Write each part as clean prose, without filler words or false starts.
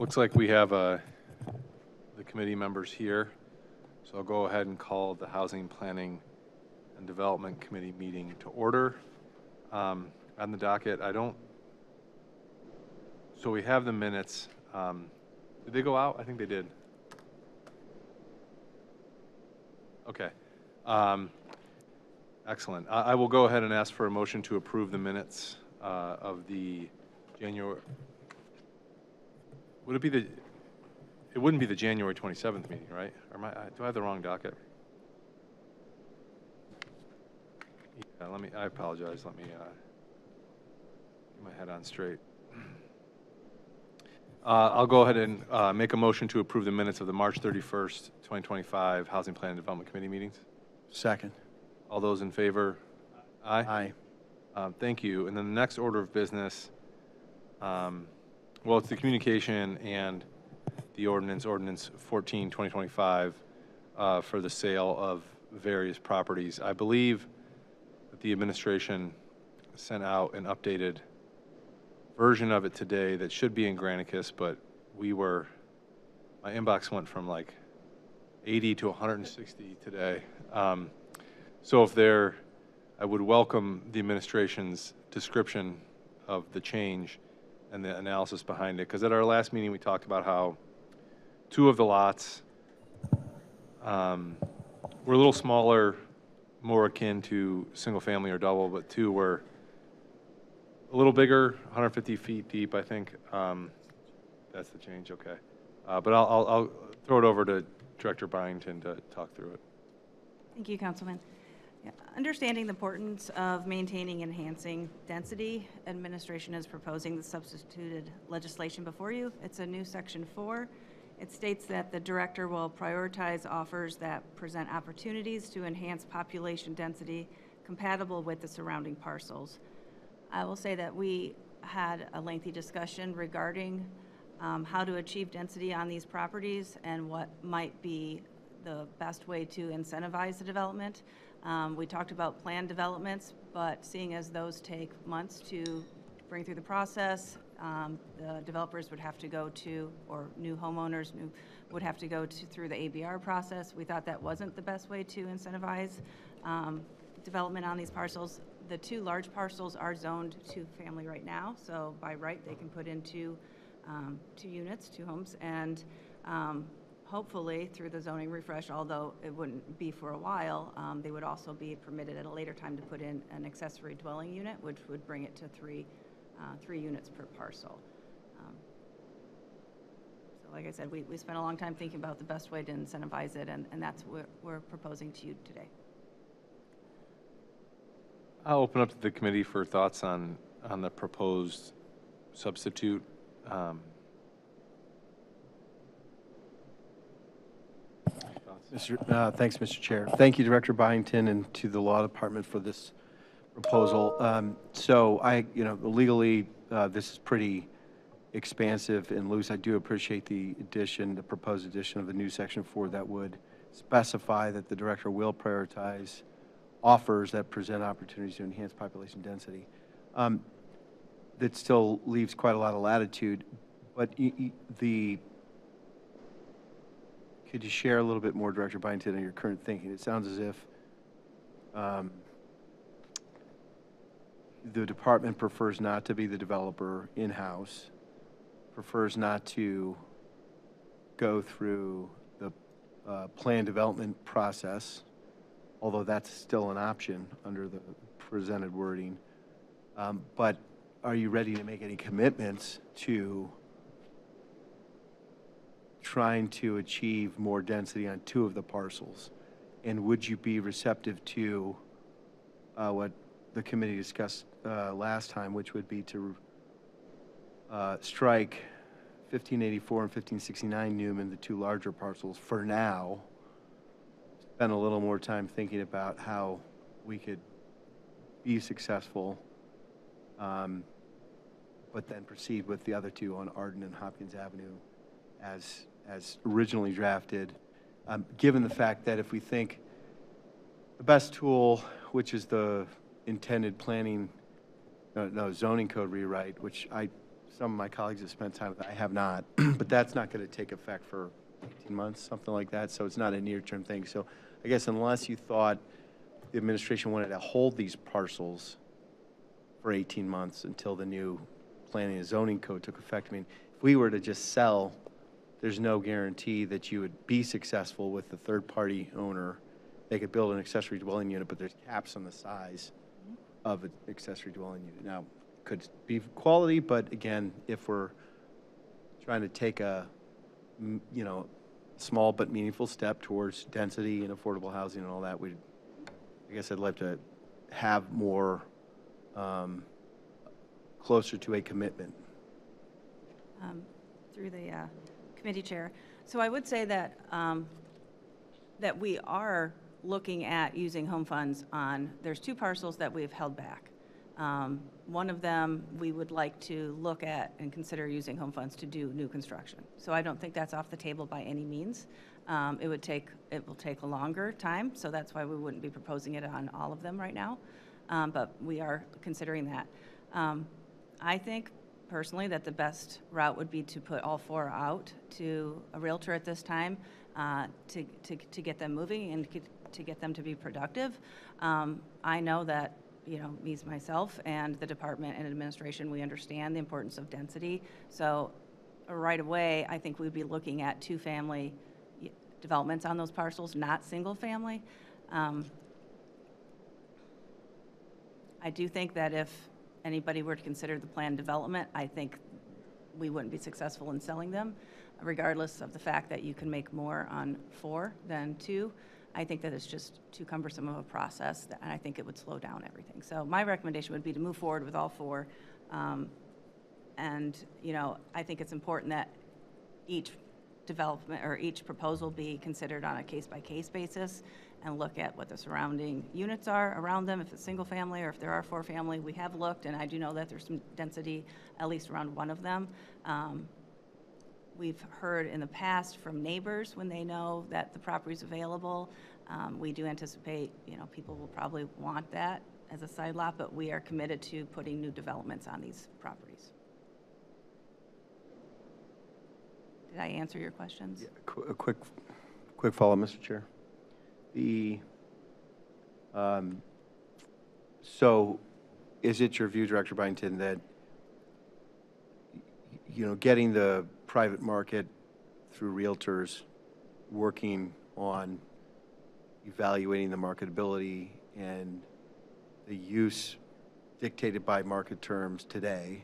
Looks like we have the committee members here, so I'll go ahead and call the Housing, Planning, and Development Committee meeting to order. On the docket, so we have the minutes. Did they go out? I think they did. Okay. Excellent. I will go ahead and ask for a motion to approve the minutes of the January. Would it be the? It wouldn't be the January 27th meeting, right? Or do I have the wrong docket? Yeah. I apologize. Let me get my head on straight. I'll go ahead and make a motion to approve the minutes of the March 31st, 2025 Housing Plan and Development Committee meetings. Second. All those in favor? Aye. Aye. Thank you. And then the next order of business, well, it's the communication and the ordinance 14, 2025, for the sale of various properties. I believe that the administration sent out an updated version of it today that should be in Granicus, but my inbox went from like 80 to 160 today. So I would welcome the administration's description of the change and the analysis behind it, because at our last meeting we talked about how two of the lots were a little smaller, more akin to single family or double, but two were a little bigger, 150 feet deep, I think. That's the change, okay. But I'll throw it over to Director Byington to talk through it. Thank you, Councilman. Yeah, understanding the importance of maintaining and enhancing density, administration is proposing the substituted legislation before you. It's a new Section 4. It states that the director will prioritize offers that present opportunities to enhance population density compatible with the surrounding parcels. I will say that we had a lengthy discussion regarding how to achieve density on these properties and what might be the best way to incentivize the development. We talked about planned developments, but seeing as those take months to bring through the process, the developers would have to go to, or new homeowners would have to go through the ABR process. We thought that wasn't the best way to incentivize development on these parcels. The two large parcels are zoned to family right now, so by right they can put in two units, two homes, and hopefully through the zoning refresh, although it wouldn't be for a while, they would also be permitted at a later time to put in an accessory dwelling unit, which would bring it to three units per parcel. So like I said, we spent a long time thinking about the best way to incentivize it, and that's what we're proposing to you today. I'll open up to the committee for thoughts on the proposed substitute. Thanks, Mr. Chair. Thank you, Director Byington, and to the Law Department for this proposal. So legally, this is pretty expansive and loose. I do appreciate the proposed addition of the new Section 4 that would specify that the director will prioritize offers that present opportunities to enhance population density. That still leaves quite a lot of latitude, but could you share a little bit more, Director Byington, on your current thinking? It sounds as if the department prefers not to be the developer in-house, prefers not to go through the plan development process, although that's still an option under the presented wording. But are you ready to make any commitments to trying to achieve more density on two of the parcels? And would you be receptive to what the committee discussed last time, which would be to strike 1584 and 1569 Newman, the two larger parcels, for now, spend a little more time thinking about how we could be successful, but then proceed with the other two on Arden and Hopkins Avenue as originally drafted, given the fact that if we think the best tool, which is the intended zoning code rewrite, which I some of my colleagues have spent time with that. I have not, but that's not going to take effect for 18 months, something like that. So it's not a near-term thing. So I guess unless you thought the administration wanted to hold these parcels for 18 months until the new planning and zoning code took effect. I mean, if we were to just sell, there's no guarantee that you would be successful with the third-party owner. They could build an accessory dwelling unit, but there's caps on the size of an accessory dwelling unit. Now, could be quality, but again, if we're trying to take a, you know, small but meaningful step towards density and affordable housing and all that, I guess I'd like to have more closer to a commitment. Through the committee chair. So I would say that, that we are looking at using home funds on, there's 2 parcels that we've held back. One of them, we would like to look at and consider using home funds to do new construction. So I don't think that's off the table by any means. It will take a longer time, so that's why we wouldn't be proposing it on all of them right now. But we are considering that. I think personally that the best route would be to put all 4 out to a realtor at this time to get them moving and to get them to be productive. I know that, you know, myself and the department and administration, we understand the importance of density. So right away, I think we'd be looking at 2-family developments on those parcels, not single family. I do think that if anybody were to consider the planned development, I think we wouldn't be successful in selling them, regardless of the fact that you can make more on 4 than 2. I think that it's just too cumbersome of a process, and I think it would slow down everything. So my recommendation would be to move forward with all 4. And, you know, I think it's important that each development or each proposal be considered on a case-by-case basis and look at what the surrounding units are around them, if it's single family or if there are 4 family. We have looked, and I do know that there's some density at least around one of them. We've heard in the past from neighbors when they know that the property is available. We do anticipate, you know, people will probably want that as a side lot, but we are committed to putting new developments on these properties. Did I answer your questions? Yeah, a quick follow-up, Mr. Chair. So is it your view, Director Byington, that, you know, getting the private market through realtors working on evaluating the marketability and the use dictated by market terms today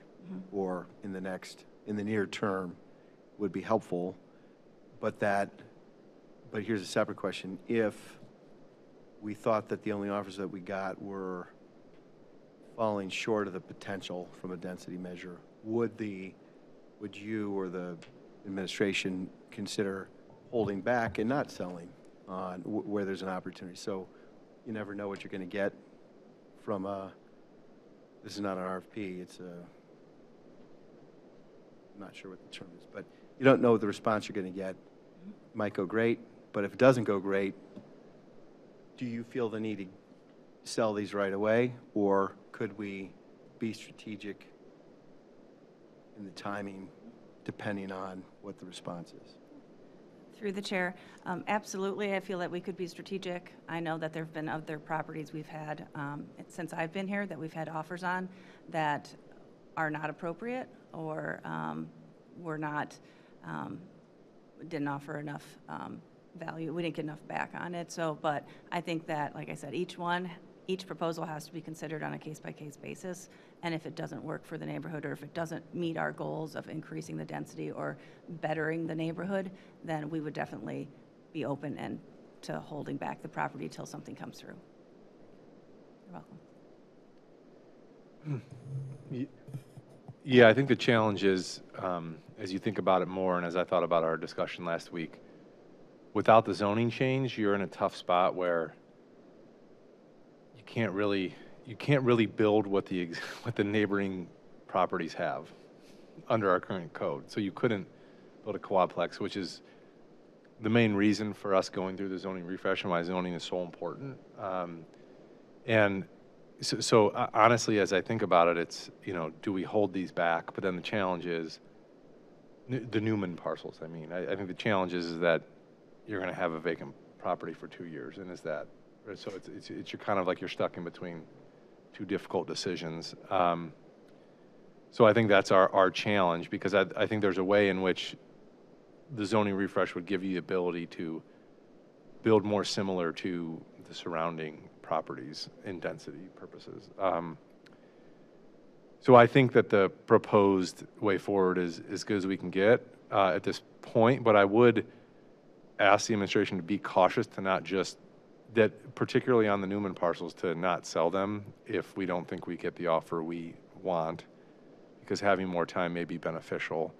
or in the near term would be helpful, but here's a separate question. If we thought that the only offers that we got were falling short of the potential from a density measure, would you or the administration consider holding back and not selling on where there's an opportunity? So you never know what you're going to get from this is not an RFP, I'm not sure what the term is, but you don't know the response you're going to get. It might go great, but if it doesn't go great, do you feel the need to sell these right away, or could we be strategic in the timing depending on what the response is? Through the chair, absolutely, I feel that we could be strategic. I know that there have been other properties we've had since I've been here that we've had offers on that are not appropriate or were not, didn't offer enough value. We didn't get enough back on it. So, but I think that, like I said, each proposal has to be considered on a case-by-case basis. And if it doesn't work for the neighborhood, or if it doesn't meet our goals of increasing the density or bettering the neighborhood, then we would definitely be open and to holding back the property till something comes through. You're welcome. Yeah, I think the challenge is, as you think about it more, and as I thought about our discussion last week, without the zoning change, you're in a tough spot where you can't really build what the neighboring properties have under our current code. So you couldn't build a quadplex, which is the main reason for us going through the zoning refresh and why zoning is so important. And honestly, as I think about it, it's, do we hold these back? But then the challenge is the Newman parcels. I mean, I think the challenge is that you're going to have a vacant property for 2 years, and is that, so it's you're kind of like you're stuck in between two difficult decisions. So I think that's our challenge, because I think there's a way in which the zoning refresh would give you the ability to build more similar to the surrounding properties in density purposes. So I think that the proposed way forward is as good as we can get at this point, but I would ask the administration to be cautious to not just, that particularly on the Newman parcels, to not sell them if we don't think we get the offer we want, because having more time may be beneficial.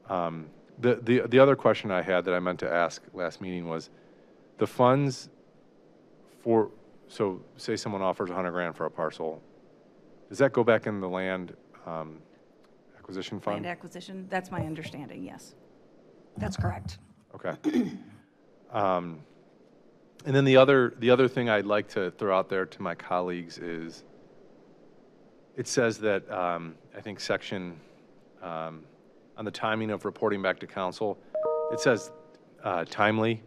The other question I had that I meant to ask last meeting was the funds for, so say someone offers 100 grand for a parcel, does that go back in the land acquisition fund? Land acquisition, that's my understanding, yes. That's correct. Okay. And then the other thing I'd like to throw out there to my colleagues is, it says that, I think section, on the timing of reporting back to council, it says timely.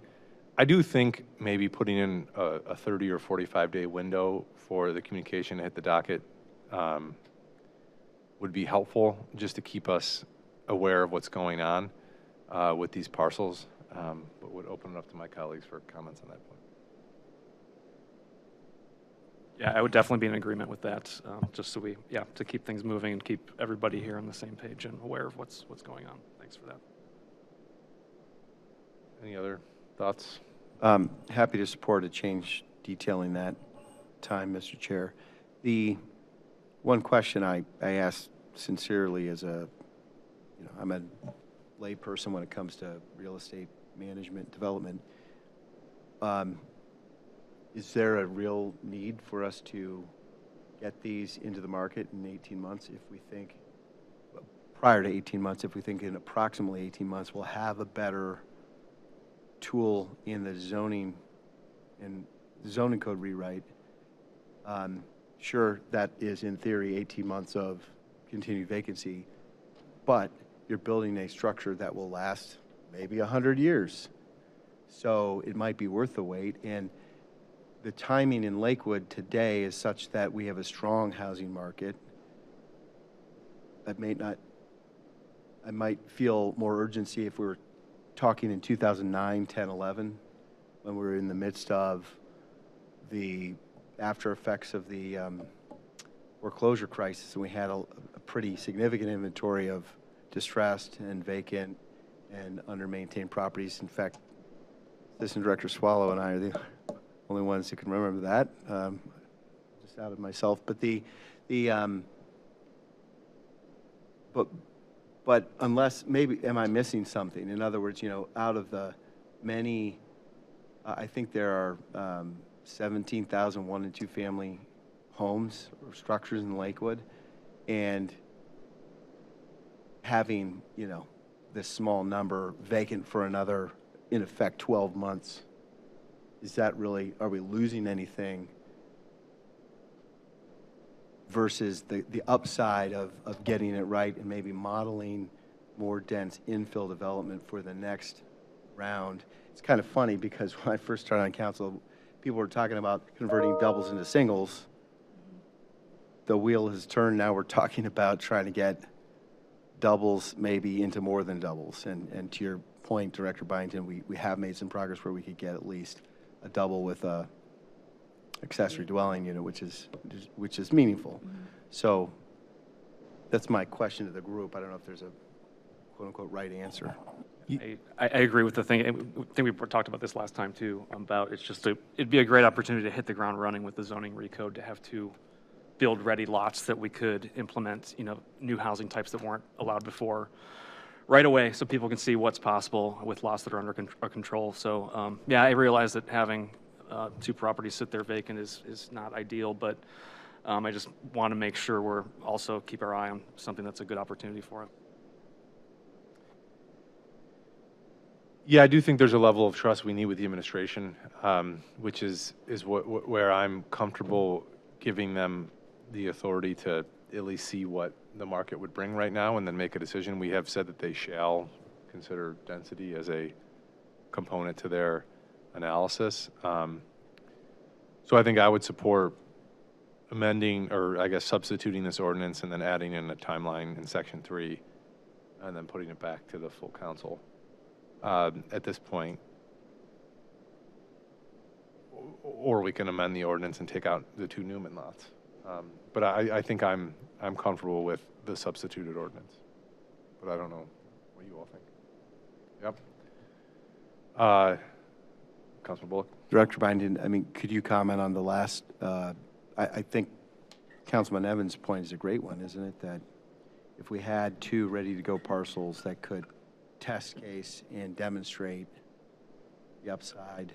I do think maybe putting in a 30 or 45-day window for the communication to hit the docket would be helpful, just to keep us aware of what's going on with these parcels, but would open it up to my colleagues for comments on that point. Yeah, I would definitely be in agreement with that, just so to keep things moving and keep everybody here on the same page and aware of what's going on. Thanks for that. Any other thoughts? Happy to support a change detailing that time, Mr. Chair. The one question I ask sincerely as I'm a layperson when it comes to real estate management development. Is there a real need for us to get these into the market in 18 months if we think, prior to 18 months, if we think in approximately 18 months we'll have a better tool in the zoning and zoning code rewrite? Sure, that is in theory 18 months of continued vacancy, but you're building a structure that will last maybe 100 years. So it might be worth the wait. And the timing in Lakewood today is such that we have a strong housing market. I might feel more urgency if we were talking in 2009, 10, 11, when we were in the midst of the after effects of the foreclosure crisis, and we had a pretty significant inventory of distressed and vacant and under-maintained properties. In fact, Assistant Director Swallow and I are the only ones who can remember that. Just out of myself, but but unless, maybe, am I missing something? In other words, out of the many, I think there are 17,000 one and two family homes or structures in Lakewood, and having, this small number vacant for another, in effect, 12 months, is that really, are we losing anything versus the upside of getting it right and maybe modeling more dense infill development for the next round? It's kind of funny because when I first started on council, people were talking about converting doubles into singles. The wheel has turned. Now we're talking about trying to get doubles maybe into more than doubles. And to your point, Director Byington, we have made some progress where we could get at least a double with a accessory dwelling unit, which is meaningful. Mm-hmm. So that's my question to the group. I don't know if there's a quote unquote right answer. I agree with the thing. I think we talked about this last time too, about it'd be a great opportunity to hit the ground running with the zoning recode, to have two build ready lots that we could implement, new housing types that weren't allowed before right away, so people can see what's possible with lots that are under our control. So I realize that having two properties sit there vacant is not ideal, but I just want to make sure we're also keep our eye on something that's a good opportunity for it. Yeah, I do think there's a level of trust we need with the administration, which is where I'm comfortable giving them the authority to at least see what the market would bring right now and then make a decision. We have said that they shall consider density as a component to their analysis. So I think I would support amending, or I guess substituting this ordinance and then adding in a timeline in section 3 and then putting it back to the full council at this point. Or we can amend the ordinance and take out the 2 Newman lots. But I think I'm comfortable with the substituted ordinance. But I don't know what you all think. Yep. Councilman Bullock? Director Byington, I mean, could you comment on the last, I think Councilman Evans' point is a great one, isn't it? That if we had 2 ready-to-go parcels that could test case and demonstrate the upside,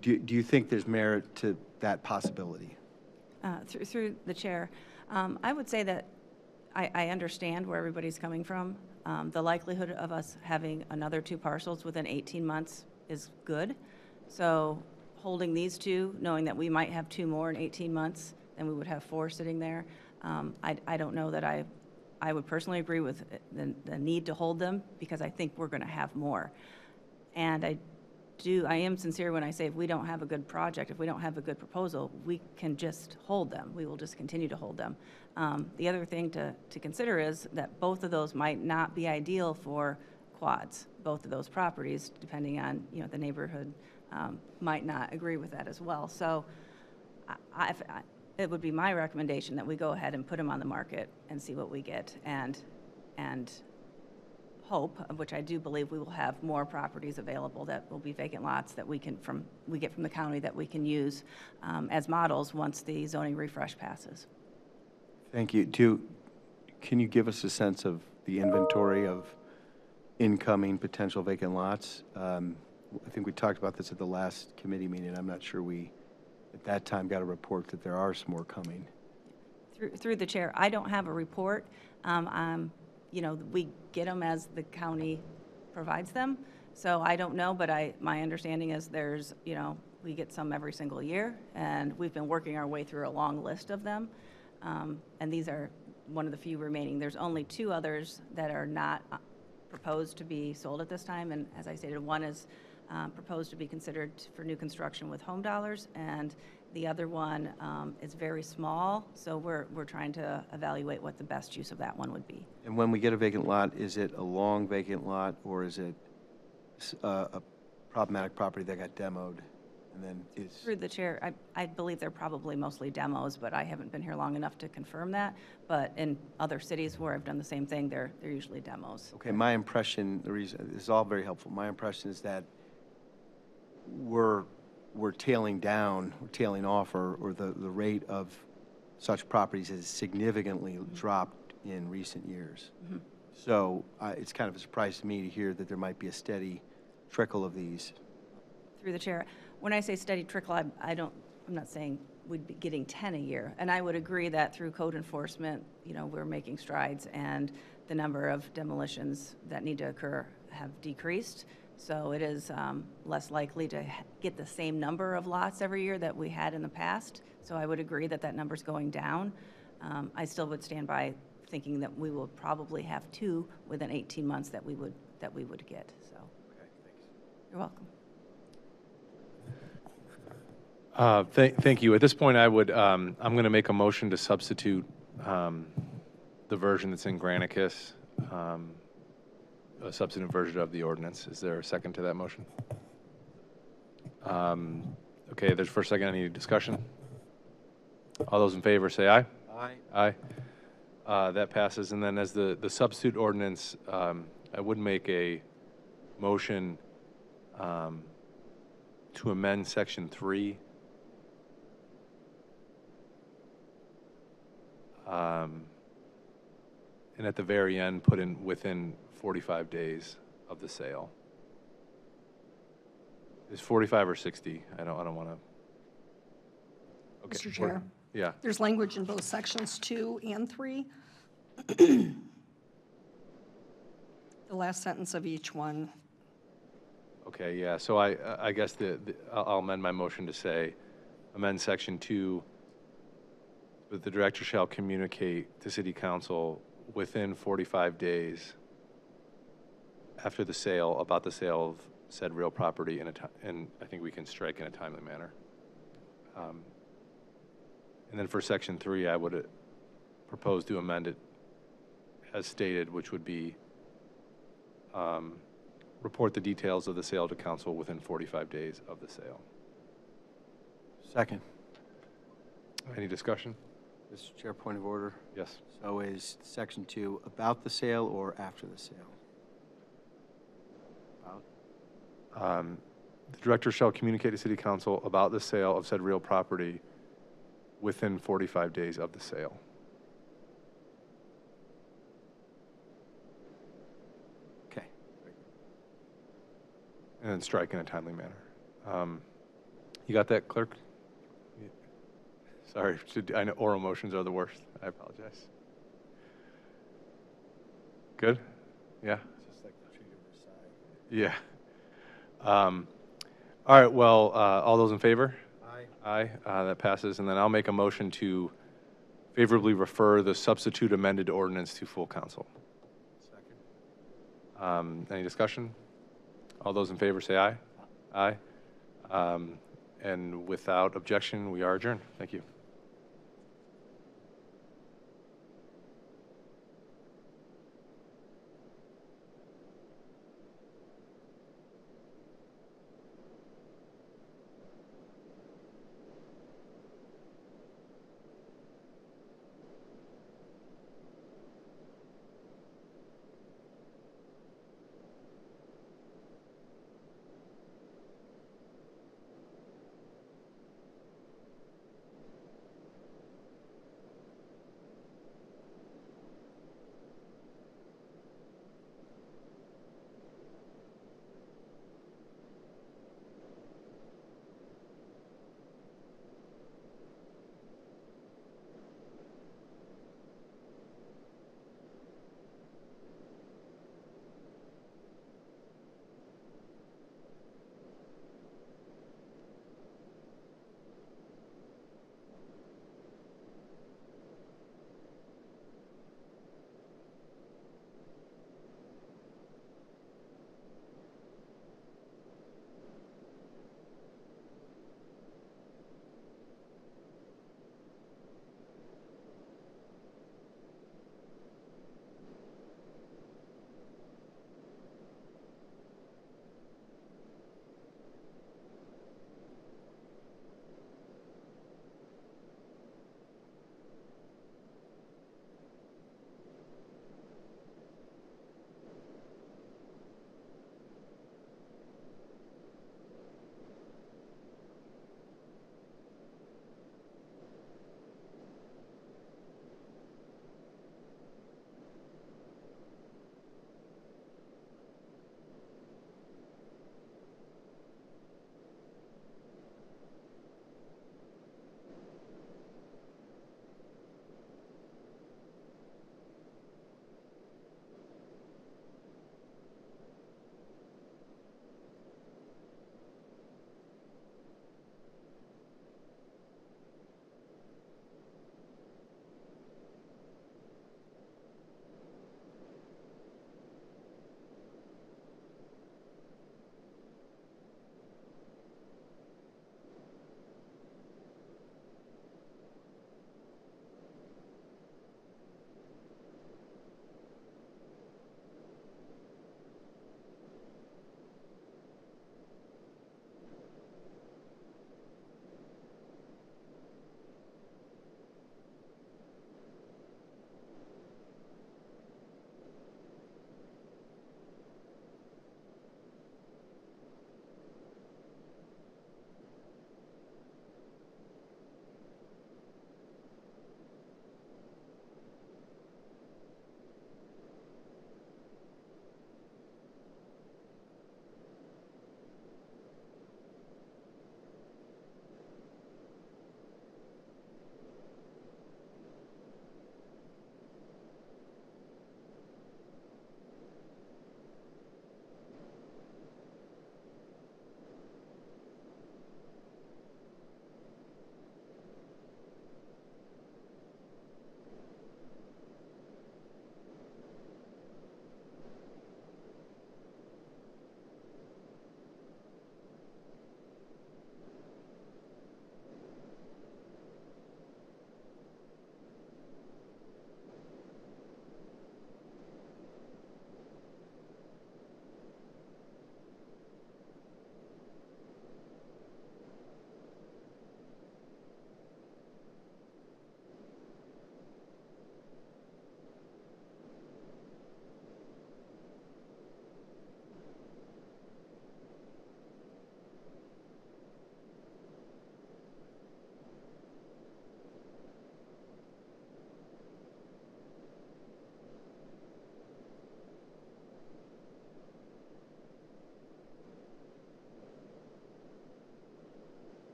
do you think there's merit to that possibility? Through the chair, I would say that I understand where everybody's coming from. The likelihood of us having another 2 parcels within 18 months is good. So holding these 2, knowing that we might have 2 more in 18 months, then we would have 4 sitting there. I don't know that I would personally agree with the need to hold them, because I think we're going to have more. And I am sincere when I say if we don't have a good project, if we don't have a good proposal, we can just hold them. We will just continue to hold them. The other thing to consider is that both of those might not be ideal for quads. Both of those properties, depending on the neighborhood, might not agree with that as well. So it would be my recommendation that we go ahead and put them on the market and see what we get, and hope, of which I do believe we will have more properties available that will be vacant lots that we get from the county that we can use as models once the zoning refresh passes. Thank you. Can you give us a sense of the inventory of incoming potential vacant lots? I think we talked about this at the last committee meeting. I'm not sure we, at that time, got a report that there are some more coming. Through the chair, I don't have a report. We get them as the county provides them. So I don't know, but my understanding is we get some every single year, and we've been working our way through a long list of them. And these are one of the few remaining. There's only 2 others that are not proposed to be sold at this time. And as I stated, one is proposed to be considered for new construction with home dollars, and the other one is very small. So we're trying to evaluate what the best use of that one would be. And when we get a vacant lot, is it a long vacant lot, or is it a problematic property that got demoed? And then is... Through the chair, I believe they're probably mostly demos, but I haven't been here long enough to confirm that. But in other cities where I've done the same thing, they're usually demos. Okay, my impression, the reason, this is all very helpful. My impression is that we're tailing down, or tailing off, or the rate of such properties has significantly dropped in recent years. Mm-hmm. So it's kind of a surprise to me to hear that there might be a steady trickle of these. Through the chair, when I say steady trickle, I'm not saying we'd be getting 10 a year. And I would agree that through code enforcement, we're making strides, and the number of demolitions that need to occur have decreased. So it is less likely to get the same number of lots every year that we had in the past. So I would agree that number's going down. I still would stand by thinking that we will probably have 2 within 18 months that we would get. So, okay, thanks. You're welcome. Thank you. At this point, I'm going to make a motion to substitute the version that's in Granicus, a substantive version of the ordinance. Is there a second to that motion? Okay, there's first, second, any discussion? All those in favor say aye. Aye. Aye. That passes. And then as the substitute ordinance, I would make a motion to amend section 3. And at the very end, put in within 45 days of the sale. Is 45 or 60? I don't want to. Okay. Mr. Chair. Yeah. There's language in both sections 2 and 3. The last sentence of each one. Okay, yeah, so I guess I'll amend my motion to say, amend section 2 But the director shall communicate to city council within 45 days after the sale about the sale of said real property and I think we can strike in a timely manner. And then for section 3, I would propose to amend it as stated, which would be report the details of the sale to council within 45 days of the sale. Second. Any discussion? Mr. Chair, point of order. Yes. So is section 2 about the sale or after the sale? About. The director shall communicate to city council about the sale of said real property within 45 days of the sale. Okay. And then strike in a timely manner. You got that, clerk? Sorry, I know oral motions are the worst. I apologize. Good? Yeah? Yeah. All right, well, all those in favor? Aye. Aye, that passes. And then I'll make a motion to favorably refer the substitute amended ordinance to full council. Second. Any discussion? All those in favor say aye. Aye. And without objection, we are adjourned. Thank you.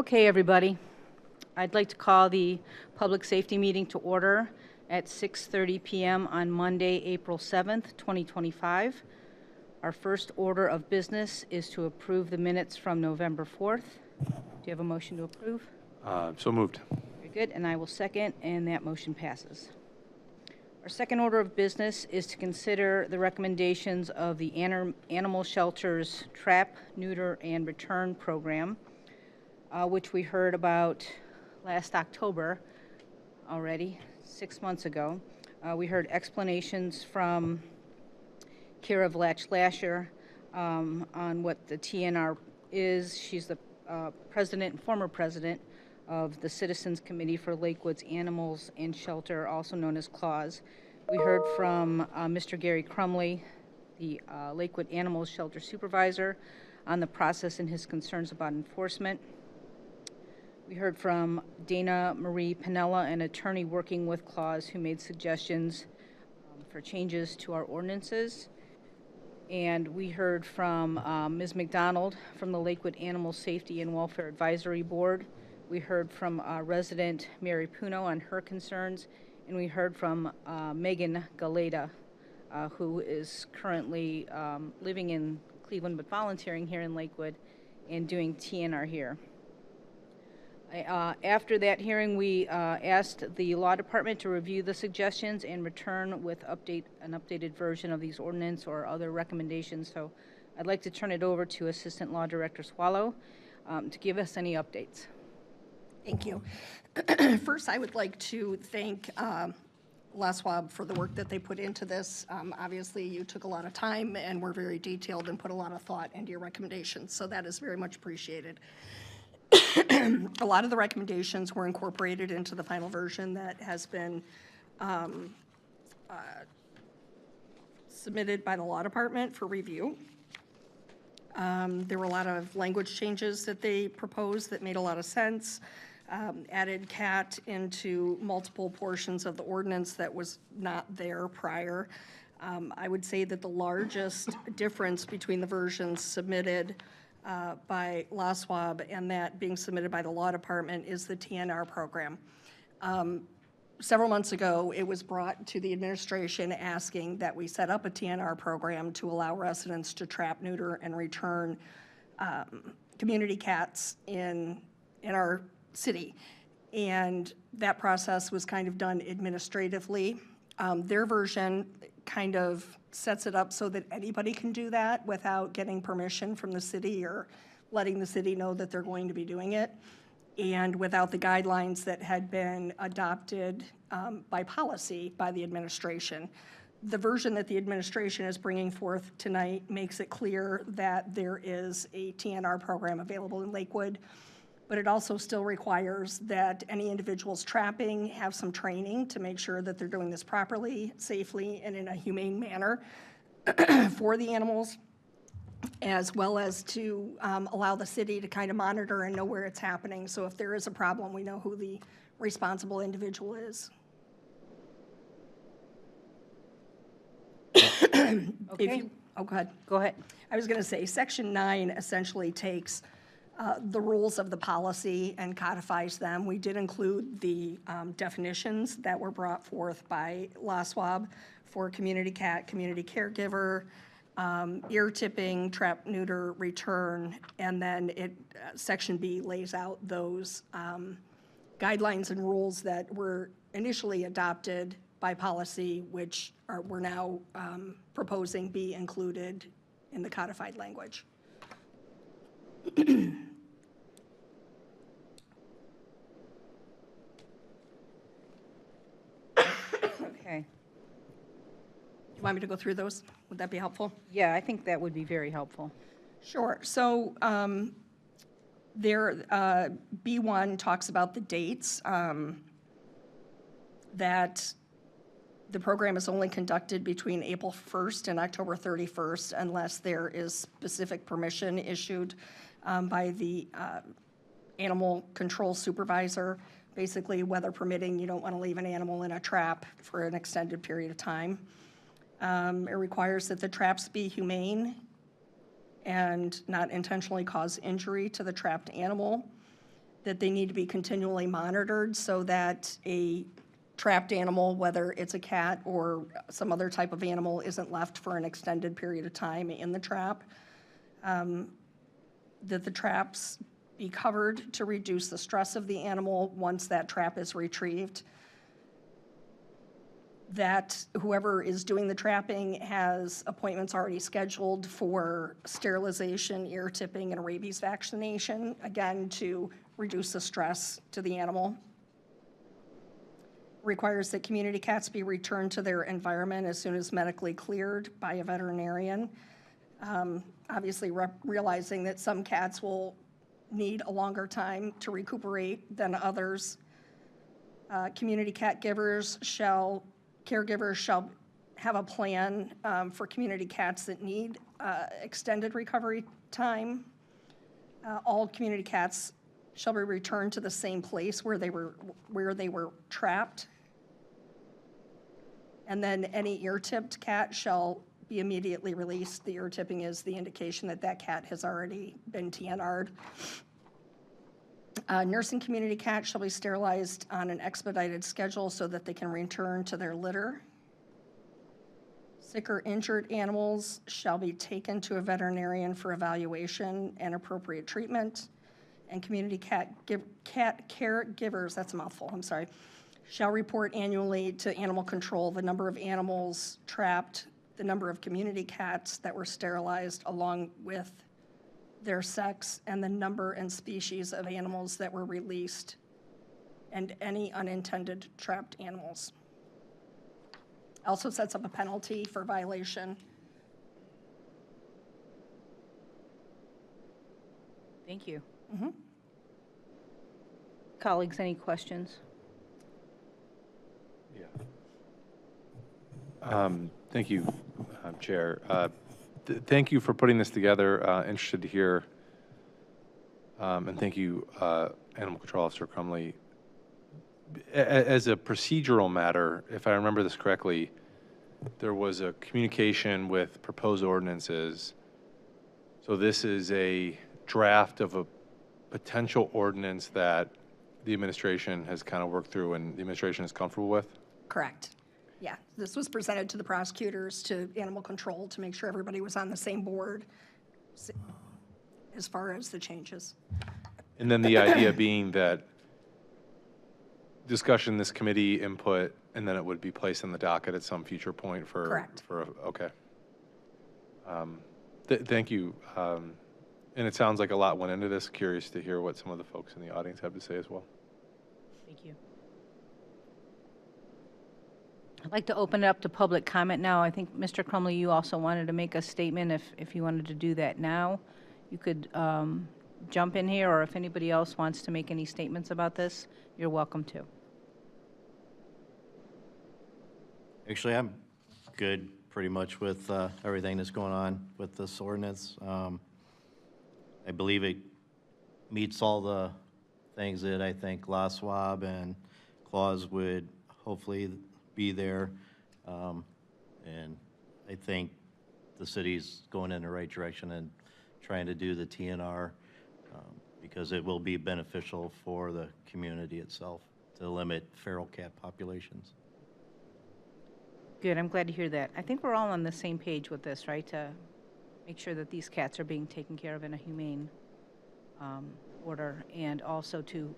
Okay, everybody. I'd like to call the public safety meeting to order at 6:30 PM on Monday, April 7th, 2025. Our first order of business is to approve the minutes from November 4th. Do you have a motion to approve? So moved. Very good, and I will second, and that motion passes. Our second order of business is to consider the recommendations of the Animal Shelter's Trap, Neuter, and Return program, which we heard about last October already, 6 months ago. We heard explanations from Kara Vlach-Lasher on what the TNR is. She's the president and former president of the Citizens Committee for Lakewood's Animals and Shelter, also known as CLAWS. We heard from Mr. Gary Crumley, the Lakewood Animals Shelter Supervisor, on the process and his concerns about enforcement. We heard from Dana Marie Pinella, an attorney working with CLAWS, who made suggestions for changes to our ordinances. And we heard from Ms. McDonald from the Lakewood Animal Safety and Welfare Advisory Board. We heard from resident Mary Puno on her concerns, and we heard from Megan Galeta, who is currently living in Cleveland but volunteering here in Lakewood and doing TNR here. After that hearing, we asked the Law Department to review the suggestions and return with an updated version of these ordinance or other recommendations. So I'd like to turn it over to Assistant Law Director Swallow to give us any updates. Thank you. First, I would like to thank LASWAB for the work that they put into this. Obviously, you took a lot of time and were very detailed and put a lot of thought into your recommendations, so that is very much appreciated. A lot of the recommendations were incorporated into the final version that has been submitted by the Law Department for review. There were a lot of language changes that they proposed that made a lot of sense. Added cat into multiple portions of the ordinance that was not there prior. I would say that the largest difference between the versions submitted by LASWAB and that being submitted by the Law Department is the TNR program. Several months ago, it was brought to the administration asking that we set up a TNR program to allow residents to trap, neuter, and return community cats in our city. And that process was kind of done administratively. Their version kind of sets it up so that anybody can do that without getting permission from the city or letting the city know that they're going to be doing it, and without the guidelines that had been adopted by policy by the administration. The version that the administration is bringing forth tonight makes it clear that there is a TNR program available in Lakewood, but it also still requires that any individuals trapping have some training to make sure that they're doing this properly, safely, and in a humane manner for the animals, as well as to allow the city to kind of monitor and know where it's happening. So if there is a problem, we know who the responsible individual is. Okay. Oh, go ahead. Go ahead. I was going to say, Section 9 essentially takes the rules of the policy and codifies them. We did include the definitions that were brought forth by LASWAB for community cat, community caregiver, ear tipping, trap, neuter, return, and then Section B lays out those guidelines and rules that were initially adopted by policy, which we're now proposing be included in the codified language. Okay. You want me to go through those? Would that be helpful? Yeah, I think that would be very helpful. Sure. So B1 talks about the dates that the program is only conducted between April 1st and October 31st unless there is specific permission issued by the animal control supervisor. Basically, weather permitting, you don't want to leave an animal in a trap for an extended period of time. It requires that the traps be humane and not intentionally cause injury to the trapped animal. that they need to be continually monitored so that a trapped animal, whether it's a cat or some other type of animal, isn't left for an extended period of time in the trap. That the traps be covered to reduce the stress of the animal once that trap is retrieved. That whoever is doing the trapping has appointments already scheduled for sterilization, ear tipping, and rabies vaccination, again, to reduce the stress to the animal. Requires that community cats be returned to their environment as soon as medically cleared by a veterinarian. Obviously, realizing that some cats will need a longer time to recuperate than others. Community caregivers shall have a plan for community cats that need extended recovery time. All community cats shall be returned to the same place where they were trapped. And then any ear-tipped cat shall be immediately released. The ear tipping is the indication that that cat has already been TNR'd. Nursing community cats shall be sterilized on an expedited schedule so that they can return to their litter. Sick or injured animals shall be taken to a veterinarian for evaluation and appropriate treatment. And community cat caregivers, that's a mouthful, I'm sorry, shall report annually to animal control the number of animals trapped, the number of community cats that were sterilized along with their sex, and the number and species of animals that were released, and any unintended trapped animals. Also sets up a penalty for violation. Thank you. Colleagues, any questions? Thank you, Chair. Thank you for putting this together. Interested to hear. And thank you, Animal Control Officer Crumley. As a procedural matter, if I remember this correctly, there was a communication with proposed ordinances. So this is a draft of a potential ordinance that the administration has kind of worked through and the administration is comfortable with? Correct. Yeah, this was presented to the prosecutors, to animal control, to make sure everybody was on the same board as far as the changes. And then the idea being that discussion, this committee input, and then it would be placed on the docket at some future point for. Correct. Okay. Thank you. And it sounds like a lot went into this. Curious to hear what some of the folks in the audience have to say as well. Thank you. I'd like to open it up to public comment now. I think, Mr. Crumley, you also wanted to make a statement. If you wanted to do that now, you could jump in here, or if anybody else wants to make any statements about this, you're welcome to. Actually, I'm good pretty much with everything that's going on with this ordinance. I believe it meets all the things that I think LaSwab and Claus would hopefully be there. And I think the city's going in the right direction and trying to do the TNR because it will be beneficial for the community itself to limit feral cat populations. Good, I'm glad to hear that. I think we're all on the same page with this, right? To make sure that these cats are being taken care of in a humane order, and also to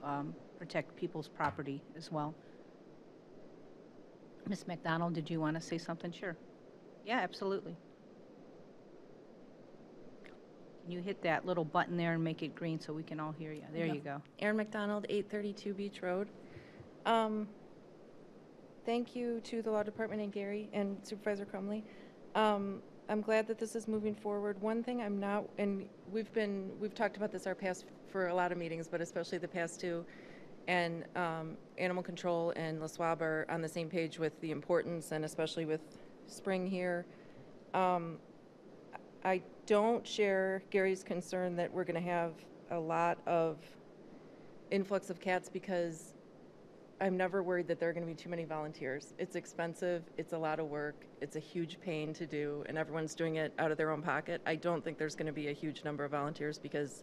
protect people's property as well. Ms. McDonald, did you want to say something? Sure. Yeah, absolutely. Can you hit that little button there and make it green so we can all hear you? There you go. Erin McDonald, 832 Beach Road. Thank you to the Law Department and Gary and Supervisor Crumley. I'm glad that this is moving forward. One thing I'm not, and we've talked about this for a lot of meetings, but especially the past two, and Animal Control and LaSwab are on the same page with the importance, and especially with spring here. I don't share Gary's concern that we're going to have a lot of influx of cats, because I'm never worried that there are going to be too many volunteers. It's expensive, it's a lot of work, it's a huge pain to do, and everyone's doing it out of their own pocket. I don't think there's going to be a huge number of volunteers, because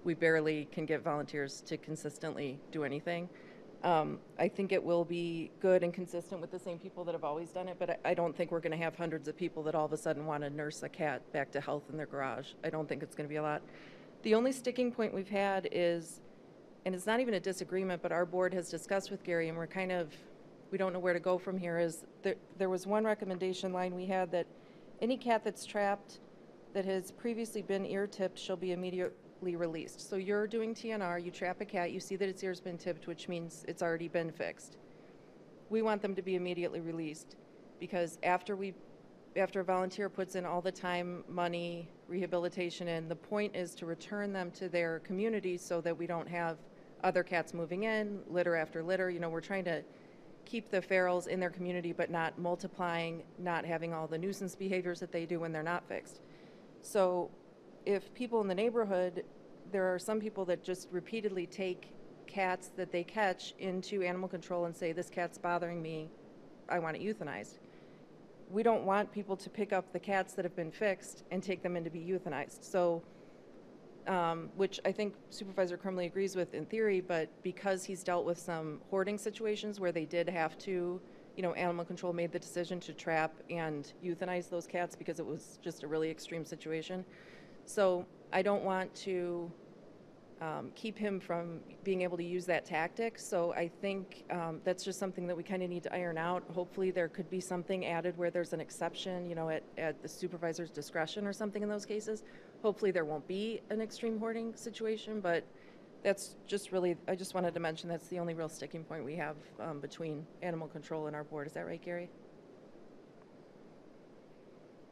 we barely can get volunteers to consistently do anything. I think it will be good and consistent with the same people that have always done it, but I don't think we're going to have hundreds of people that all of a sudden want to nurse a cat back to health in their garage. I don't think it's going to be a lot. The only sticking point we've had is, and it's not even a disagreement, but our board has discussed with Gary, and we don't know where to go from here, is there was one recommendation line we had that any cat that's trapped that has previously been ear tipped shall be immediately released. So you're doing TNR, you trap a cat, you see that its ear's been tipped, which means it's already been fixed. We want them to be immediately released because after a volunteer puts in all the time, money, rehabilitation in, the point is to return them to their community so that we don't have other cats moving in, litter after litter. You know, we're trying to keep the ferals in their community but not multiplying, not having all the nuisance behaviors that they do when they're not fixed. So if people in the neighborhood, there are some people that just repeatedly take cats that they catch into animal control and say, this cat's bothering me, I want it euthanized. We don't want people to pick up the cats that have been fixed and take them in to be euthanized. So, which I think Supervisor Crumley agrees with in theory, but because he's dealt with some hoarding situations where they did have to, you know, animal control made the decision to trap and euthanize those cats because it was just a really extreme situation. So I don't want to keep him from being able to use that tactic. So I think that's just something that we kind of need to iron out. Hopefully there could be something added where there's an exception, you know, at the supervisor's discretion or something in those cases. Hopefully there won't be an extreme hoarding situation, but that's just really, I just wanted to mention that's the only real sticking point we have between animal control and our board. Is that right, Gary?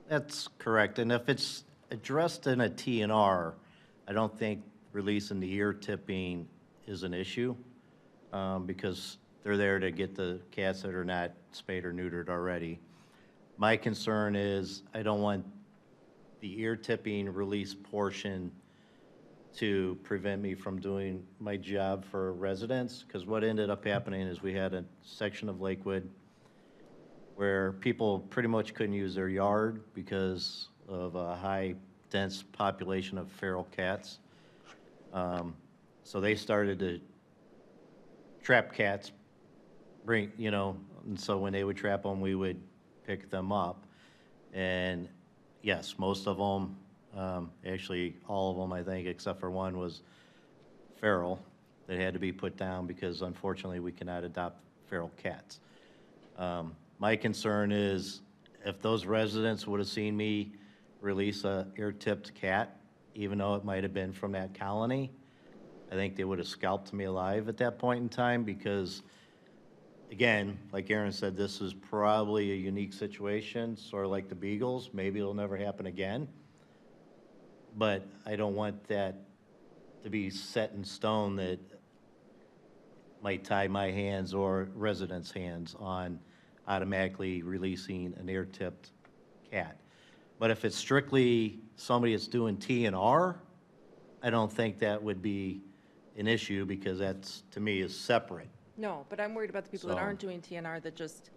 That's correct. And if it's addressed in a TNR, I don't think releasing the ear tipping is an issue because they're there to get the cats that are not spayed or neutered already. My concern is I don't want the ear tipping release portion to prevent me from doing my job for residents, because what ended up happening is we had a section of Lakewood where people pretty much couldn't use their yard because of a high dense population of feral cats. So they started to trap cats, and so when they would trap them, we would pick them up. And yes, most of them, actually all of them, I think, except for one, was feral that had to be put down because unfortunately we cannot adopt feral cats. My concern is if those residents would have seen me release a ear-tipped cat, even though it might have been from that colony, I think they would have scalped me alive at that point in time because, again, like Aaron said, this is probably a unique situation, sort of like the beagles. Maybe it'll never happen again. But I don't want that to be set in stone that might tie my hands or residents' hands on automatically releasing an ear-tipped cat. But if it's strictly somebody that's doing TNR, I don't think that would be an issue because that's, to me, is separate. No, but I'm worried about the people that So- aren't doing TNR that just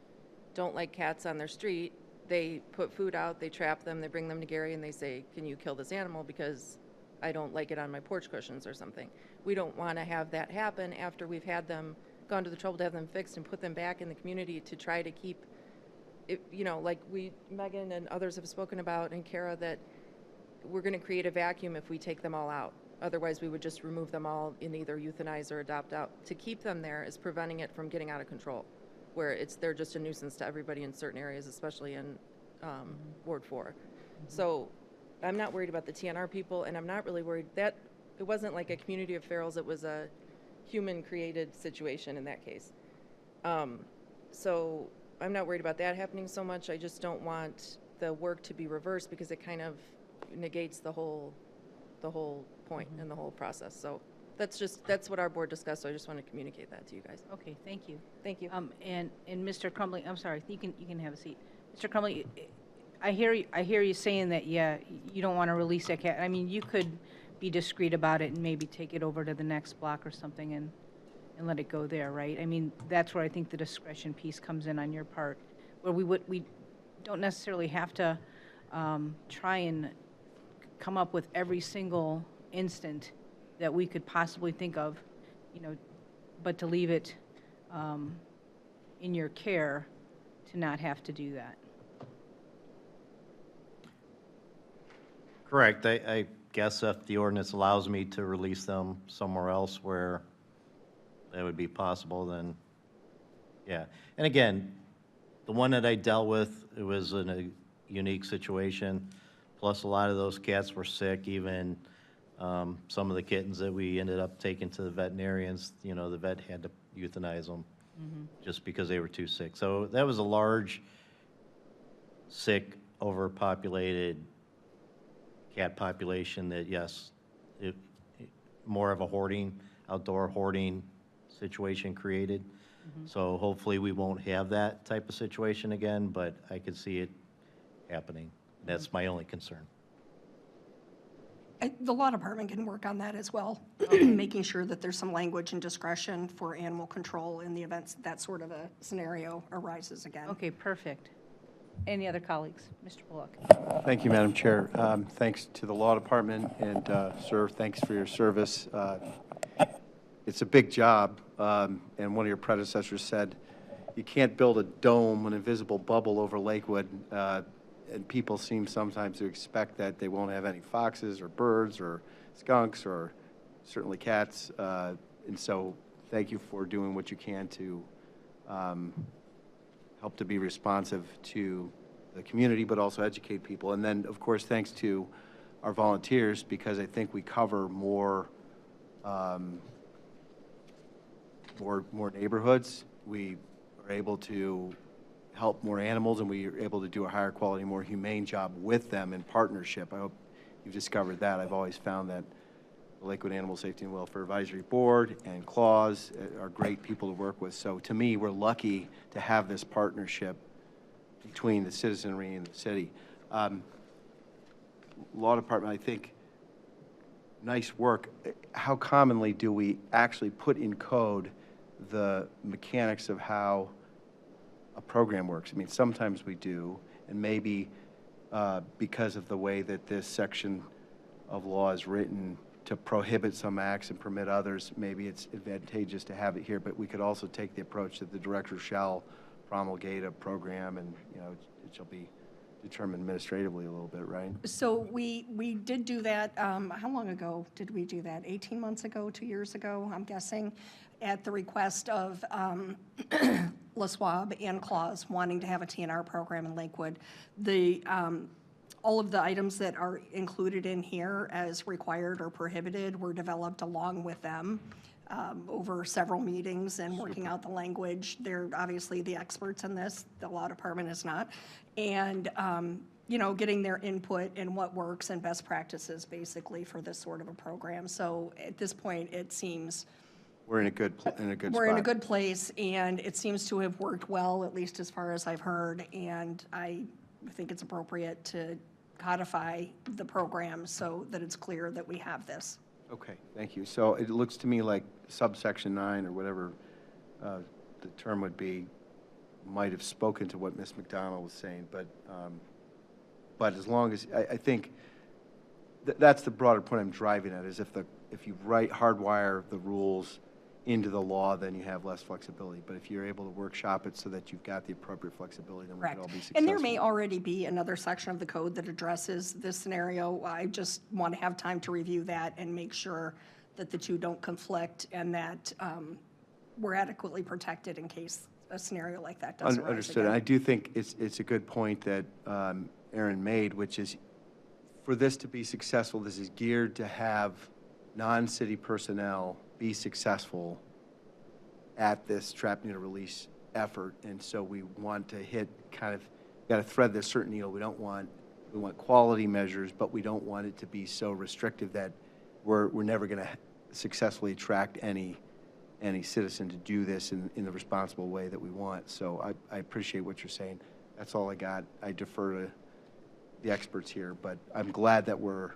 don't like cats on their street. They put food out, they trap them, they bring them to Gary and they say, can you kill this animal because I don't like it on my porch cushions or something. We don't want to have that happen after we've had them, gone to the trouble to have them fixed and put them back in the community to try to keep it, you know, like Megan and others have spoken about, and Kara, that we're going to create a vacuum if we take them all out. Otherwise, we would just remove them all and either euthanize or adopt out. To keep them there is preventing it from getting out of control, where they're just a nuisance to everybody in certain areas, especially in Ward 4. So I'm not worried about the TNR people, and I'm not really worried that it wasn't like a community of ferals. It was a human-created situation in that case. So I'm not worried about that happening so much. I just don't want the work to be reversed because it kind of negates the whole point and the whole process. So that's what our board discussed. So I just want to communicate that to you guys. Okay, thank you. Thank you. And Mr. Crumley, I'm sorry, you can have a seat. Mr. Crumley, I hear you saying that, yeah, you don't want to release that cat. I mean, you could be discreet about it and maybe take it over to the next block or something and let it go there, right? I mean, that's where I think the discretion piece comes in on your part, where we don't necessarily have to try and come up with every single instant that we could possibly think of, but to leave it in your care to not have to do that. Correct. I guess if the ordinance allows me to release them somewhere else where that would be possible, then, yeah. And again, the one that I dealt with, it was in a unique situation. Plus, a lot of those cats were sick, even some of the kittens that we ended up taking to the veterinarians, the vet had to euthanize them just because they were too sick. So that was a large, sick, overpopulated cat population that, yes, more of a outdoor hoarding situation created. So hopefully we won't have that type of situation again, but I could see it happening. That's my only concern. The law department can work on that as well, making sure that there's some language and discretion for animal control in the events that sort of a scenario arises again. Okay, perfect. Any other colleagues? Mr. Bullock? Thank you, Madam Chair. Thanks to the Law Department, and sir, thanks for your service. It's a big job, and one of your predecessors said, you can't build a dome, an invisible bubble over Lakewood, and people seem sometimes to expect that they won't have any foxes or birds or skunks or certainly cats. And so thank you for doing what you can to help to be responsive to the community, but also educate people. And then, of course, thanks to our volunteers, because I think we cover more neighborhoods. We are able to help more animals, and we are able to do a higher quality, more humane job with them in partnership. I hope you've discovered that. I've always found that the Lakewood Animal Safety and Welfare Advisory Board and CLAWS are great people to work with. So to me, we're lucky to have this partnership between the citizenry and the city. Law Department, I think, nice work. How commonly do we actually put in code the mechanics of how a program works? I mean, sometimes we do, and maybe because of the way that this section of law is written to prohibit some acts and permit others, maybe it's advantageous to have it here, but we could also take the approach that the director shall promulgate a program, and it shall be determined administratively a little bit, right? So we did do that, how long ago did we do that? 18 months ago, 2 years ago, I'm guessing, at the request of La Swab and CLAWS wanting to have a TNR program in Lakewood. All of the items that are included in here as required or prohibited were developed along with them over several meetings and working out the language. They're obviously the experts in this, the law department is not. And, getting their input in what works and best practices basically for this sort of a program. So at this point, it seems We're in a good spot. we're in a good place, and it seems to have worked well, at least as far as I've heard. And I think it's appropriate to codify the program so that it's clear that we have this. Okay, thank you. So it looks to me like subsection 9 or whatever the term would be might have spoken to what Ms. McDonald was saying, but as long as I think that's the broader point I'm driving at, is if you hardwire the rules into the law, then you have less flexibility. But if you're able to workshop it so that you've got the appropriate flexibility, then we can all be successful. And there may already be another section of the code that addresses this scenario. I just want to have time to review that and make sure that the two don't conflict and that we're adequately protected in case a scenario like that does arise Understood. again. And I do think it's a good point that Aaron made, which is for this to be successful, this is geared to have non-city personnel be successful at this trap neuter release effort. And so we want to hit got to thread this certain needle. We want quality measures, but we don't want it to be so restrictive that we're never going to successfully attract any citizen to do this in the responsible way that we want. So I appreciate what you're saying. That's all I got. I defer to the experts here, but I'm glad that we're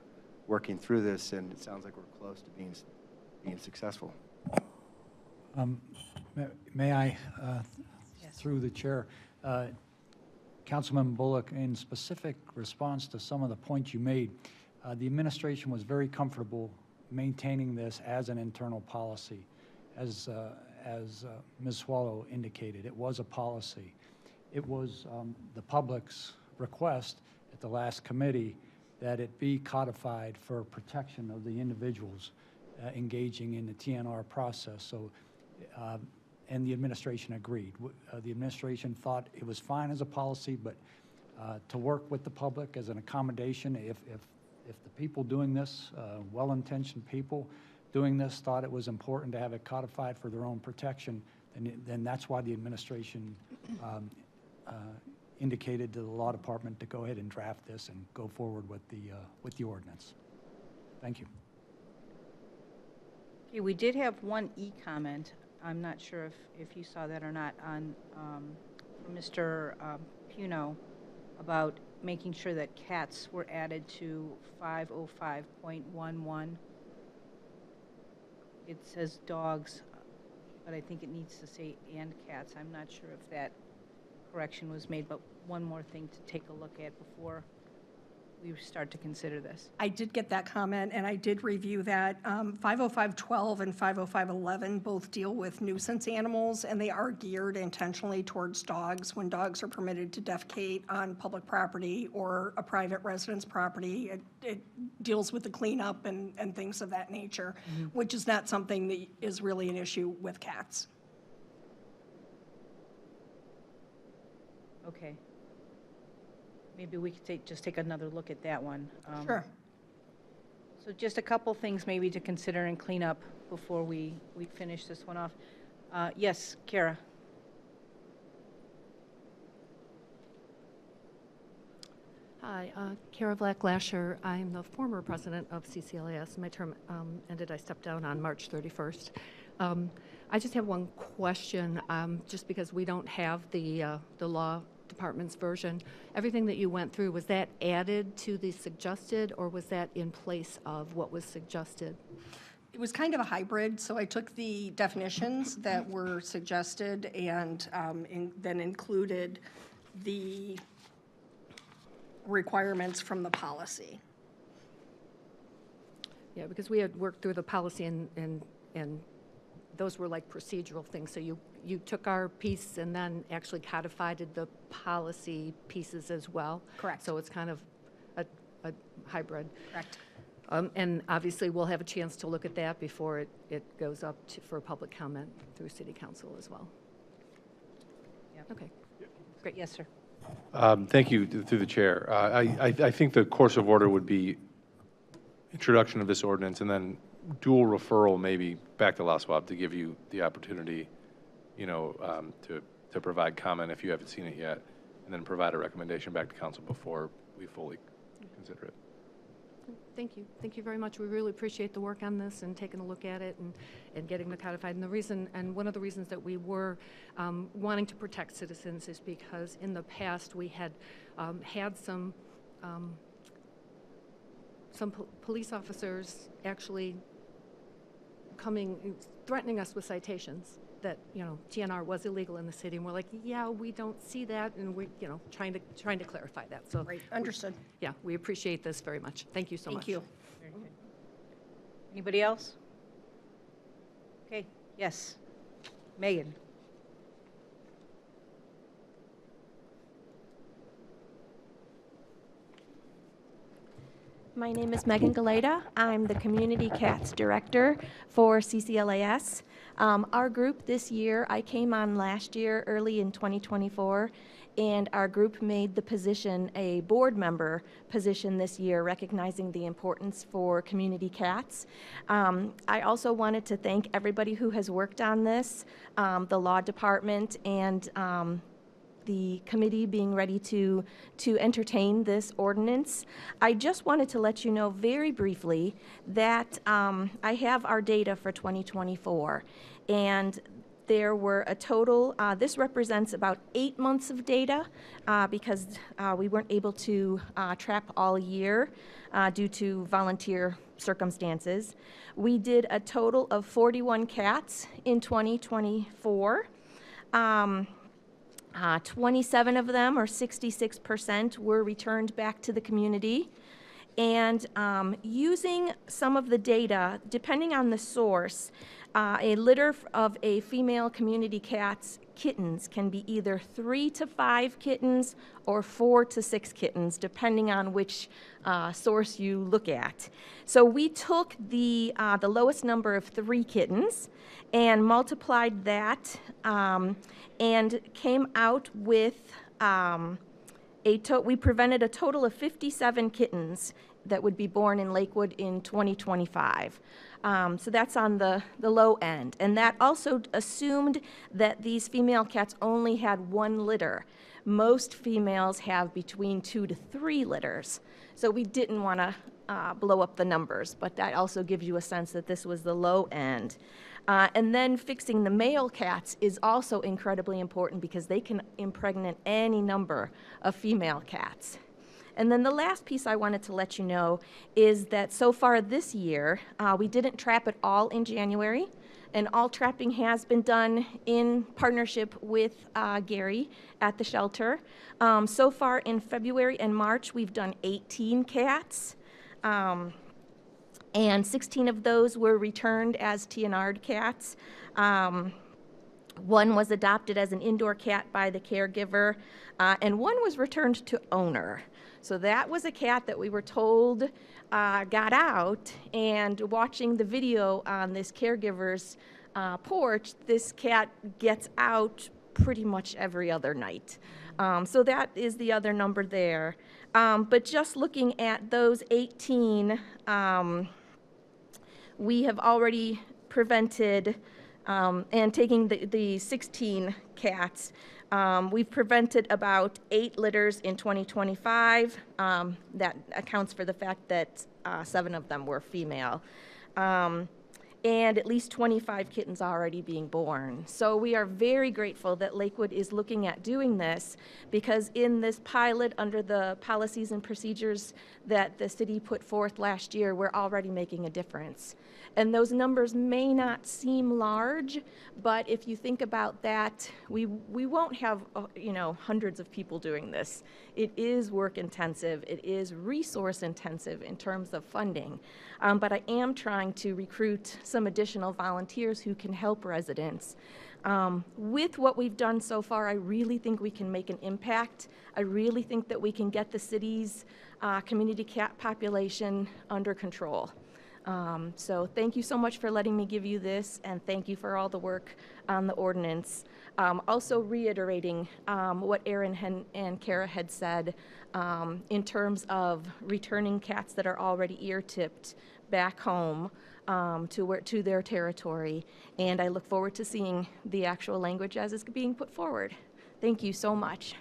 working through this, and it sounds like we're close to being successful. May I, through the chair, Councilman Bullock, in specific response to some of the points you made, the administration was very comfortable maintaining this as an internal policy. As Ms. Swallow indicated, it was a policy. It was the public's request at the last committee that it be codified for protection of the individuals engaging in the TNR process. So, and the administration agreed. The administration thought it was fine as a policy, but to work with the public as an accommodation, if the people doing this, well-intentioned people doing this, thought it was important to have it codified for their own protection, then that's why the administration indicated to the law department to go ahead and draft this and go forward with the ordinance. Thank you. Okay, we did have one e-comment. I'm not sure if you saw that or not on from Mr. Puno about making sure that cats were added to 505.11. It says dogs, but I think it needs to say and cats. I'm not sure if that correction was made, but one more thing to take a look at before we start to consider this. I did get that comment, and I did review that. 505.12 and 505.11 both deal with nuisance animals, and they are geared intentionally towards dogs. When dogs are permitted to defecate on public property or a private residence property, it deals with the cleanup and things of that nature, which is not something that is really an issue with cats. Okay. Maybe we could just take another look at that one. Sure. So just a couple things maybe to consider and clean up before we finish this one off. Yes, Kara. Hi, Kara Black-Lasher. I'm the former president of CCLAS. My term ended, I stepped down on March 31st. I just have one question, just because we don't have the law department's version. Everything that you went through, was that added to the suggested, or was that in place of what was suggested? It was kind of a hybrid, so I took the definitions that were suggested and then included the requirements from the policy. Yeah, because we had worked through the policy and those were like procedural things. So you took our piece and then actually codified the policy pieces as well. Correct. So it's kind of a hybrid. Correct. And obviously, we'll have a chance to look at that before it goes up for public comment through City Council as well. Yep. Okay. Great. Yes, sir. Thank you, through the chair. I think the course of order would be introduction of this ordinance and then dual referral maybe back to LASWAB to give you the opportunity, to provide comment if you haven't seen it yet, and then provide a recommendation back to council before we fully consider it. Thank you. Thank you very much. We really appreciate the work on this and taking a look at it and getting it codified. And one of the reasons that we were wanting to protect citizens is because in the past we had had some police officers actually threatening us with citations that, TNR was illegal in the city, and we're like, yeah, we don't see that, and we, trying to clarify that. So, Right, understood. Yeah, we appreciate this very much. Thank you so much. Thank you. Anybody else? Okay. Yes. Megan. My name is Megan Galeta. I'm the Community Cats Director for CCLAS. Our group this year, I came on last year, early in 2024, and our group made the position a board member position this year, recognizing the importance for community cats. I also wanted to thank everybody who has worked on this, the law department and the committee being ready to entertain this ordinance. I just wanted to let you know very briefly that I have our data for 2024, and there were a total, this represents about 8 months of data because we weren't able to trap all year due to volunteer circumstances. We did a total of 41 cats in 2024. 27 of them, or 66%, were returned back to the community, And using some of the data, depending on the source, a litter of a female community cat's kittens can be either 3 to 5 kittens or 4 to 6 kittens, depending on which source you look at. So we took the lowest number of 3 kittens and multiplied that and came out with we prevented a total of 57 kittens that would be born in Lakewood in 2025. So that's on the low end. And that also assumed that these female cats only had 1 litter. Most females have between 2 to 3 litters. So we didn't want to blow up the numbers, but that also gives you a sense that this was the low end. And then fixing the male cats is also incredibly important because they can impregnate any number of female cats. And then the last piece I wanted to let you know is that so far this year, we didn't trap it all in January, and all trapping has been done in partnership with Gary at the shelter. So far in February and March, we've done 18 cats. And 16 of those were returned as TNR'd cats. 1 was adopted as an indoor cat by the caregiver, and 1 was returned to owner. So that was a cat that we were told got out, and watching the video on this caregiver's porch, this cat gets out pretty much every other night. So that is the other number there. But just looking at those 18, we have already prevented, and taking the 16 cats, we've prevented about 8 litters in 2025. That accounts for the fact that 7 of them were female. And at least 25 kittens already being born. So we are very grateful that Lakewood is looking at doing this, because in this pilot under the policies and procedures that the city put forth last year, we're already making a difference. And those numbers may not seem large, but if you think about that, we won't have hundreds of people doing this. It is work intensive, it is resource intensive in terms of funding, but I am trying to recruit some additional volunteers who can help residents. With what we've done so far, I really think we can make an impact. I really think that we can get the city's community cat population under control. So thank you so much for letting me give you this, and thank you for all the work on the ordinance. Also reiterating what Aaron and Kara had said in terms of returning cats that are already ear-tipped back home to their territory, and I look forward to seeing the actual language as it's being put forward. Thank you so much.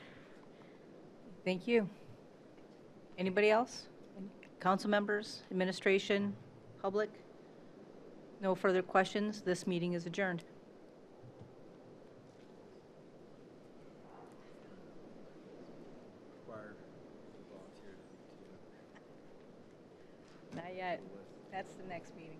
Thank you. Anybody else? Council members, administration, public? No further questions. This meeting is adjourned. Not yet. That's the next meeting.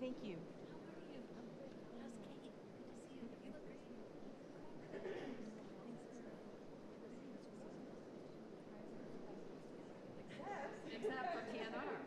Thank you. Except for TNR.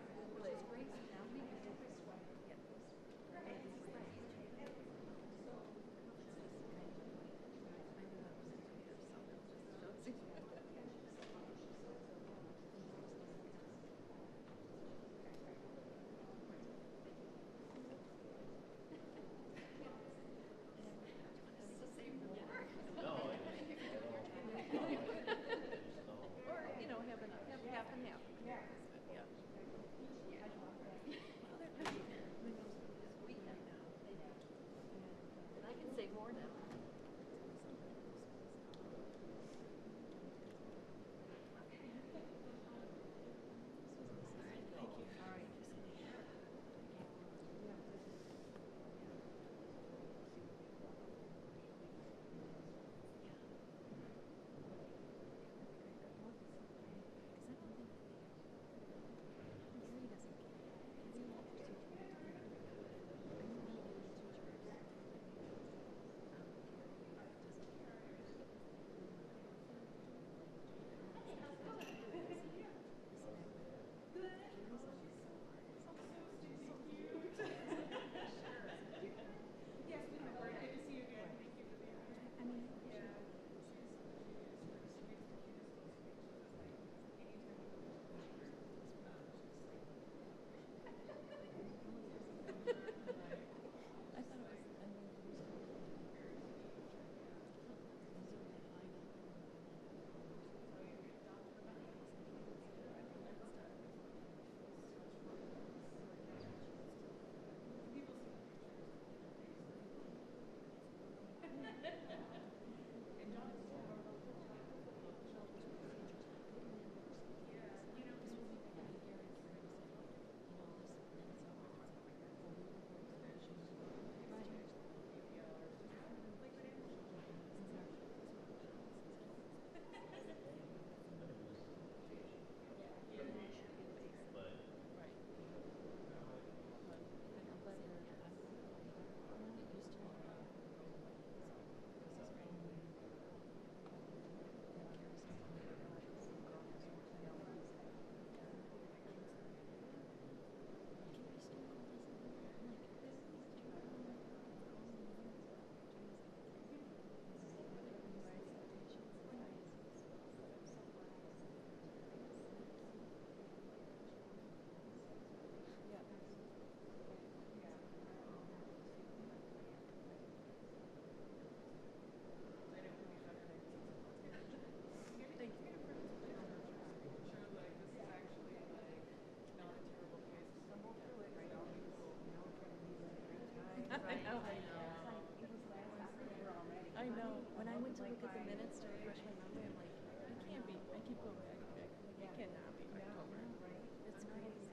I know. When I went to look at the minutes to refresh my memory, I'm like, it can't be. I keep going back and back. It cannot be October. It's crazy.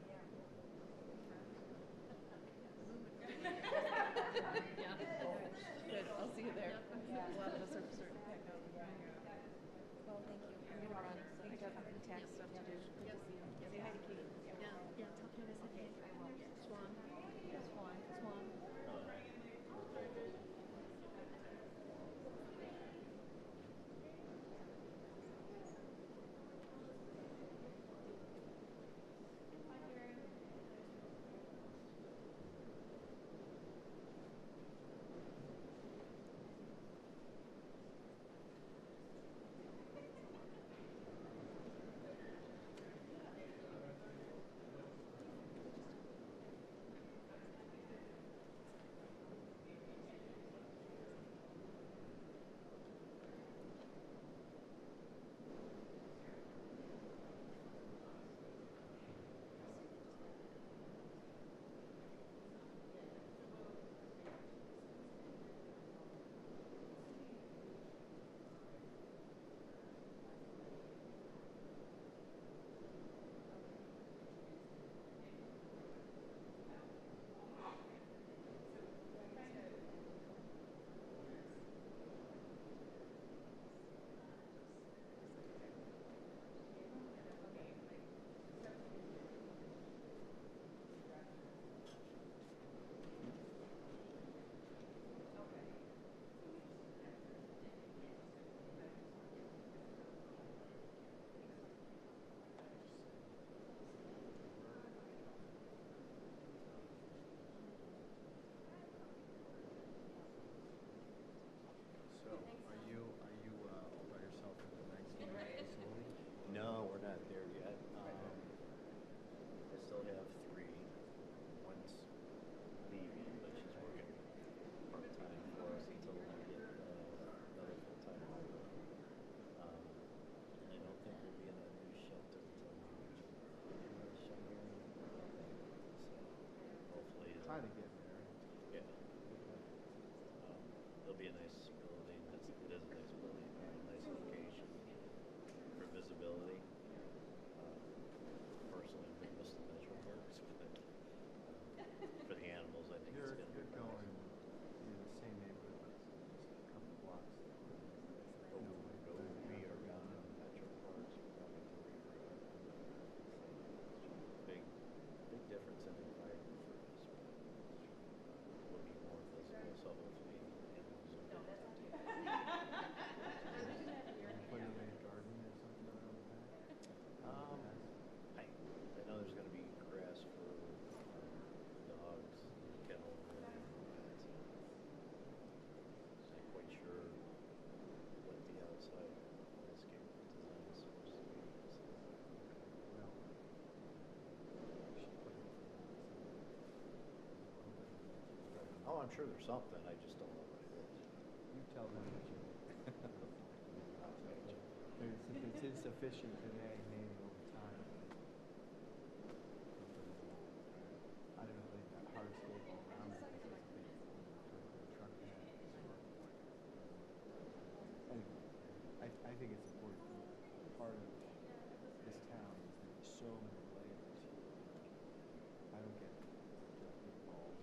Yeah. Good. I'll see you there. A lot of us are starting to pack out. Well, thank you. I'm gonna run. I got the tax stuff to do. Good to see you. Say hi to Katie. Yeah. Yeah. Tell Katie I said hey. Swan. Swan. Swan. have three. One's leaving, but she's working part-time for us until we get another full-time member. And I don't think we'll be in that new shelter until maybe this summer. So hopefully. Try to get there. Yeah. It'll be a nice building. It is a nice building, nice location for visibility. Personally, we miss the metro works, but for the animals, I think it's going to be You're going in the same neighborhood, just a couple blocks. We are down in metro parks. We're coming to Lakewood. Big difference in environment for us. We'll be more visible, so hopefully animals will be Put in a garden or something around the back? I know there's going to be grass for dogs, kennel, and all that. Not quite sure what the outside landscape design is supposed to be. Well, we should put it in Oh, I'm sure there's something. I just don't know what it is. You tell them what you If it's insufficient today, maybe over time. I don't know, they've got hardscape all around it. It's just a big truck pad. Anyway, I think it's important. Part of this town is that there's so many layers. I don't get involved.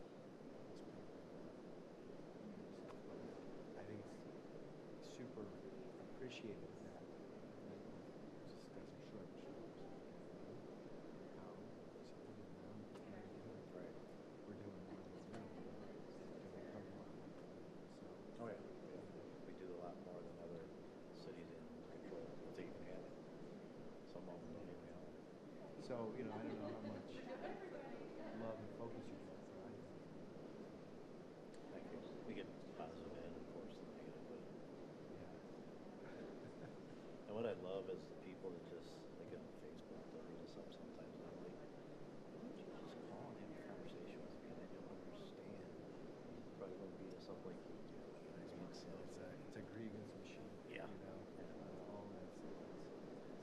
I think it's super appreciated that it just doesn't shrug its shoulders. Right. We're doing more than we're doing. We cover a lot more. So, Oh, yeah. We do a lot more than other cities in control. If they even have it. Some of them don't even have it. so, you know, I don't know how much love and focus you get, but I think Thank you. We get positive and, of course, the negative. But yeah. and what I love is the people that just, they get on Facebook, they'll read us up sometimes, and I'm like, why don't you just call and have a conversation with me? And I don't understand. You probably won't beat us up like you do. You know what I mean? So, It's a grievance machine. Yeah. You know, all that stuff.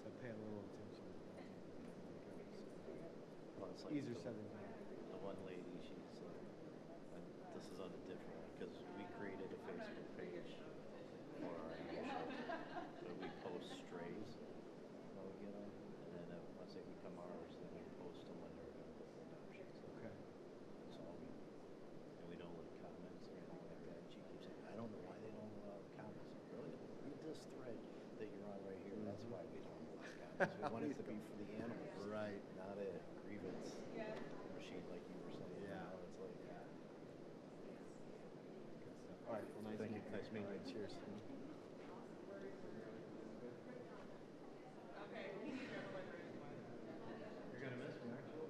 So pay a little attention to that. well, it's like Easier said than done. the one lady, she's and this is on a different one because we created a Facebook page for our animal shelter, but we post strays when we get them, and then once they become ours, then we post them when they're available for adoption. So Okay. that's all we, and we don't leave comments or anything like that. She keeps saying, I don't know why they don't allow comments. Really? Read this thread that you're on right here. That's why we don't allow comments. We want it to be for the animals, Right. not a grievance machine like you were saying. Yeah. You know, it's like, Good stuff. All right, well, nice Thank you. nice meeting you. Cheers. you're gonna miss me, aren't you?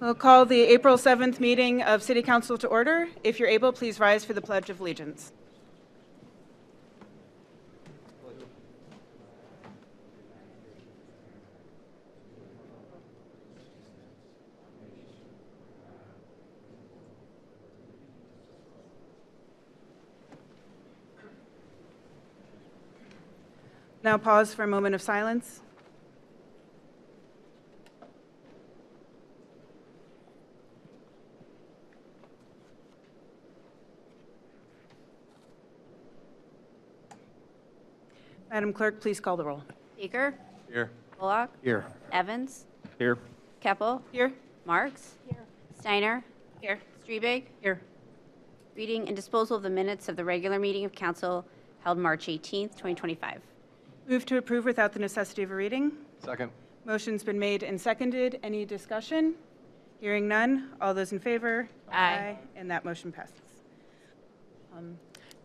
We'll call the April 7th meeting of City Council to order. If you're able, please rise for the Pledge of Allegiance. Now pause for a moment of silence. Madam Clerk, please call the roll. Baker. Here. Bullock. Here. Evans. Here. Keppel. Here. Marks. Steiner. Here. Strebig. Here. Reading and disposal of the minutes of the regular meeting of council held March 18th, 2025. Move to approve without the necessity of a reading. Second. Motion's been made and seconded. Any discussion? Hearing none. All those in favor? Aye. And that motion passes.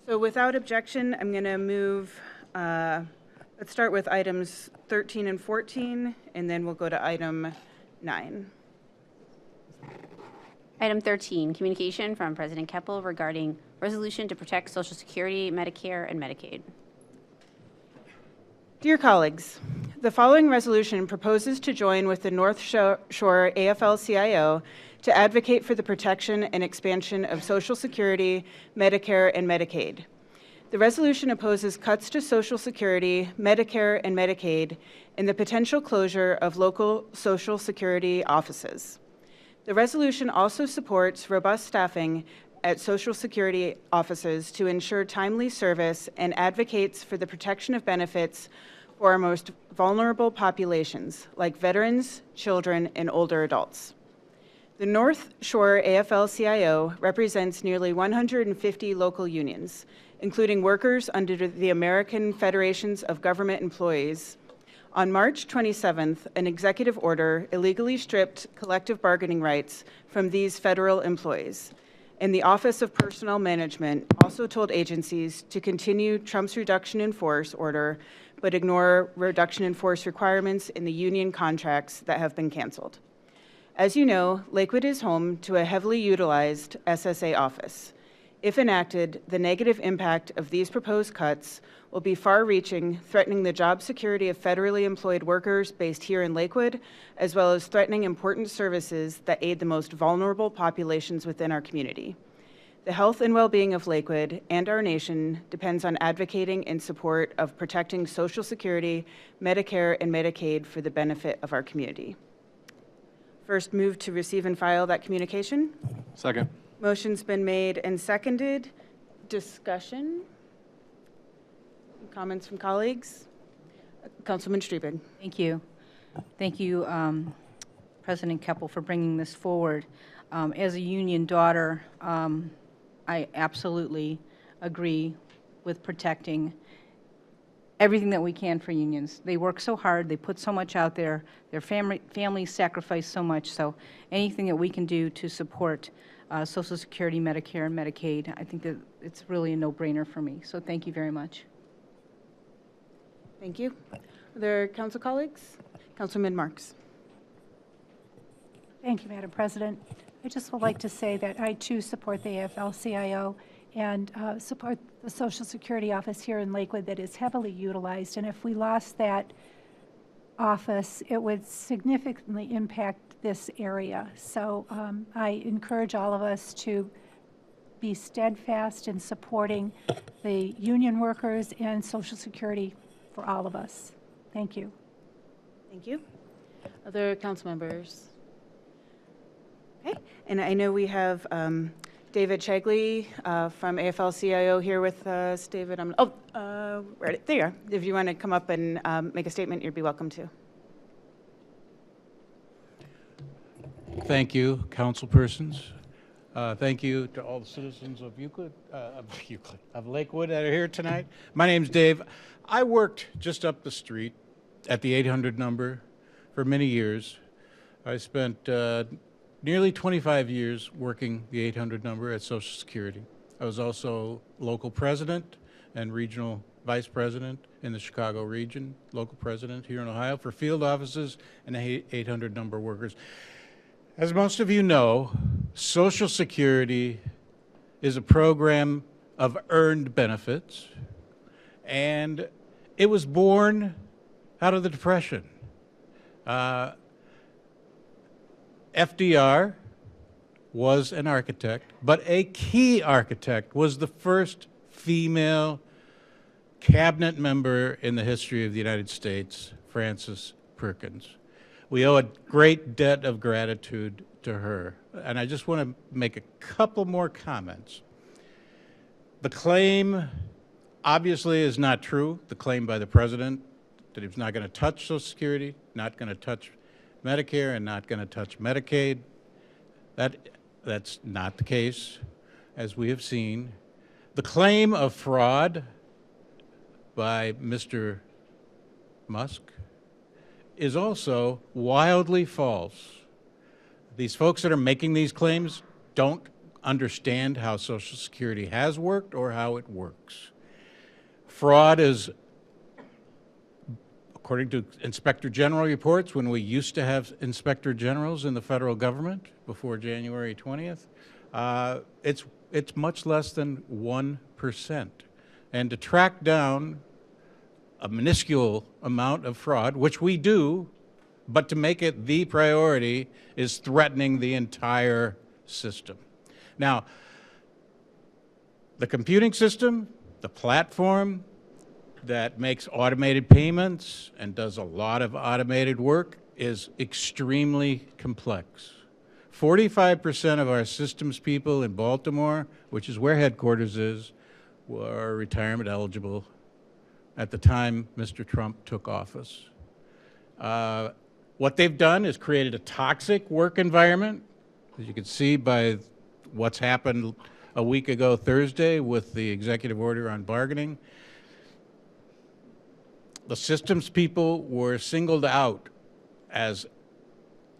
So without objection, I'm going to move, let's start with items 13 and 14, and then we'll go to item 9. Item 13, communication from President Keppel regarding resolution to protect Social Security, Medicare, and Medicaid. Dear colleagues, the following resolution proposes to join with the North Shore AFL-CIO to advocate for the protection and expansion of Social Security, Medicare, and Medicaid. The resolution opposes cuts to Social Security, Medicare, and Medicaid, and the potential closure of local Social Security offices. The resolution also supports robust staffing at Social Security offices to ensure timely service and advocates for the protection of benefits for our most vulnerable populations, like veterans, children, and older adults. The North Shore AFL-CIO represents nearly 150 local unions, including workers under the American Federations of Government Employees. On March 27th, an executive order illegally stripped collective bargaining rights from these federal employees, and the Office of Personnel Management also told agencies to continue Trump's reduction in force order, but ignore reduction in force requirements in the union contracts that have been canceled. As you know, Lakewood is home to a heavily utilized SSA office. If enacted, the negative impact of these proposed cuts will be far-reaching, threatening the job security of federally employed workers based here in Lakewood, as well as threatening important services that aid the most vulnerable populations within our community. The health and well-being of Lakewood and our nation depends on advocating in support of protecting Social Security, Medicare, and Medicaid for the benefit of our community. First, move to receive and file that communication. Second. Motion's been made and seconded. Discussion? Comments from colleagues? Councilman Strebig. Thank you. Thank you, President Keppel, for bringing this forward. As a union daughter, I absolutely agree with protecting everything that we can for unions. They work so hard, they put so much out there, their families sacrifice so much, so anything that we can do to support Social Security, Medicare, and Medicaid, I think that it's really a no-brainer for me. So thank you very much. Thank you. Are there council colleagues? Councilman Marks. Thank you, Madam President. I just would like to say that I too support the AFL-CIO and support the Social Security office here in Lakewood that is heavily utilized. And if we lost that office, it would significantly impact this area. So I encourage all of us to be steadfast in supporting the union workers and Social Security for all of us. Thank you. Thank you. Other council members? Okay, and I know we have David Chegley from AFL-CIO here with us. David, right there you are. If you want to come up and make a statement, you'd be welcome to. Thank you, councilpersons. Thank you to all the citizens of of Lakewood that are here tonight. My name's Dave. I worked just up the street at the 800 number for many years. I spent nearly 25 years working the 800 number at Social Security. I was also local president and regional vice president in the Chicago region, local president here in Ohio for field offices and 800 number workers. As most of you know, Social Security is a program of earned benefits, and it was born out of the Depression. FDR was an architect, but a key architect, was the first female cabinet member in the history of the United States, Frances Perkins. We owe a great debt of gratitude to her. And I just want to make a couple more comments. The claim obviously is not true, the claim by the president that he was not going to touch Social Security, not going to touch Medicare, and not going to touch Medicaid. That's not the case, as we have seen. The claim of fraud by Mr. Musk is also wildly false. These folks that are making these claims don't understand how Social Security has worked or how it works. Fraud is, according to Inspector General reports, when we used to have Inspector Generals in the federal government before January 20th, it's much less than 1%. And to track down a minuscule amount of fraud, which we do, but to make it the priority is threatening the entire system. Now, the computing system, the platform that makes automated payments and does a lot of automated work is extremely complex. 45% of our systems people in Baltimore, which is where headquarters is, were retirement eligible at the time Mr. Trump took office. What they've done is created a toxic work environment, as you can see by what's happened a week ago Thursday with the executive order on bargaining. The systems people were singled out as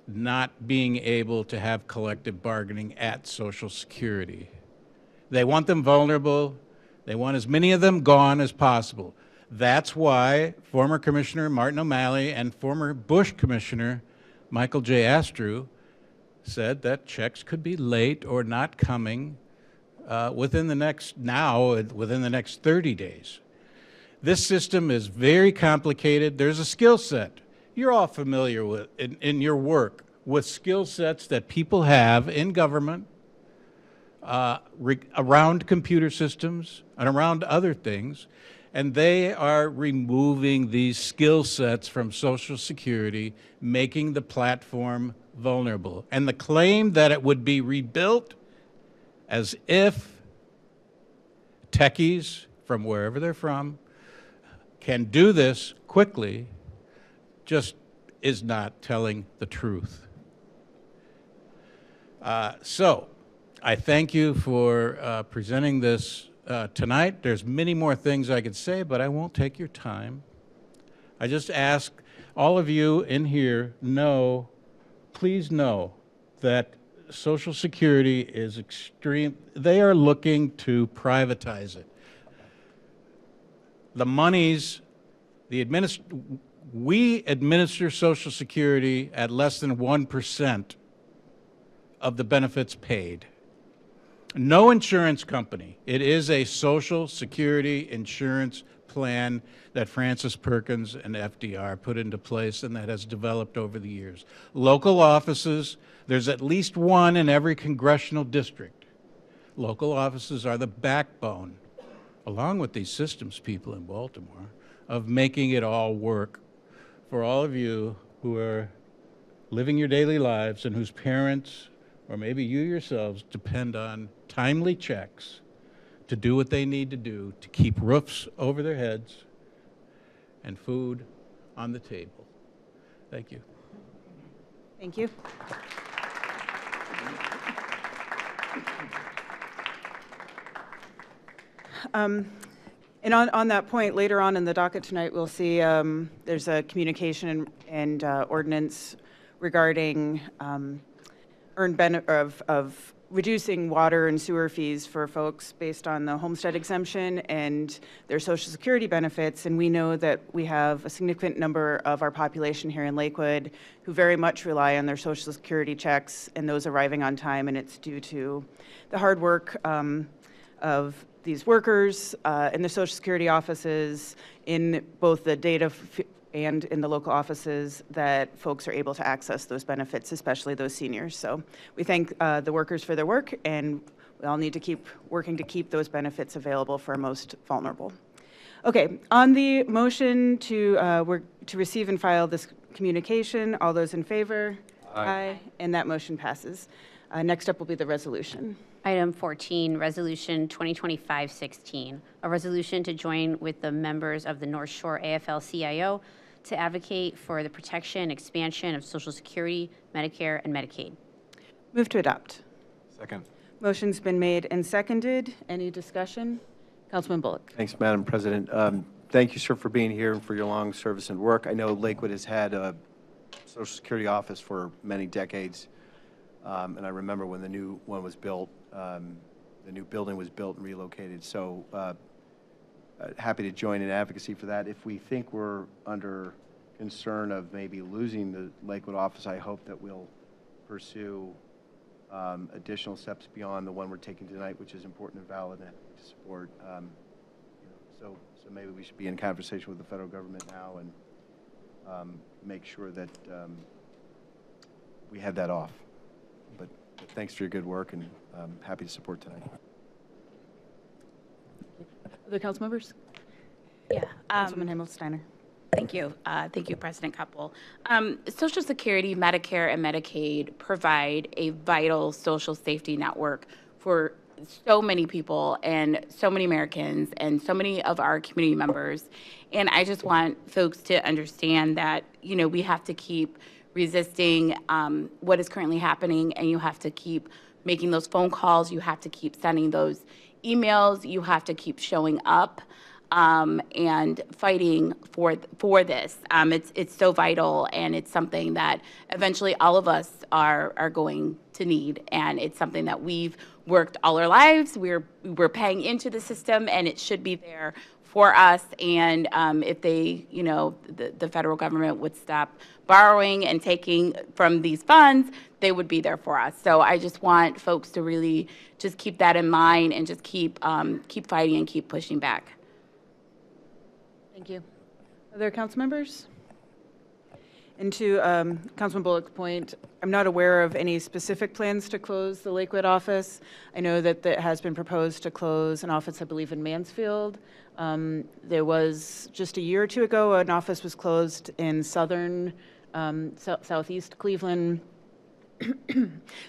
not being able to have collective bargaining at Social Security. They want them vulnerable. They want as many of them gone as possible. That's why former Commissioner Martin O'Malley and former Bush Commissioner Michael J. Astrew said that checks could be late or not coming within the next 30 days. This system is very complicated. There's a skill set. You're all familiar with, in your work, with skill sets that people have in government, around computer systems and around other things, and they are removing these skill sets from Social Security, making the platform vulnerable. And the claim that it would be rebuilt as if techies from wherever they're from can do this quickly just is not telling the truth. So I thank you for presenting this tonight. There's many more things I could say, but I won't take your time. I just ask all of you in here please know that Social Security is extreme. They are looking to privatize it. The monies, we administer Social Security at less than 1% of the benefits paid. No insurance company. It is a Social Security insurance plan that Frances Perkins and FDR put into place and that has developed over the years. Local offices, there's at least one in every congressional district. Local offices are the backbone, along with these systems people in Baltimore, of making it all work for all of you who are living your daily lives and whose parents, or maybe you yourselves, depend on timely checks to do what they need to do to keep roofs over their heads and food on the table. Thank you. Thank you. And on that point, later on in the docket tonight, we'll see there's a communication and ordinance regarding earned benefit of reducing water and sewer fees for folks based on the homestead exemption and their Social Security benefits. And we know that we have a significant number of our population here in Lakewood who very much rely on their Social Security checks and those arriving on time. And it's due to the hard work of these workers in the Social Security offices, in both the data and in the local offices, that folks are able to access those benefits, especially those seniors. So we thank the workers for their work, and we all need to keep working to keep those benefits available for our most vulnerable. Okay, on the motion to receive and file this communication, all those in favor? Aye. And that motion passes. Next up will be the resolution. Item 14, Resolution 2025-16, a resolution to join with the members of the North Shore AFL-CIO to advocate for the protection and expansion of Social Security, Medicare, and Medicaid. Move to adopt. Second. Motion's been made and seconded. Any discussion? Councilman Bullock. Thanks, Madam President. Thank you, sir, for being here and for your long service and work. I know Lakewood has had a Social Security office for many decades, and I remember when the new one was built, the new building was built and relocated. So happy to join in advocacy for that. If we think we're under concern of maybe losing the Lakewood office, I hope that we'll pursue additional steps beyond the one we're taking tonight, which is important and valid and to support. So maybe we should be in conversation with the federal government now and make sure that we have that off. But thanks for your good work, and I'm happy to support tonight. Other council members? Yeah. Councilman Hamel-Steiner. Thank you. Thank you, President Koppel. Social Security, Medicare, and Medicaid provide a vital social safety network for so many people and so many Americans and so many of our community members. And I just want folks to understand that, you know, we have to keep resisting what is currently happening, and you have to keep making those phone calls. You have to keep sending those emails. You have to keep showing up and fighting for this. It's so vital, and it's something that eventually all of us are going to need, and it's something that we've worked all our lives. We're paying into the system, and it should be there for us. And if they, you know, the federal government would stop borrowing and taking from these funds, they would be there for us. So I just want folks to really just keep that in mind and just keep fighting and keep pushing back. Thank you. Other council members? And to Councilman Bullock's point, I'm not aware of any specific plans to close the Lakewood office. I know that it has been proposed to close an office, I believe, in Mansfield. There was, just a year or two ago, an office was closed in southern, southeast Cleveland.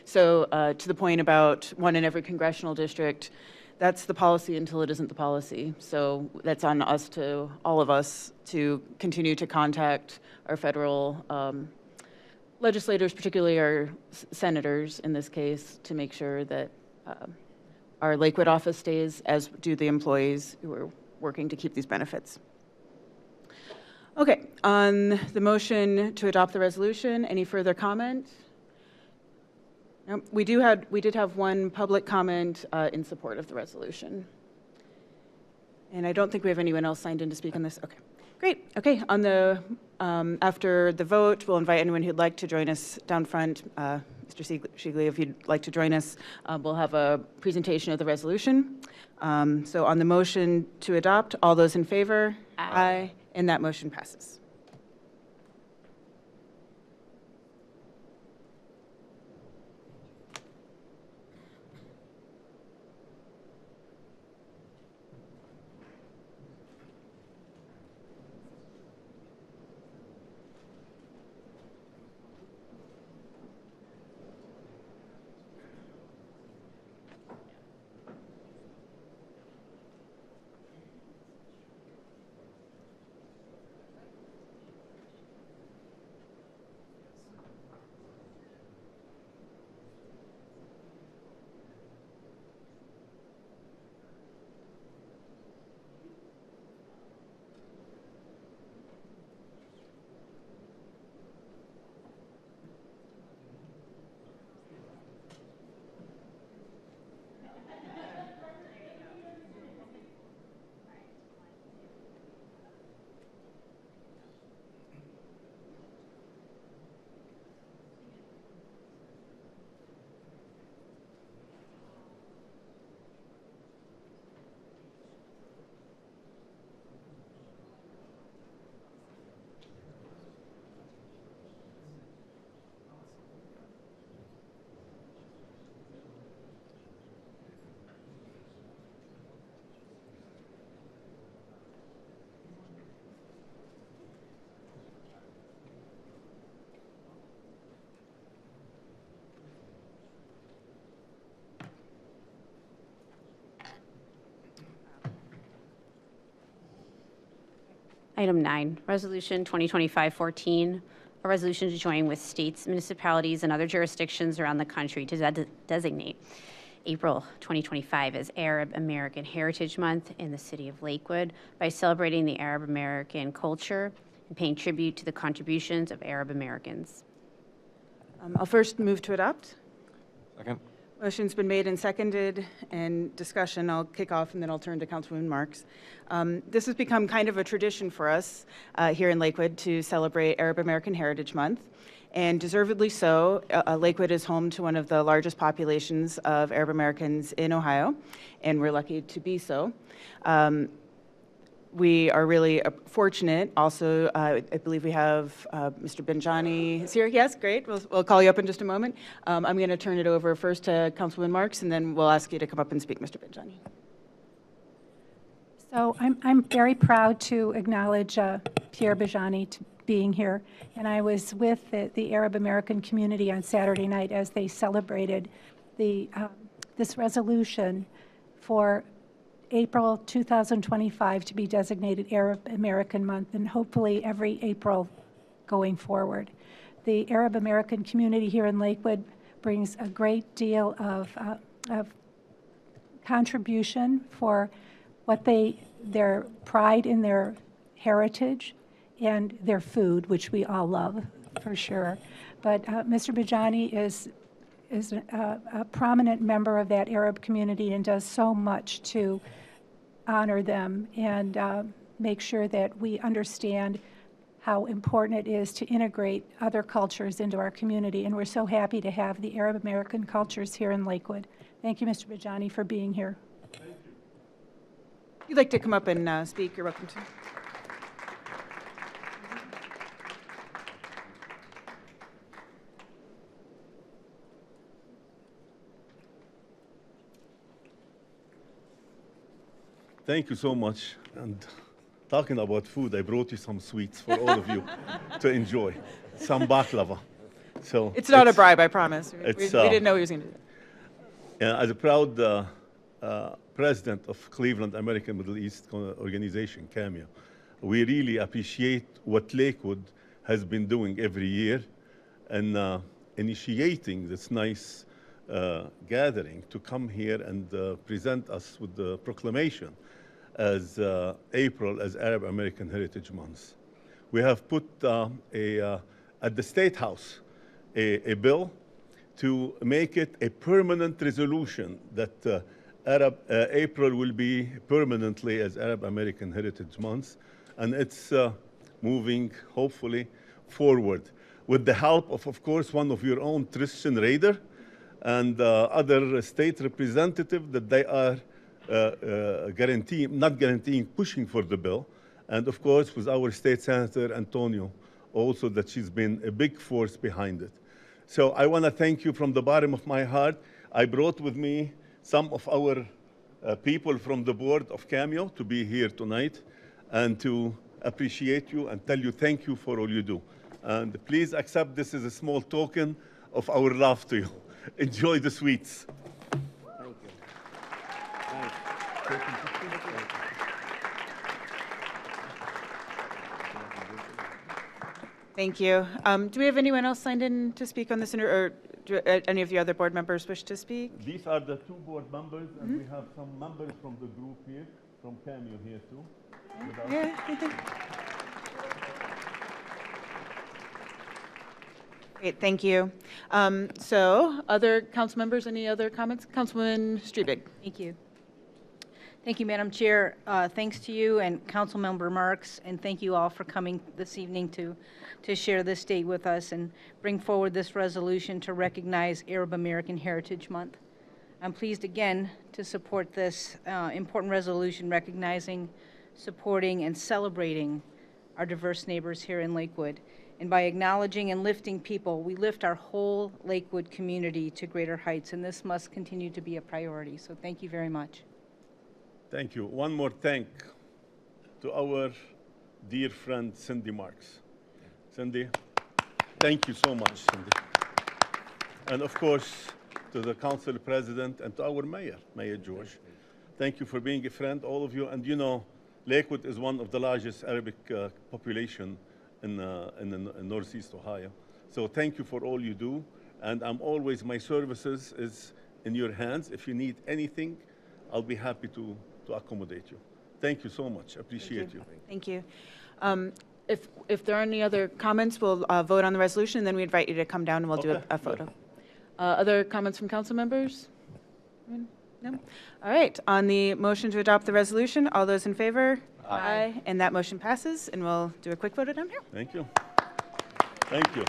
So to the point about one in every congressional district, that's the policy until it isn't the policy. So that's on us, to all of us, to continue to contact our federal legislators, particularly our senators in this case, to make sure that our Lakewood office stays, as do the employees who are working to keep these benefits. Okay, on the motion to adopt the resolution, any further comment? We did have one public comment in support of the resolution. And I don't think we have anyone else signed in to speak on this. Okay, great. Okay, on the, after the vote, we'll invite anyone who'd like to join us down front. Mr. Shigley, if you'd like to join us, we'll have a presentation of the resolution. So on the motion to adopt, all those in favor? Aye. And that motion passes. Item 9, Resolution 2025-14, a resolution to join with states, municipalities, and other jurisdictions around the country to designate April 2025 as Arab American Heritage Month in the city of Lakewood by celebrating the Arab American culture and paying tribute to the contributions of Arab Americans. I'll first move to adopt. Second. Motion's been made and seconded, and discussion. I'll kick off, and then I'll turn to Councilwoman Marks. This has become kind of a tradition for us here in Lakewood to celebrate Arab American Heritage Month, and deservedly so. Lakewood is home to one of the largest populations of Arab Americans in Ohio, and we're lucky to be so. We are really fortunate. Also, I believe we have Mr. Benjani is here. Yes, great. We'll call you up in just a moment. I'm going to turn it over first to Councilwoman Marks, and then we'll ask you to come up and speak, Mr. Benjani. So I'm very proud to acknowledge Pierre Benjani being here. And I was with the Arab American community on Saturday night as they celebrated this resolution for April 2025 to be designated Arab American Month, and hopefully every April going forward. The Arab American community here in Lakewood brings a great deal of contribution for what their pride in their heritage and their food, which we all love for sure. But Mr. Benjani is a prominent member of that Arab community and does so much to honor them and make sure that we understand how important it is to integrate other cultures into our community. And we're so happy to have the Arab American cultures here in Lakewood. Thank you, Mr. Benjani, for being here. Thank you. If you'd like to come up and speak, you're welcome to. Thank you so much. And talking about food, I brought you some sweets for all of you to enjoy. Some baklava. So it's not a bribe, I promise. We didn't know he was going to do that. As a proud president of Cleveland American Middle East organization, CAMEO, we really appreciate what Lakewood has been doing every year and initiating this nice gathering to come here and present us with the proclamation as April as Arab American Heritage Month. We have put at the State House a bill to make it a permanent resolution that April will be permanently as Arab American Heritage Month, and it's moving hopefully forward with the help of course, one of your own, Tristan Rader, and other state representatives that they are pushing for the bill. And of course, with our state senator, Antonio, also that she's been a big force behind it. So I want to thank you from the bottom of my heart. I brought with me some of our people from the board of CAMEO to be here tonight and to appreciate you and tell you thank you for all you do. And please accept this as a small token of our love to you. Enjoy the sweets. Thank you. Thank you. Do we have anyone else signed in to speak on this, or do any of the other board members wish to speak? These are the two board members, and we have some members from the group here, from CAMEO here too. Great, thank you. So, other council members, any other comments? Councilwoman Streebig. Thank you. Thank you, Madam Chair. Thanks to you and Councilmember Marks, and thank you all for coming this evening to share this date with us and bring forward this resolution to recognize Arab American Heritage Month. I'm pleased again to support this important resolution recognizing, supporting, and celebrating our diverse neighbors here in Lakewood. And by acknowledging and lifting people, we lift our whole Lakewood community to greater heights, and this must continue to be a priority. So thank you very much. Thank you. One more thank to our dear friend Cindy Marks. Cindy, thank you so much, Cindy. And of course, to the council president and to our mayor, Mayor George. Thank you for being a friend, all of you. And you know, Lakewood is one of the largest Arabic population in Northeast Ohio. So thank you for all you do. And my services is in your hands. If you need anything, I'll be happy to accommodate you. Thank you so much. Appreciate you. Thank you. If there are any other comments, we'll vote on the resolution, and then we invite you to come down and we'll do a photo. Other comments from council members? No? All right. On the motion to adopt the resolution, all those in favor? Aye. And that motion passes, and we'll do a quick photo down here. Thank you. Thank you.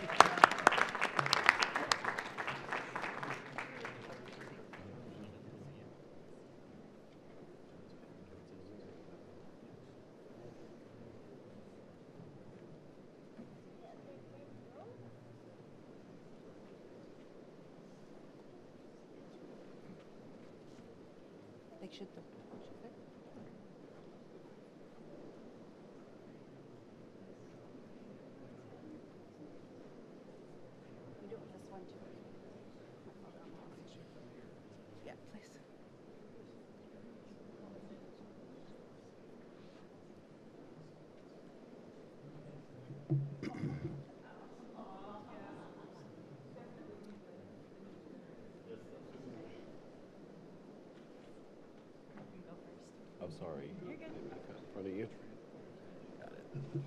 Yeah, please. I'm sorry. You're good. In front of you. Got it.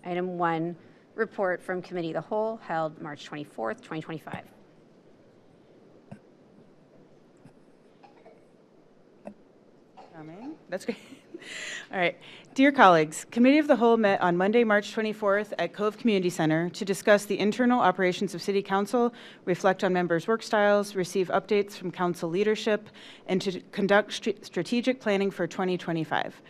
Item 1, report from Committee of the Whole held March 24th, 2025. That's great. All right. Dear colleagues, Committee of the Whole met on Monday, March 24th at Cove Community Center to discuss the internal operations of City Council, reflect on members' work styles, receive updates from council leadership, and to conduct strategic planning for 2025.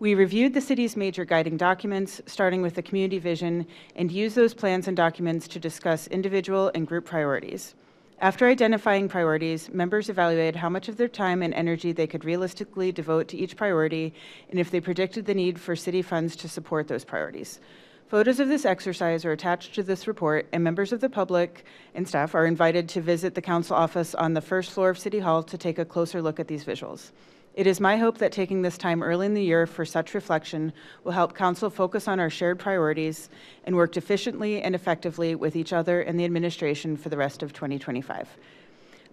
We reviewed the city's major guiding documents, starting with the community vision, and used those plans and documents to discuss individual and group priorities. After identifying priorities, members evaluated how much of their time and energy they could realistically devote to each priority and if they predicted the need for city funds to support those priorities. Photos of this exercise are attached to this report, and members of the public and staff are invited to visit the council office on the first floor of City Hall to take a closer look at these visuals. It is my hope that taking this time early in the year for such reflection will help council focus on our shared priorities and work efficiently and effectively with each other and the administration for the rest of 2025.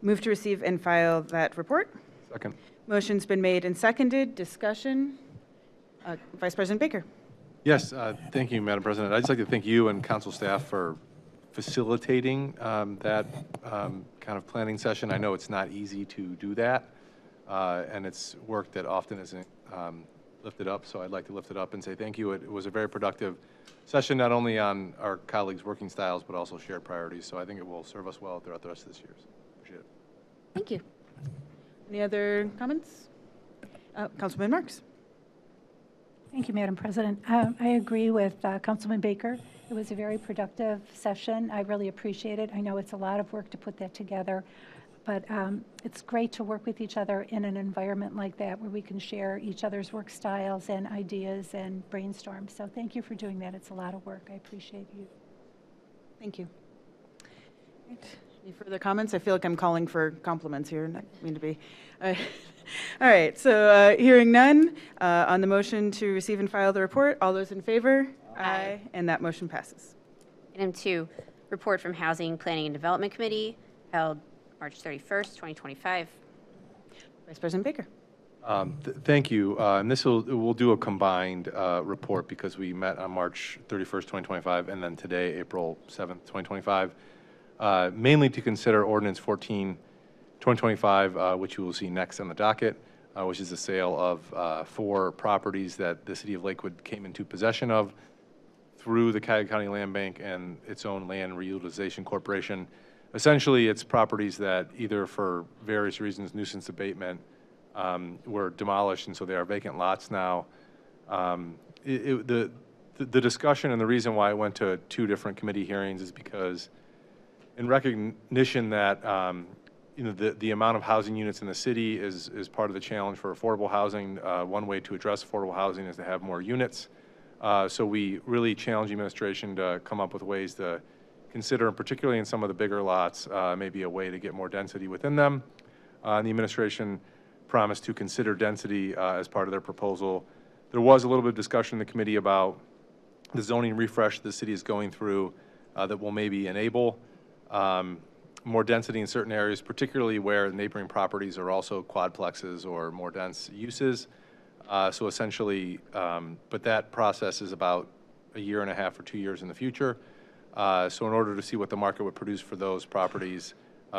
Move to receive and file that report. Second. Motion's been made and seconded. Discussion. Vice President Baker. Yes, thank you, Madam President. I'd just like to thank you and council staff for facilitating that kind of planning session. I know it's not easy to do that. And it's work that often isn't lifted up, so I'd like to lift it up and say thank you. It was a very productive session, not only on our colleagues' working styles, but also shared priorities, so I think it will serve us well throughout the rest of this year. Appreciate it. Thank you. Any other comments? Councilman Marks. Thank you, Madam President. I agree with Councilman Baker. It was a very productive session. I really appreciate it. I know it's a lot of work to put that together. But it's great to work with each other in an environment like that where we can share each other's work styles and ideas and brainstorm. So thank you for doing that. It's a lot of work. I appreciate you. Thank you. Right. Any further comments? I feel like I'm calling for compliments here. Not mean to be. All right. So hearing none, on the motion to receive and file the report, all those in favor? Aye. And that motion passes. Item 2, report from Housing, Planning, and Development Committee held March 31st, 2025. Vice President Baker. Thank you. And we'll do a combined report because we met on March 31st, 2025, and then today, April 7th, 2025, mainly to consider Ordinance 14, 2025, which you will see next on the docket, which is the sale of 4 properties that the City of Lakewood came into possession of through the Cuyahoga County Land Bank and its own Land Reutilization Corporation. Essentially, it's properties that either for various reasons, nuisance abatement, were demolished, and so they are vacant lots now. The discussion and the reason why I went to 2 different committee hearings is because in recognition that the amount of housing units in the city is part of the challenge for affordable housing. One way to address affordable housing is to have more units. So we really challenge the administration to come up with ways to consider, and particularly in some of the bigger lots, maybe a way to get more density within them. And the administration promised to consider density as part of their proposal. There was a little bit of discussion in the committee about the zoning refresh the city is going through that will maybe enable more density in certain areas, particularly where neighboring properties are also quadplexes or more dense uses. So essentially, but that process is about a year and a half or 2 years in the future. So in order to see what the market would produce for those properties,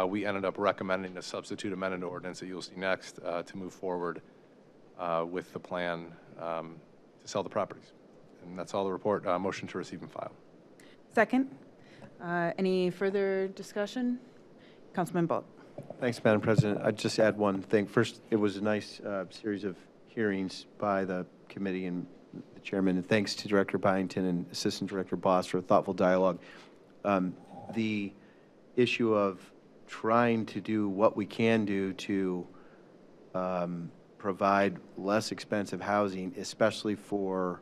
we ended up recommending a substitute amended ordinance that you'll see next to move forward with the plan to sell the properties. And that's all the report. Motion to receive and file. Second. Any further discussion? Councilman Bolt. Thanks, Madam President. I'd just add one thing. First, it was a nice series of hearings by the committee and the chairman, and thanks to Director Byington and Assistant Director Boss for a thoughtful dialogue. The issue of trying to do what we can do to provide less expensive housing, especially for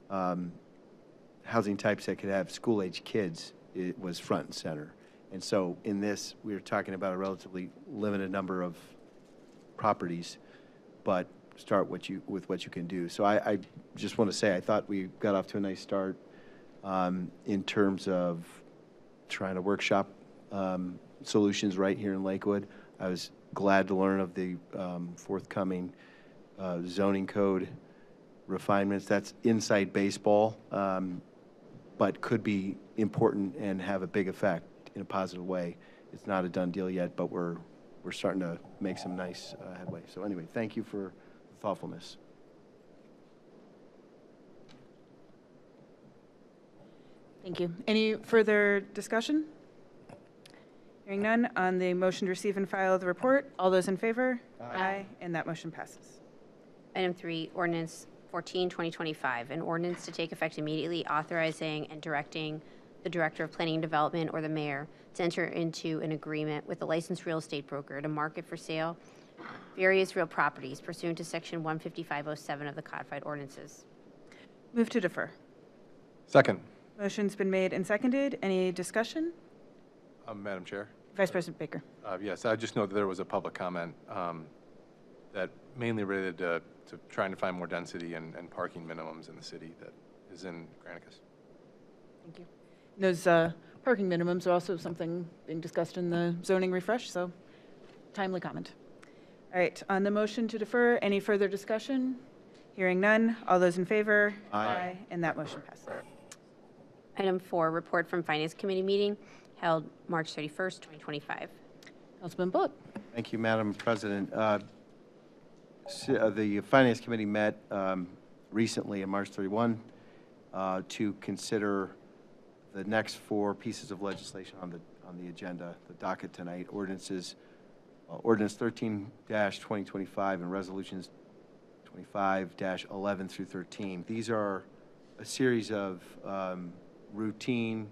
housing types that could have school-age kids, it was front and center. And so in this, we were talking about a relatively limited number of properties, but start with what you can do. So I just want to say I thought we got off to a nice start in terms of trying to workshop solutions right here in Lakewood. I was glad to learn of the forthcoming zoning code refinements. That's inside baseball, but could be important and have a big effect in a positive way. It's not a done deal yet, but we're starting to make some nice headway. So anyway, thank you for the thoughtfulness. Thank you. Any further discussion? Hearing none, on the motion to receive and file the report, all those in favor? Aye. And that motion passes. Item 3, Ordinance 14, 2025, an ordinance to take effect immediately authorizing and directing the Director of Planning and Development or the Mayor to enter into an agreement with a licensed real estate broker to market for sale various real properties pursuant to Section 15507 of the Codified Ordinances. Move to defer. Second. Motion's been made and seconded. Any discussion? Madam Chair. Vice President Baker. Yes, I just know that there was a public comment that mainly related to trying to find more density and parking minimums in the city that is in Granicus. Thank you. Those parking minimums are also something being discussed in the zoning refresh, so timely comment. All right, on the motion to defer, any further discussion? Hearing none, all those in favor? Aye. And that motion passes. Item 4, report from Finance Committee meeting held March 31st, 2025. Councilman Bullock. Thank you, Madam President. The Finance Committee met recently on March 31 to consider the next 4 pieces of legislation on the agenda, the docket tonight, ordinances, Ordinance 13-2025 and Resolutions 25-11 through 13. These are a series of routine,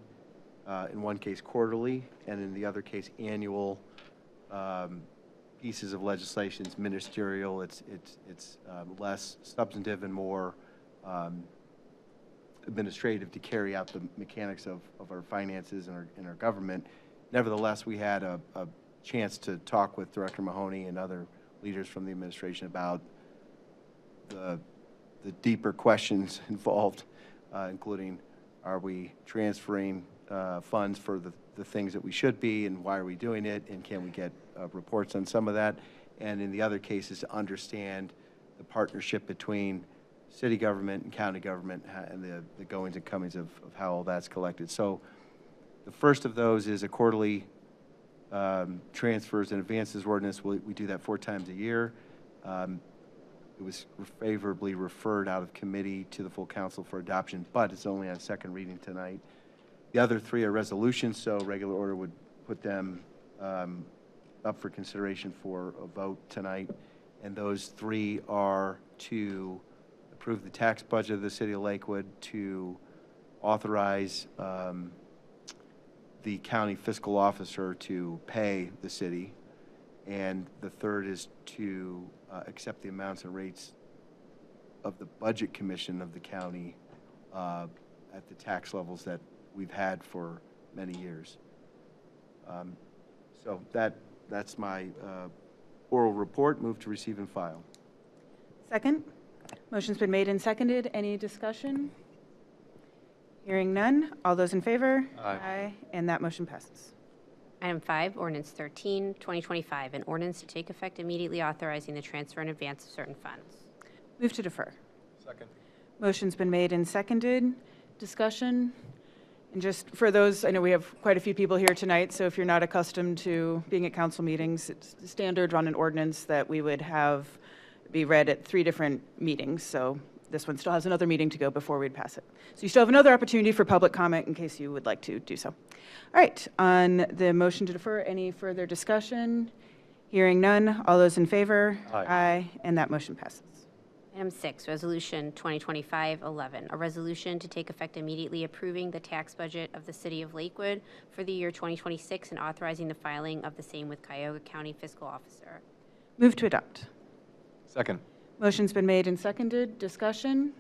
in one case quarterly, and in the other case annual pieces of legislation. It's ministerial. It's less substantive and more administrative to carry out the mechanics of our finances and our government. Nevertheless, we had a chance to talk with Director Mahoney and other leaders from the administration about the deeper questions involved, including are we transferring funds for the things that we should be, and why are we doing it, and can we get reports on some of that. and in the other cases, to understand the partnership between city government and county government and the goings and comings of how all that's collected. So the first of those is a quarterly transfers and advances ordinance. We do that 4 times a year. It was favorably referred out of committee to the full council for adoption, but it's only on second reading tonight. The other 3 are resolutions, so regular order would put them up for consideration for a vote tonight. And those 3 are to approve the tax budget of the city of Lakewood, to authorize the county fiscal officer to pay the city, and the third is to accept the amounts and rates of the budget commission of the county at the tax levels that we've had for many years. So that's my oral report. Move to receive and file. Second. Motion's been made and seconded. Any discussion? Hearing none. All those in favor? Aye. And that motion passes. Item 5, Ordinance 13, 2025, an ordinance to take effect immediately authorizing the transfer in advance of certain funds. Move to defer. Second. Motion's been made and seconded. Discussion? And just for those, I know we have quite a few people here tonight, so if you're not accustomed to being at council meetings, it's standard on an ordinance that we would have be read at 3 different meetings. So this one still has another meeting to go before we'd pass it. So you still have another opportunity for public comment in case you would like to do so. All right, on the motion to defer, any further discussion? Hearing none. All those in favor? Aye. And that motion passes. Item 6, Resolution 2025-11, a resolution to take effect immediately approving the tax budget of the City of Lakewood for the year 2026 and authorizing the filing of the same with Cuyahoga County Fiscal Officer. Move to adopt. Second. Motion's been made and seconded. Discussion?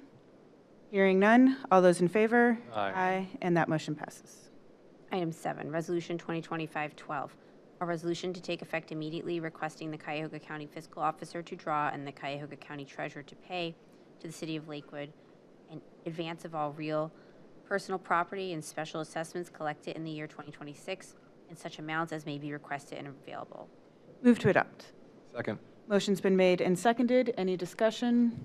Hearing none. All those in favor? Aye. And that motion passes. Item 7, Resolution 2025-12, a resolution to take effect immediately requesting the Cuyahoga County Fiscal Officer to draw and the Cuyahoga County Treasurer to pay to the City of Lakewood in advance of all real personal property and special assessments collected in the year 2026 in such amounts as may be requested and available. Move to adopt. Second. Motion's been made and seconded. Any discussion?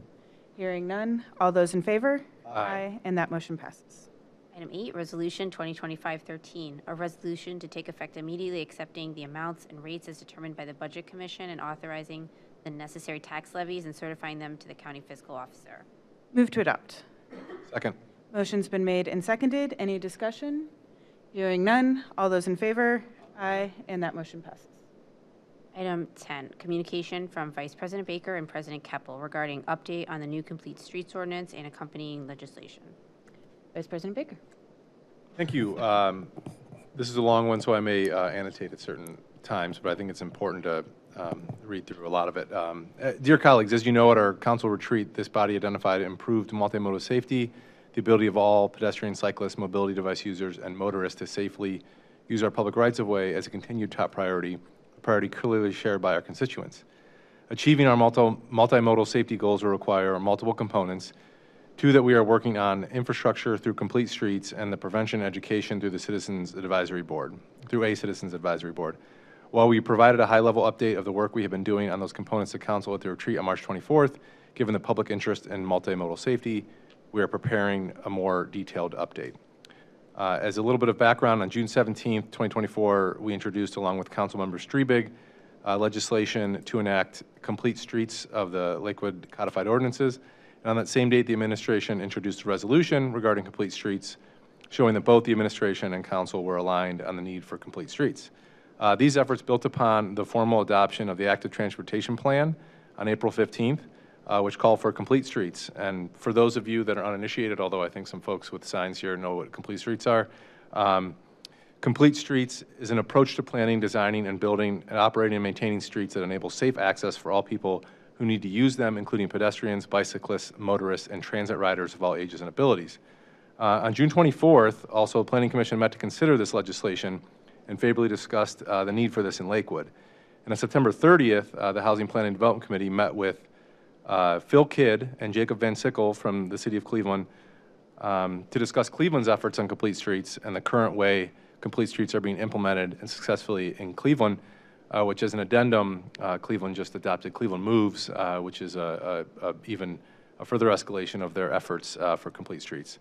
Hearing none. All those in favor? Aye. And that motion passes. Item 8, Resolution 2025-13, a resolution to take effect immediately accepting the amounts and rates as determined by the Budget Commission and authorizing the necessary tax levies and certifying them to the County Fiscal Officer. Move to adopt. Second. Motion's been made and seconded. Any discussion? Hearing none. All those in favor? Aye. And that motion passes. Item 10, communication from Vice President Baker and President Keppel regarding update on the new Complete Streets Ordinance and accompanying legislation. Vice President Baker. Thank you. This is a long one, so I may annotate at certain times, but I think it's important to read through a lot of it. Dear colleagues, as you know, at our council retreat, this body identified improved multimodal safety, the ability of all pedestrian, cyclists, mobility device users, and motorists to safely use our public rights-of-way as a continued top priority, a priority clearly shared by our constituents. Achieving our multimodal safety goals will require multiple components. 2 that we are working on: infrastructure through Complete Streets and the prevention education through the Citizens Advisory Board, through a Citizens Advisory Board. While we provided a high-level update of the work we have been doing on those components to council at the retreat on March 24th, given the public interest in multimodal safety, we are preparing a more detailed update. As a little bit of background, on June 17th, 2024, we introduced, along with Councilmember Streebig, legislation to enact Complete Streets of the Lakewood Codified Ordinances. And on that same date, the administration introduced a resolution regarding complete streets, showing that both the administration and council were aligned on the need for complete streets. These efforts built upon the formal adoption of the Active Transportation Plan on April 15th, which called for complete streets. And for those of you that are uninitiated, although I think some folks with signs here know what complete streets are, complete streets is an approach to planning, designing, and building and operating and maintaining streets that enable safe access for all people who need to use them, including pedestrians, bicyclists, motorists, and transit riders of all ages and abilities. On June 24th, also, the Planning Commission met to consider this legislation and favorably discussed the need for this in Lakewood. And on September 30th, the Housing Planning and Development Committee met with Phil Kidd and Jacob Van Sickle from the City of Cleveland to discuss Cleveland's efforts on complete streets and the current way complete streets are being implemented and successfully in Cleveland. which as an addendum, Cleveland just adopted Cleveland Moves, which is even a further escalation of their efforts for complete streets.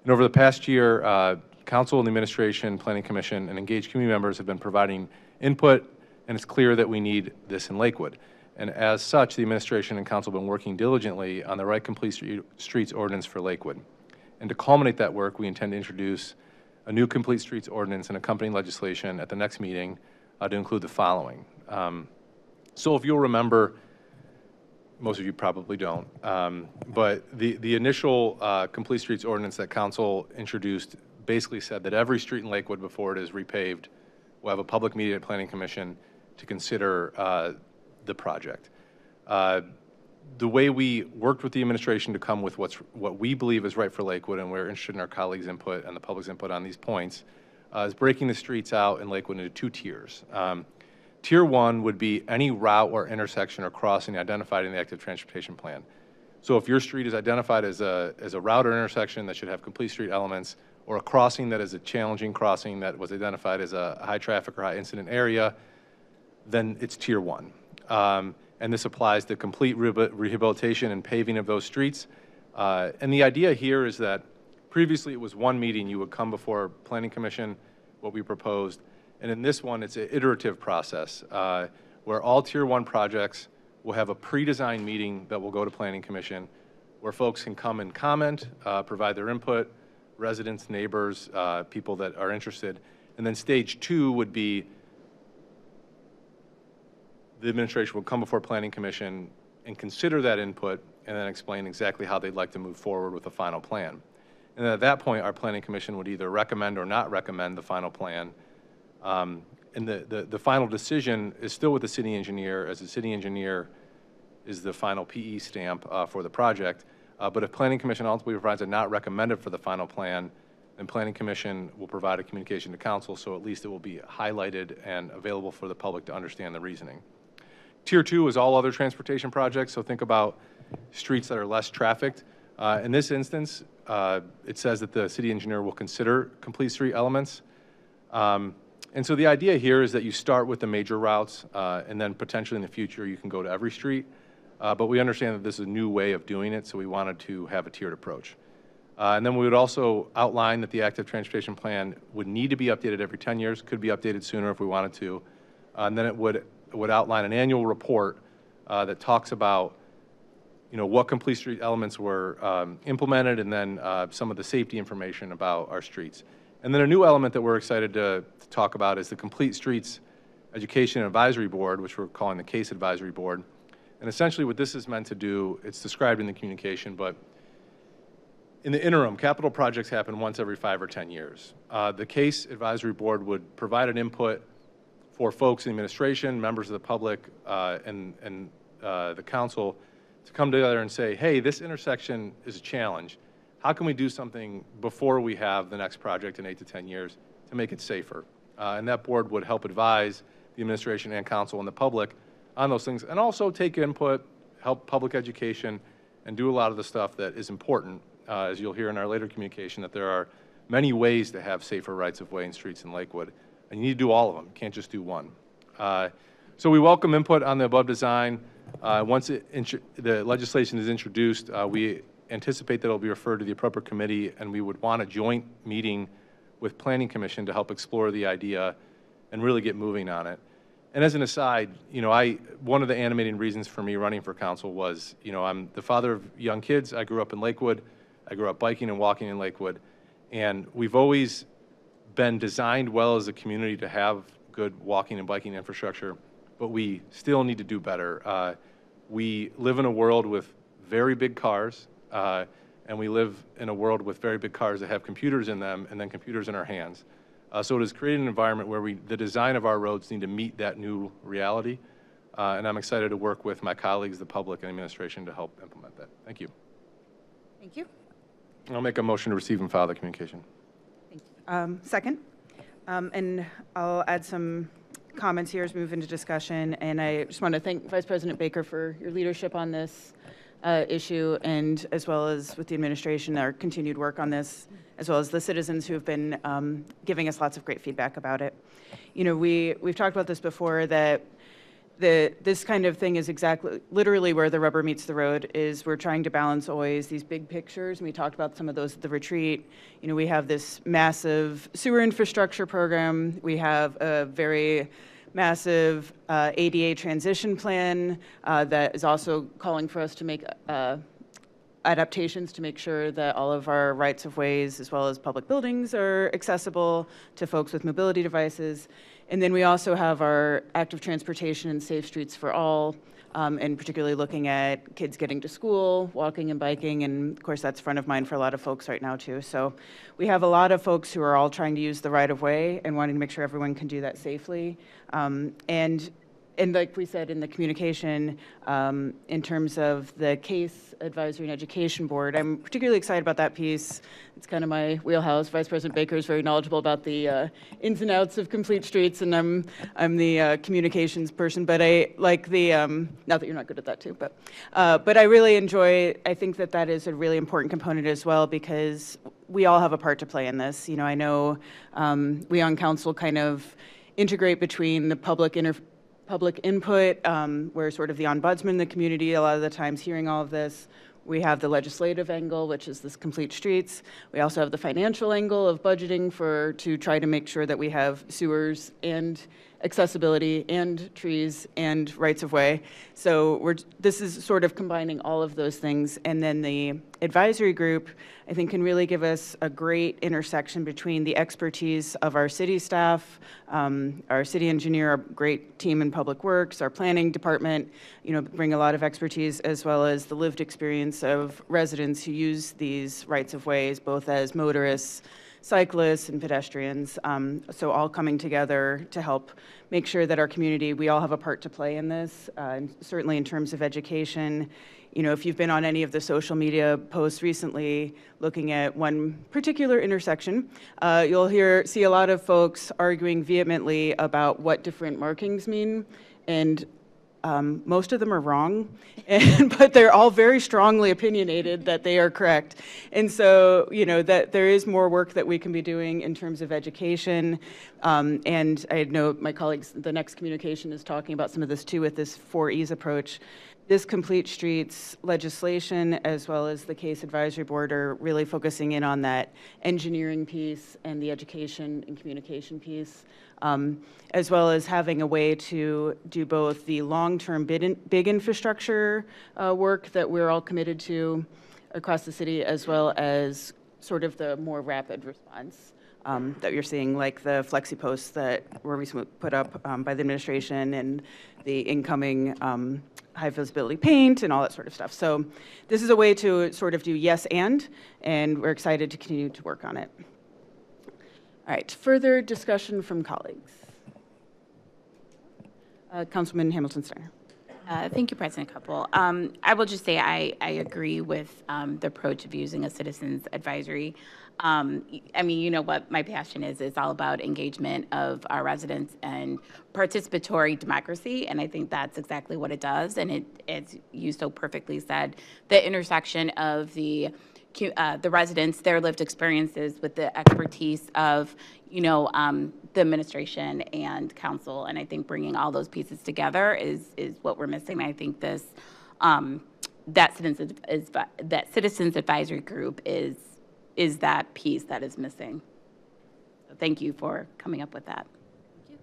And over the past year, Council and the Administration, Planning Commission, and engaged community members have been providing input, and it's clear that we need this in Lakewood. And as such, the Administration and Council have been working diligently on the right complete streets ordinance for Lakewood. And to culminate that work, we intend to introduce a new complete streets ordinance and accompanying legislation at the next meeting to include the following. So if you'll remember, most of you probably don't, but the initial complete streets ordinance that Council introduced basically said that every street in Lakewood before it is repaved will have a public meeting at Planning Commission to consider the project. The way we worked with the administration to come with what we believe is right for Lakewood, and we're interested in our colleagues' input and the public's input on these points, is breaking the streets out in Lakewood into 2 tiers. Tier 1 would be any route or intersection or crossing identified in the active transportation plan. So if your street is identified as a route or intersection that should have complete street elements, or a crossing that is a challenging crossing that was identified as a high traffic or high incident area, then it's Tier 1. And this applies to complete rehabilitation and paving of those streets. And the idea here is that previously it was one meeting, you would come before Planning Commission, what we proposed, and in this one it's an iterative process where all Tier 1 projects will have a pre-designed meeting that will go to Planning Commission where folks can come and comment, provide their input, residents, neighbors, people that are interested. And then stage 2 would be the administration will come before Planning Commission and consider that input and then explain exactly how they'd like to move forward with the final plan. And then at that point, our Planning Commission would either recommend or not recommend the final plan. And the final decision is still with the city engineer, as the city engineer is the final PE stamp for the project. But if Planning Commission ultimately provides a not recommended for the final plan, then Planning Commission will provide a communication to Council, so at least it will be highlighted and available for the public to understand the reasoning. Tier 2 is all other transportation projects, so think about streets that are less trafficked. In this instance, it says that the city engineer will consider complete street elements. And so the idea here is that you start with the major routes, and then potentially in the future you can go to every street. But we understand that this is a new way of doing it, so we wanted to have a tiered approach. And then we would also outline that the active transportation plan would need to be updated every 10 years, could be updated sooner if we wanted to. And then it would outline an annual report that talks about, what complete street elements were implemented, and then some of the safety information about our streets. And then a new element that we're excited to talk about is the Complete Streets Education Advisory Board, which we're calling the CASE Advisory Board. And essentially what this is meant to do, it's described in the communication, but in the interim, capital projects happen once every 5 or 10 years. The CASE Advisory Board would provide an input for folks in the administration, members of the public, and the council to come together and say, hey, this intersection is a challenge. How can we do something before we have the next project in 8 to 10 years to make it safer? And that board would help advise the administration and council and the public on those things, and also take input, help public education, and do a lot of the stuff that is important. As you'll hear in our later communication, that there are many ways to have safer rights-of-way in streets in Lakewood. And you need to do all of them. You can't just do one. So we welcome input on the above design. Once the legislation is introduced, we anticipate that it will be referred to the appropriate committee, and we would want a joint meeting with Planning Commission to help explore the idea and really get moving on it. And as an aside, one of the animating reasons for me running for council was, I'm the father of young kids. I grew up in Lakewood. I grew up biking and walking in Lakewood. And we've always been designed well as a community to have good walking and biking infrastructure, but we still need to do better. We live in a world with very big cars, and we live in a world with very big cars that have computers in them and then computers in our hands. So it has created an environment where the design of our roads need to meet that new reality, and I'm excited to work with my colleagues, the public, and administration to help implement that. Thank you. Thank you. I'll make a motion to receive and file the communication. Second. And I'll add some comments here as we move into discussion. And I just want to thank Vice President Baker for your leadership on this. issue, and as well as with the administration, our continued work on this, as well as the citizens who have been giving us lots of great feedback about it. You know, we've talked about this before, that this kind of thing is exactly, literally where the rubber meets the road, is we're trying to balance always these big pictures, and we talked about some of those at the retreat. You know, we have this massive sewer infrastructure program, we have a very massive ADA transition plan that is also calling for us to make adaptations to make sure that all of our rights-of-ways as well as public buildings are accessible to folks with mobility devices. And then we also have our active transportation and safe streets for all, and particularly looking at kids getting to school, walking and biking, and of course that's front of mind for a lot of folks right now too. So we have a lot of folks who are all trying to use the right-of-way and wanting to make sure everyone can do that safely. And like we said in the communication, in terms of the Case Advisory and Education Board, I'm particularly excited about that piece. It's kind of my wheelhouse. Vice President Baker is very knowledgeable about the ins and outs of complete streets, and I'm the communications person. But I like the not that you're not good at that too, but I really enjoy. I think that is a really important component as well, because we all have a part to play in this. You know, I know we on council kind of integrate between the public input, where sort of the ombudsman in the community, a lot of the times hearing all of this. We have the legislative angle, which is this complete streets. We also have the financial angle of budgeting to try to make sure that we have sewers and accessibility and trees and rights of way. So this is sort of combining all of those things. And then the advisory group, I think, can really give us a great intersection between the expertise of our city staff, our city engineer, our great team in public works, our planning department, you know, bring a lot of expertise, as well as the lived experience of residents who use these rights of ways, both as motorists, cyclists, and pedestrians. So all coming together to help make sure that our community, we all have a part to play in this, and certainly in terms of education. You know, if you've been on any of the social media posts recently looking at one particular intersection, you'll see a lot of folks arguing vehemently about what different markings mean, and most of them are wrong, but they're all very strongly opinionated that they are correct. And so, you know, that there is more work that we can be doing in terms of education. And I know my colleagues, the next communication is talking about some of this too with this 4Es approach. This complete streets legislation, as well as the Case Advisory Board, are really focusing in on that engineering piece and the education and communication piece, as well as having a way to do both the long-term big infrastructure work that we're all committed to across the city, as well as sort of the more rapid response that you're seeing, like the flexi posts that were recently put up by the administration, and the incoming high visibility paint and all that sort of stuff. So this is a way to sort of do yes and we're excited to continue to work on it. All right, further discussion from colleagues. Councilman Hamilton-Steiner. Thank you, President Couple. I will just say I agree with the approach of using a citizens advisory. I mean, you know what my passion is. It's all about engagement of our residents and participatory democracy, and I think that's exactly what it does. And as you so perfectly said, the intersection of the residents, their lived experiences with the expertise of, you know, the administration and council, and I think bringing all those pieces together is what we're missing. I think this that citizens advisory group is that piece that is missing. So thank you for coming up with that. Thank you.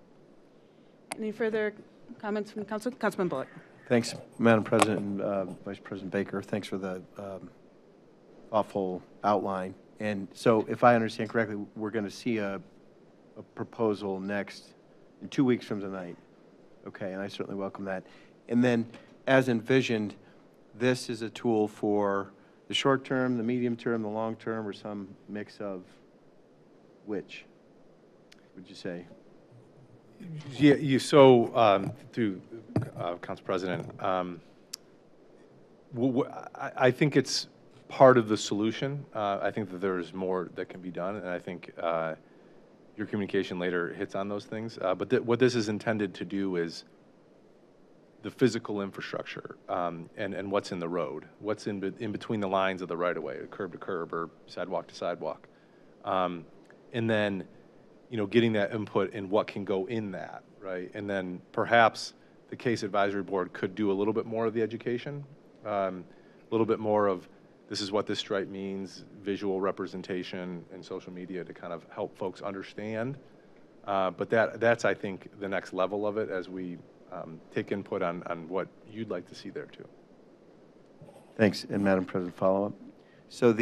Any further comments from council? Councilman Bullock. Thanks, Madam President and Vice President Baker. Thanks for the thoughtful outline. And so if I understand correctly, we're going to see a proposal next in 2 weeks from tonight. Okay, and I certainly welcome that. And then, as envisioned, this is a tool for the short term, the medium term, the long term, or some mix of which, would you say? Yeah, so through Council President, I think it's part of the solution. I think that there's more that can be done, and I think your communication later hits on those things. But what this is intended to do is the physical infrastructure and what's in the road, what's in between the lines of the right-of-way, curb to curb or sidewalk to sidewalk. And then, getting that input in what can go in that, right? And then perhaps the case advisory board could do a little bit more of the education, a little bit more of this is what this stripe means, visual representation and social media to kind of help folks understand. But that's, I think, the next level of it as we take input on what you'd like to see there too. Thanks. And Madam President, follow-up. So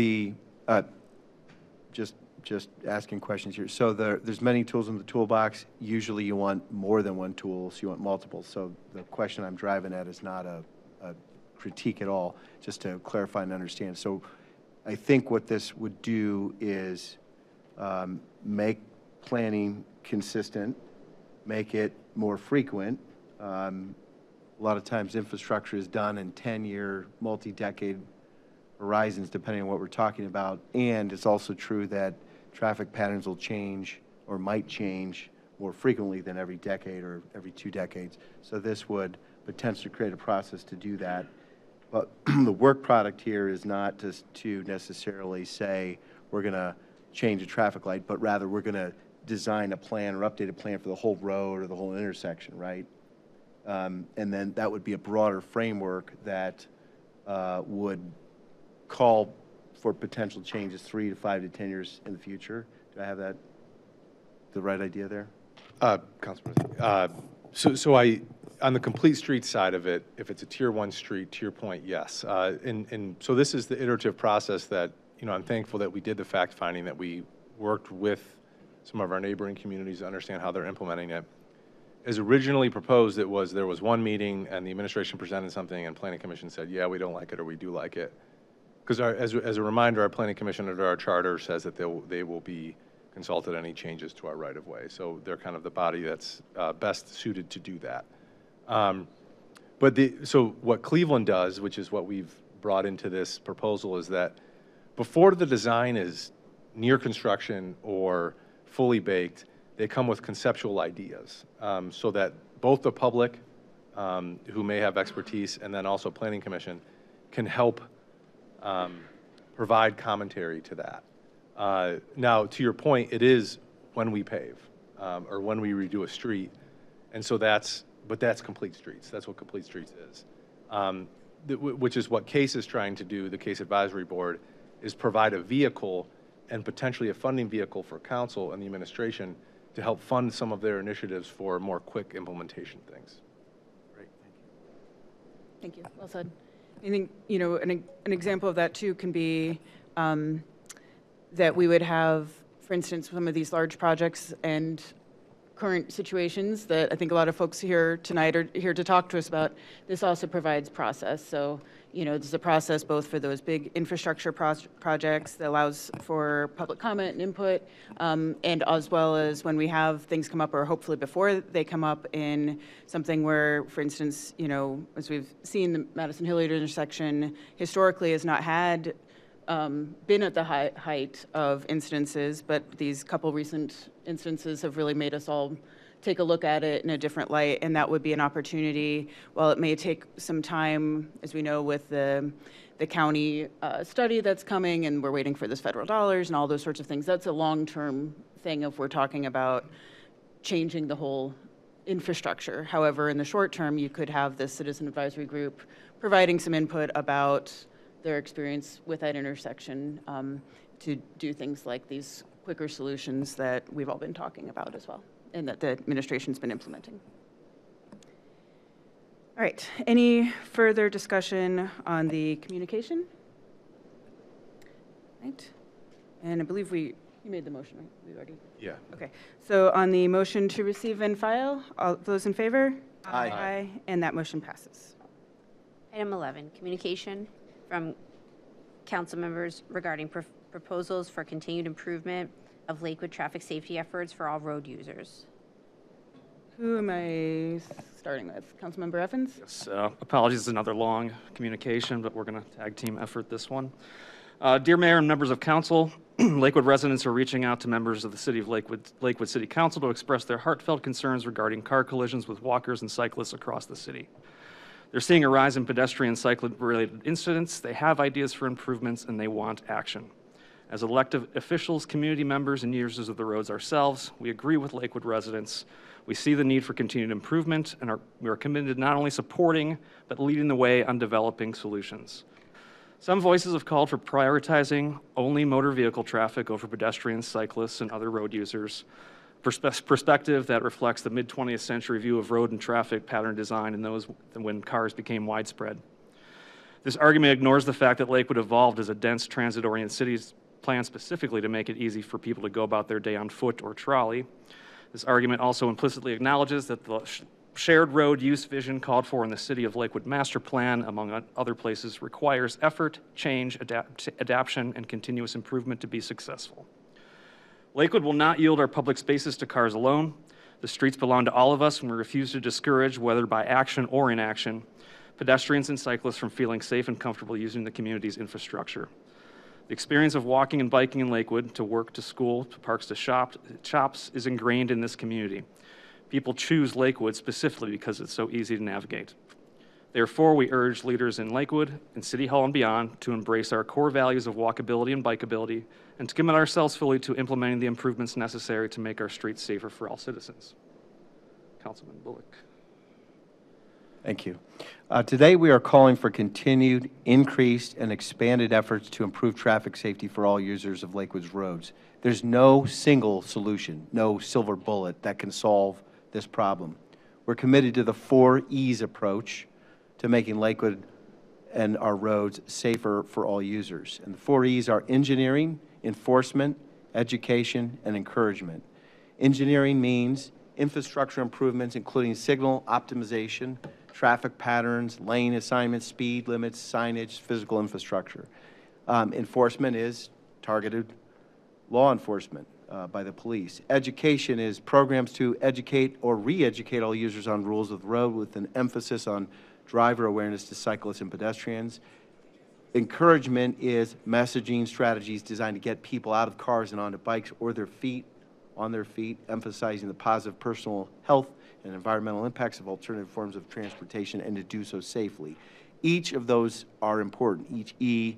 just asking questions here. So there's many tools in the toolbox. Usually you want more than one tool, so you want multiple. So the question I'm driving at is not a critique at all, just to clarify and understand. So I think what this would do is make planning consistent, make it more frequent. A lot of times infrastructure is done in 10-year, multi-decade horizons, depending on what we're talking about. And it's also true that traffic patterns will change or might change more frequently than every decade or every 2 decades. So this would potentially create a process to do that. But the work product here is not just to necessarily say we're going to change a traffic light, but rather we're going to design a plan or update a plan for the whole road or the whole intersection, right? And then that would be a broader framework that would call for potential changes 3 to 5 to 10 years in the future. Do I have the right idea there? Council President. So on the complete street side of it, if it's a tier 1 street, to your point, yes. And so this is the iterative process that, I'm thankful that we did the fact finding, that we worked with some of our neighboring communities to understand how they're implementing it. As originally proposed, there was one meeting and the administration presented something and Planning Commission said, yeah, we don't like it or we do like it. Because as a reminder, our Planning Commission under our charter says that they will be consulted any changes to our right-of-way. So they're kind of the body that's best suited to do that. So what Cleveland does, which is what we've brought into this proposal, is that before the design is near construction or fully baked, they come with conceptual ideas so that both the public, who may have expertise, and then also Planning Commission can help provide commentary to that. Now, to your point, it is when we pave or when we redo a street, and so that's complete streets. That's what complete streets is, which is what CASE is trying to do. The CASE Advisory Board is provide a vehicle and potentially a funding vehicle for council and the administration to help fund some of their initiatives for more quick implementation things. Great, Thank you. Well said. I think, an example of that too can be that we would have, for instance, some of these large projects and current situations that I think a lot of folks here tonight are here to talk to us about. This also provides process. So, there's a process both for those big infrastructure projects that allows for public comment and input, and as well as when we have things come up, or hopefully before they come up, in something where, for instance, as we've seen, the Madison-Hilliard intersection historically has not had been at the height of incidences, but these couple recent instances have really made us all take a look at it in a different light, and that would be an opportunity. While it may take some time, as we know, with the county study that's coming, and we're waiting for this federal dollars and all those sorts of things, that's a long-term thing if we're talking about changing the whole infrastructure. However, in the short term, you could have this citizen advisory group providing some input about their experience with that intersection to do things like these quicker solutions that we've all been talking about as well, and that the administration's been implementing. All right, any further discussion on the communication? Right, and I believe you made the motion, right? We already. Yeah. Okay, so on the motion to receive and file, all those in favor? Aye. Aye, and that motion passes. Item 11, communication from council members regarding proposals for continued improvement of Lakewood traffic safety efforts for all road users. Who am I starting with? Councilmember Evans? Yes, apologies, it's another long communication, but we're going to tag team effort this one. Dear Mayor and members of council, Lakewood residents are reaching out to members of the City of Lakewood City Council to express their heartfelt concerns regarding car collisions with walkers and cyclists across the city. They're seeing a rise in pedestrian cycle-related incidents, they have ideas for improvements, and they want action. As elected officials, community members, and users of the roads ourselves, we agree with Lakewood residents. We see the need for continued improvement, and we are committed to not only supporting, but leading the way on developing solutions. Some voices have called for prioritizing only motor vehicle traffic over pedestrians, cyclists, and other road users, perspective that reflects the mid-20th century view of road and traffic pattern design and those when cars became widespread. This argument ignores the fact that Lakewood evolved as a dense transit-oriented city planned specifically to make it easy for people to go about their day on foot or trolley. This argument also implicitly acknowledges that the shared road use vision called for in the City of Lakewood Master Plan, among other places, requires effort, change, adaptation, and continuous improvement to be successful. Lakewood will not yield our public spaces to cars alone. The streets belong to all of us, and we refuse to discourage, whether by action or inaction, pedestrians and cyclists from feeling safe and comfortable using the community's infrastructure. The experience of walking and biking in Lakewood, to work, to school, to parks, to shops, is ingrained in this community. People choose Lakewood specifically because it's so easy to navigate. Therefore, we urge leaders in Lakewood, in City Hall and beyond, to embrace our core values of walkability and bikeability, and to commit ourselves fully to implementing the improvements necessary to make our streets safer for all citizens. Councilman Bullock. Thank you. Today, we are calling for continued, increased, and expanded efforts to improve traffic safety for all users of Lakewood's roads. There's no single solution, no silver bullet that can solve this problem. We're committed to the 4 E's approach to making Lakewood and our roads safer for all users. And the 4 E's are engineering, enforcement, education, and encouragement. Engineering means infrastructure improvements, including signal optimization, traffic patterns, lane assignments, speed limits, signage, physical infrastructure. Enforcement is targeted law enforcement by the police. Education is programs to educate or re-educate all users on rules of the road with an emphasis on driver awareness to cyclists and pedestrians. Encouragement is messaging strategies designed to get people out of cars and onto bikes or on their feet, emphasizing the positive personal health and environmental impacts of alternative forms of transportation, and to do so safely. Each of those are important. Each E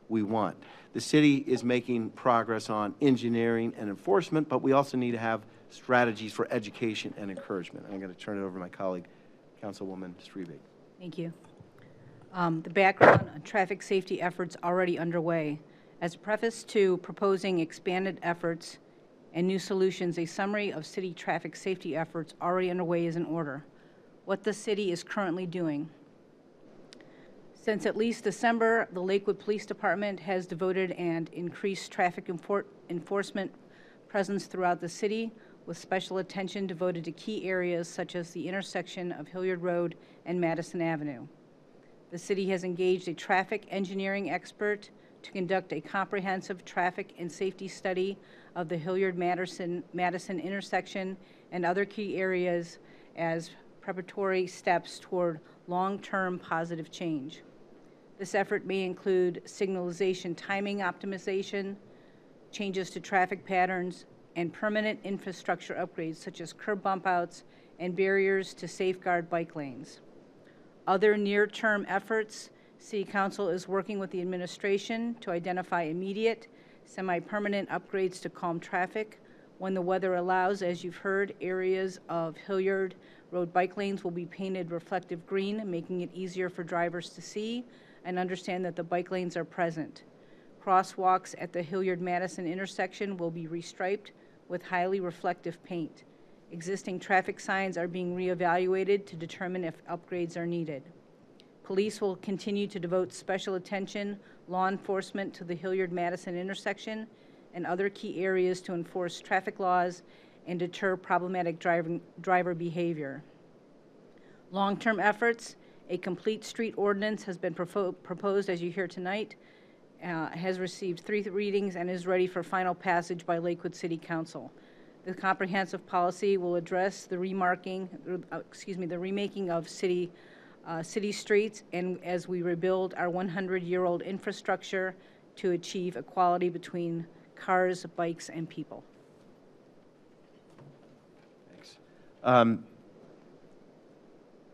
we want. The city is making progress on engineering and enforcement, but we also need to have strategies for education and encouragement. I'm going to turn it over to my colleague, Councilwoman Strebe. Thank you. The background on traffic safety efforts already underway. As a preface to proposing expanded efforts and new solutions, a summary of city traffic safety efforts already underway is in order. What the city is currently doing. Since at least December, the Lakewood Police Department has devoted and increased traffic enforcement presence throughout the city, with special attention devoted to key areas such as the intersection of Hilliard Road and Madison Avenue. The city has engaged a traffic engineering expert to conduct a comprehensive traffic and safety study of the Hilliard-Madison intersection and other key areas as preparatory steps toward long-term positive change. This effort may include signalization timing optimization, changes to traffic patterns, and permanent infrastructure upgrades such as curb bump outs and barriers to safeguard bike lanes. Other near-term efforts, City Council is working with the administration to identify immediate, semi-permanent upgrades to calm traffic. When the weather allows, as you've heard, areas of Hilliard Road bike lanes will be painted reflective green, making it easier for drivers to see and understand that the bike lanes are present. Crosswalks at the Hilliard-Madison intersection will be restriped with highly reflective paint. Existing traffic signs are being reevaluated to determine if upgrades are needed. Police will continue to devote special attention, law enforcement to the Hilliard-Madison intersection and other key areas to enforce traffic laws and deter problematic driver behavior. Long-term efforts, a complete street ordinance has been proposed, as you hear tonight, has received 3 readings and is ready for final passage by Lakewood City Council. The comprehensive policy will address the remaking of city streets and as we rebuild our 100-year-old infrastructure to achieve equality between cars, bikes, and people. Thanks.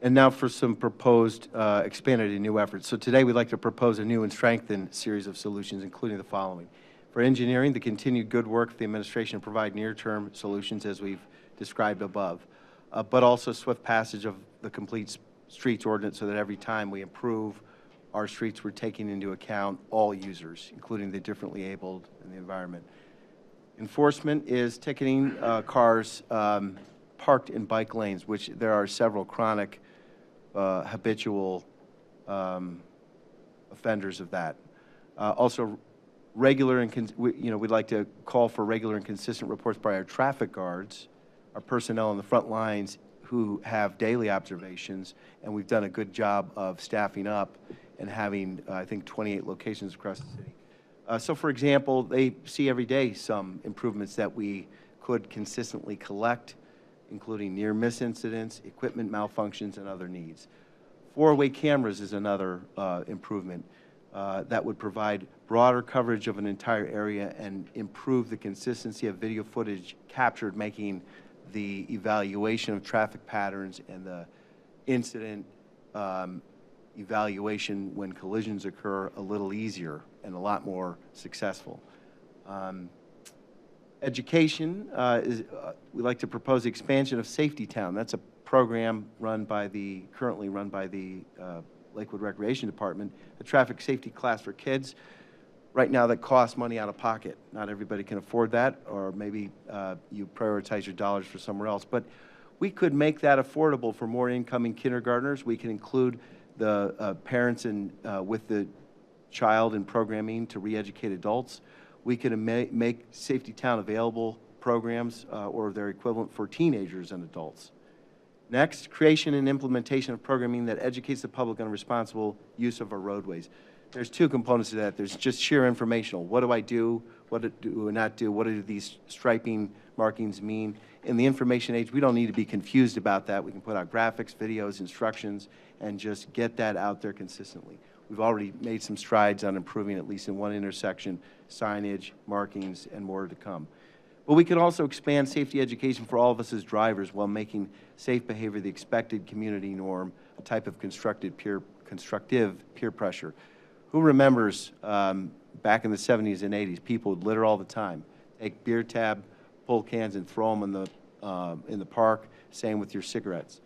And now for some proposed expanded and new efforts. So today we'd like to propose a new and strengthened series of solutions, including the following. For engineering, the continued good work of the administration to provide near-term solutions as we've described above, but also swift passage of the complete streets ordinance so that every time we improve our streets, we're taking into account all users, including the differently abled and the environment. Enforcement is ticketing cars parked in bike lanes, which there are several chronic habitual offenders of that. Also, regular and we'd like to call for regular and consistent reports by our traffic guards, our personnel on the front lines who have daily observations, and we've done a good job of staffing up and having, I think, 28 locations across the city. So, for example, they see every day some improvements that we could consistently collect, including near-miss incidents, equipment malfunctions, and other needs. Four-way cameras is another improvement that would provide broader coverage of an entire area and improve the consistency of video footage captured, making the evaluation of traffic patterns and the incident evaluation when collisions occur a little easier and a lot more successful. Education we like to propose the expansion of Safety Town. That's a program currently run by the Lakewood Recreation Department, a traffic safety class for kids. Right now that costs money out of pocket. Not everybody can afford that, or maybe you prioritize your dollars for somewhere else. But we could make that affordable for more incoming kindergartners. We can include the parents with the child in programming to re-educate adults. We can make Safety Town available programs or their equivalent for teenagers and adults. Next, creation and implementation of programming that educates the public on responsible use of our roadways. There's two components to that. There's just sheer informational. What do I do? What do I not do? What do these striping markings mean? In the information age, we don't need to be confused about that. We can put out graphics, videos, instructions, and just get that out there consistently. We've already made some strides on improving, at least in one intersection, signage, markings, and more to come. But we could also expand safety education for all of us as drivers while making safe behavior the expected community norm, a type of constructive peer pressure. Who remembers back in the 70s and 80s, people would litter all the time, take beer tab, pull cans, and throw them in the park, same with your cigarettes.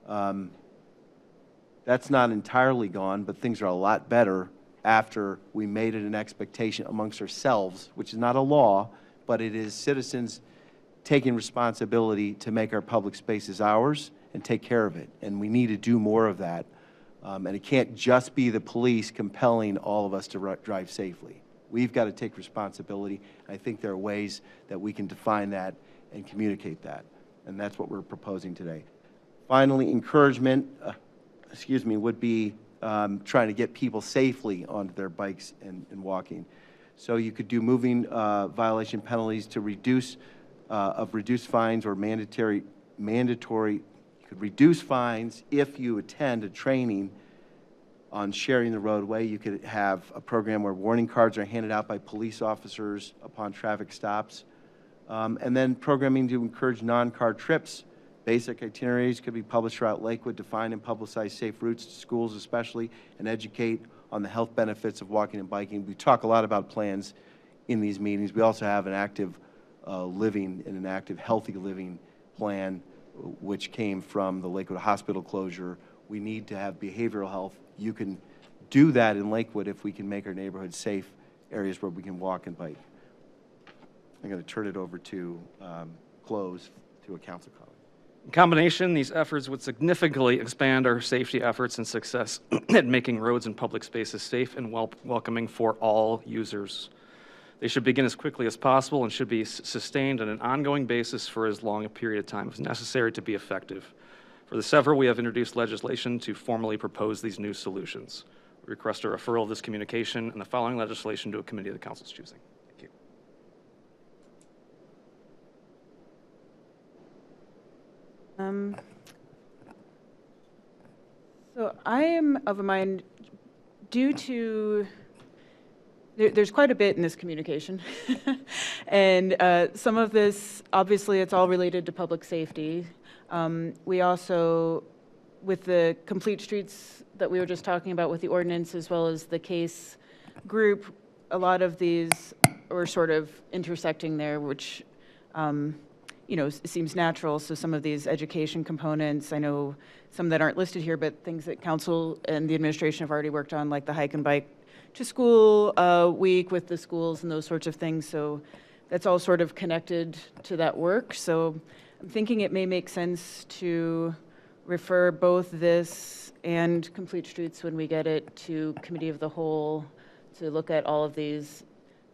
That's not entirely gone, but things are a lot better after we made it an expectation amongst ourselves, which is not a law, but it is citizens taking responsibility to make our public spaces ours and take care of it. And we need to do more of that. And it can't just be the police compelling all of us to drive safely. We've got to take responsibility. I think there are ways that we can define that and communicate that. And that's what we're proposing today. Finally, encouragement, would be trying to get people safely onto their bikes and walking. So you could do moving violation penalties to reduced fines or mandatory. You could reduce fines if you attend a training on sharing the roadway. You could have a program where warning cards are handed out by police officers upon traffic stops. And then programming to encourage non-car trips. Basic itineraries could be published throughout Lakewood, define and publicize safe routes to schools especially, and educate on the health benefits of walking and biking. We talk a lot about plans in these meetings. We also have an active living and an active healthy living plan, which came from the Lakewood Hospital closure. We need to have behavioral health. You can do that in Lakewood if we can make our neighborhoods safe areas where we can walk and bike. I'm going to turn it over to close to a council colleague. In combination, these efforts would significantly expand our safety efforts and success at making roads and public spaces safe and welcoming for all users. They should begin as quickly as possible and should be sustained on an ongoing basis for as long a period of time as necessary to be effective. For the several, we have introduced legislation to formally propose these new solutions. We request a referral of this communication and the following legislation to a committee of the council's choosing. Thank you. So I am of a mind, due to, there's quite a bit in this communication. And some of this, obviously, it's all related to public safety. We also with the complete streets that we were just talking about with the ordinance, as well as the case group, a lot of these were sort of intersecting there, which, seems natural. So some of these education components, I know some that aren't listed here, but things that council and the administration have already worked on, like the hike and bike to school week with the schools and those sorts of things. So that's all sort of connected to that work. So I'm thinking it may make sense to refer both this and Complete Streets when we get it to Committee of the Whole to look at all of these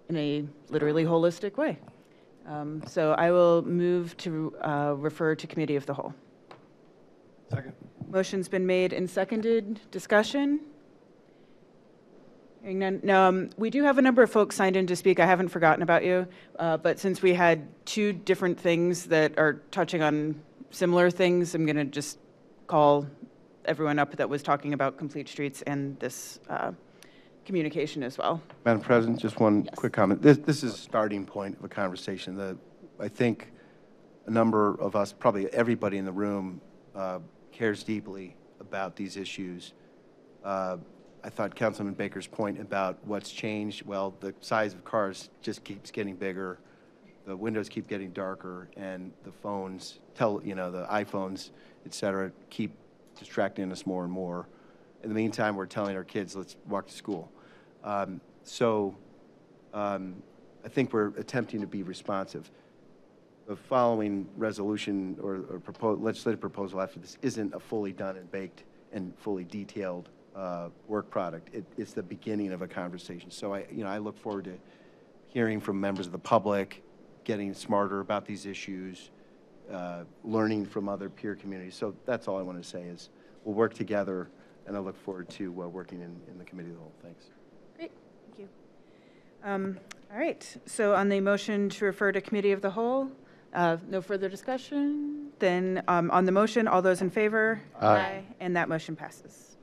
in a literally holistic way. So I will move to refer to Committee of the Whole. Second. Motion's been made and seconded. Discussion? Hearing none. No, we do have a number of folks signed in to speak. I haven't forgotten about you. But since we had two different things that are touching on similar things, I'm going to just call everyone up that was talking about Complete Streets and this communication as well. Madam President, just one quick comment. This is a starting point of a conversation. I think a number of us, probably everybody in the room, cares deeply about these issues. I thought Councilman Baker's point about what's changed, well, the size of cars just keeps getting bigger, the windows keep getting darker, and the phones, the iPhones, et cetera, keep distracting us more and more. In the meantime, we're telling our kids, let's walk to school. I think we're attempting to be responsive. The following resolution or legislative proposal after this isn't a fully done and baked and fully detailed work product. It's the beginning of a conversation. So I look forward to hearing from members of the public, getting smarter about these issues, learning from other peer communities. So that's all I want to say is we'll work together, and I look forward to working in the Committee of the Whole. Thanks. Great, thank you. All right, so on the motion to refer to Committee of the Whole, no further discussion. Then on the motion, all those in favor? Aye. And that motion passes.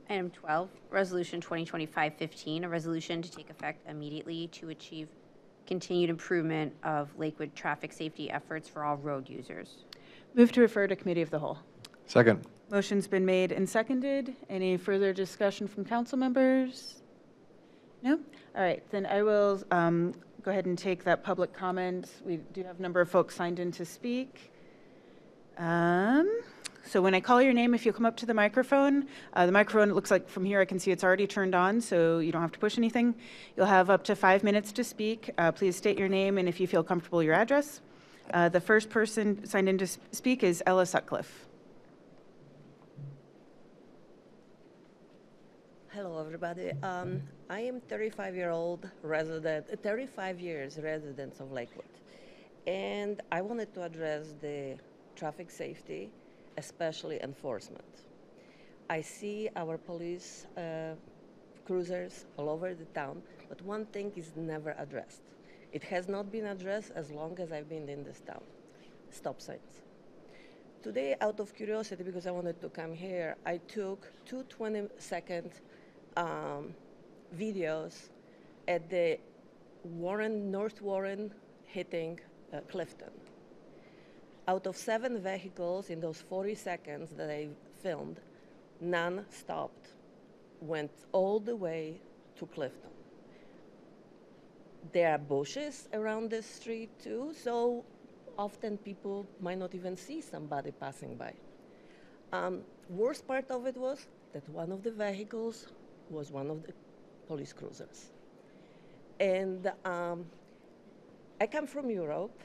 Item 12, Resolution 2025-15, a resolution to take effect immediately to achieve continued improvement of Lakewood traffic safety efforts for all road users. Move to refer to Committee of the Whole. Second. Motion's been made and seconded. Any further discussion from council members? No? All right, then I will go ahead and take that public comment. We do have a number of folks signed in to speak. So when I call your name, if you'll come up to the microphone, it looks like from here I can see it's already turned on, so you don't have to push anything. You'll have up to 5 minutes to speak. Please state your name and if you feel comfortable, your address. The first person signed in to speak is Ella Sutcliffe. Hello, everybody. I am 35 years resident of Lakewood, and I wanted to address the traffic safety, especially enforcement. I see our police cruisers all over the town, but one thing is never addressed. It has not been addressed as long as I've been in this town. Stop signs. Today, out of curiosity, because I wanted to come here, I took two 20-second videos at the North Warren hitting Clifton. Out of 7 vehicles in those 40 seconds that I filmed, none stopped, went all the way to Clifton. There are bushes around the street too, so often people might not even see somebody passing by. Worst part of it was that one of the vehicles was one of the police cruisers. And I come from Europe,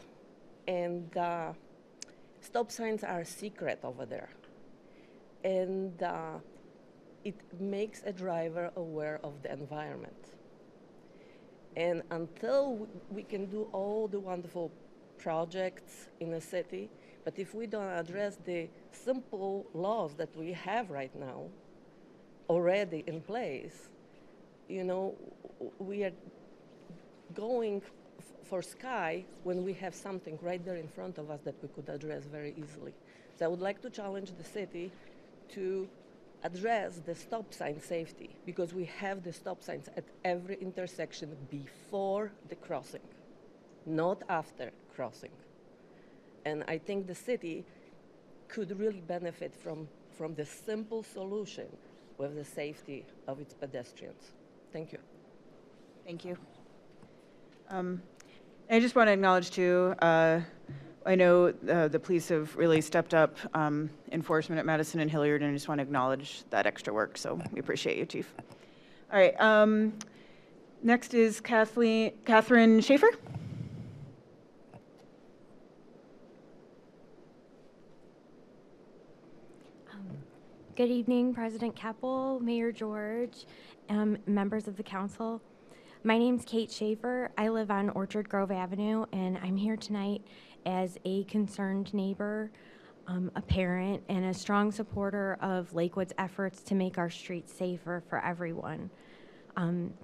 and stop signs are a secret over there. And it makes a driver aware of the environment. And until we can do all the wonderful projects in a city, but if we don't address the simple laws that we have right now already in place, we are going for sky when we have something right there in front of us that we could address very easily. So I would like to challenge the city to address the stop sign safety, because we have the stop signs at every intersection before the crossing, not after crossing. And I think the city could really benefit from from the simple solution with the safety of its pedestrians. Thank you. Thank you. I just want to acknowledge too, I know the police have really stepped up enforcement at Madison and Hilliard, and I just want to acknowledge that extra work, so we appreciate you, Chief. All right, next is Catherine Schaefer. Good evening, President Keppel, Mayor George, members of the council. My name's Kate Schaefer. I live on Orchard Grove Avenue, and I'm here tonight as a concerned neighbor, a parent, and a strong supporter of Lakewood's efforts to make our streets safer for everyone.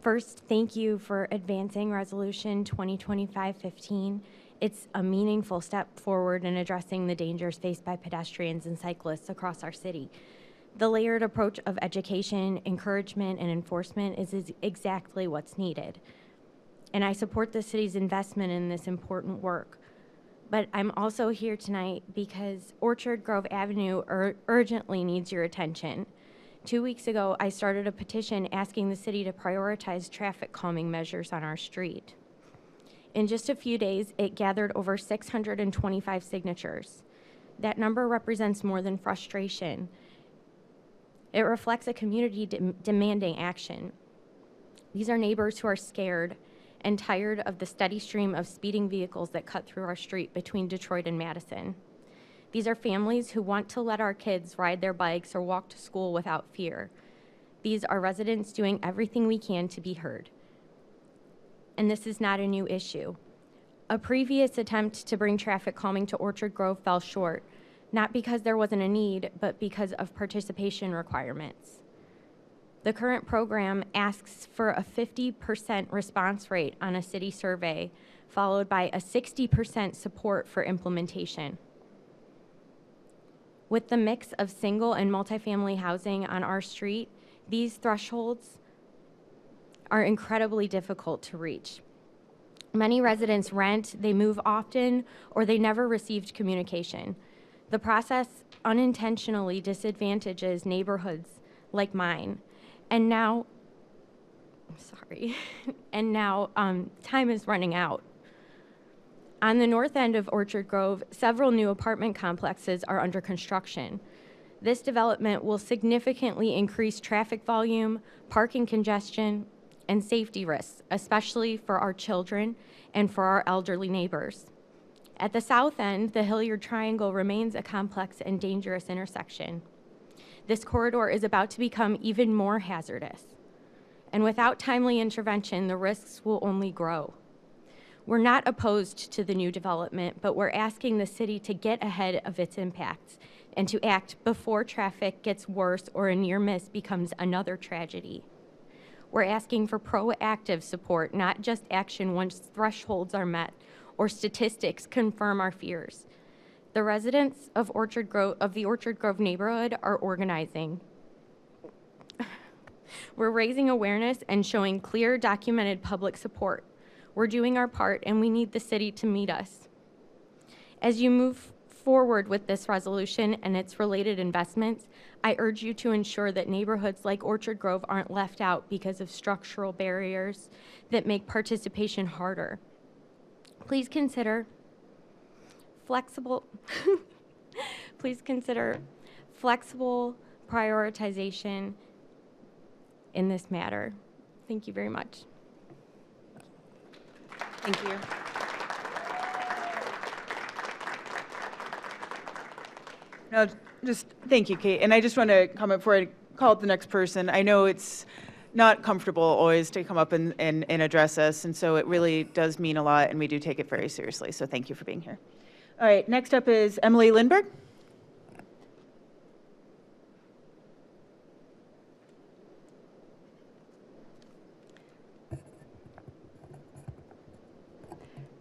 First, thank you for advancing Resolution 2025-15. It's a meaningful step forward in addressing the dangers faced by pedestrians and cyclists across our city. The layered approach of education, encouragement, and enforcement is exactly what's needed. And I support the city's investment in this important work. But I'm also here tonight because Orchard Grove Avenue urgently needs your attention. 2 weeks ago, I started a petition asking the city to prioritize traffic calming measures on our street. In just a few days, it gathered over 625 signatures. That number represents more than frustration. It reflects a community demanding action. These are neighbors who are scared and tired of the steady stream of speeding vehicles that cut through our street between Detroit and Madison. These are families who want to let our kids ride their bikes or walk to school without fear. These are residents doing everything we can to be heard. And this is not a new issue. A previous attempt to bring traffic calming to Orchard Grove fell short, not because there wasn't a need, but because of participation requirements. The current program asks for a 50% response rate on a city survey, followed by a 60% support for implementation. With the mix of single and multifamily housing on our street, these thresholds are incredibly difficult to reach. Many residents rent, they move often, or they never received communication. The process unintentionally disadvantages neighborhoods like mine. And now, time is running out. On the north end of Orchard Grove, several new apartment complexes are under construction. This development will significantly increase traffic volume, parking congestion, and safety risks, especially for our children and for our elderly neighbors. At the south end, the Hilliard Triangle remains a complex and dangerous intersection. This corridor is about to become even more hazardous. And without timely intervention, the risks will only grow. We're not opposed to the new development, but we're asking the city to get ahead of its impacts and to act before traffic gets worse or a near miss becomes another tragedy. We're asking for proactive support, not just action once thresholds are met or statistics confirm our fears. The residents of the Orchard Grove neighborhood are organizing. We're raising awareness and showing clear, documented public support. We're doing our part, and we need the city to meet us. As you move forward with this resolution and its related investments, I urge you to ensure that neighborhoods like Orchard Grove aren't left out because of structural barriers that make participation harder. Please consider flexible prioritization in this matter. Thank you very much. Thank you. No, just thank you, Kate. And I just want to comment before I call up the next person. I know it's not comfortable always to come up and address us, and so it really does mean a lot, and we do take it very seriously. So thank you for being here. All right, next up is Emily Lindberg.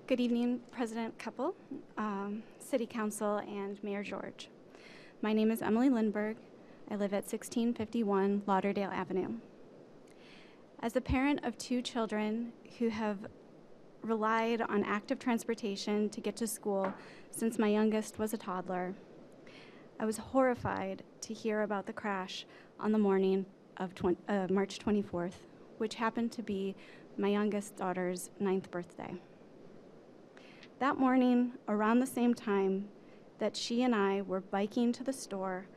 Good evening, President Keppel, City Council, and Mayor George. My name is Emily Lindberg. I live at 1651 Lauderdale Avenue. As a parent of 2 children who have relied on active transportation to get to school since my youngest was a toddler, I was horrified to hear about the crash on the morning of March 24th, which happened to be my youngest daughter's 9th birthday. That morning, around the same time that she and I were biking to the store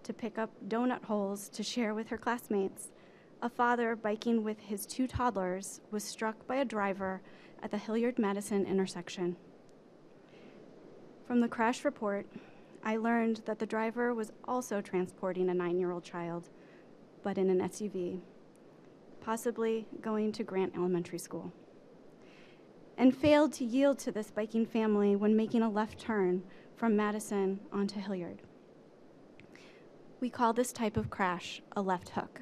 to pick up donut holes to share with her classmates, a father biking with his 2 toddlers was struck by a driver at the Hilliard-Madison intersection. From the crash report, I learned that the driver was also transporting a 9-year-old child, but in an SUV, possibly going to Grant Elementary School, and failed to yield to this biking family when making a left turn from Madison onto Hilliard. We call this type of crash a left hook.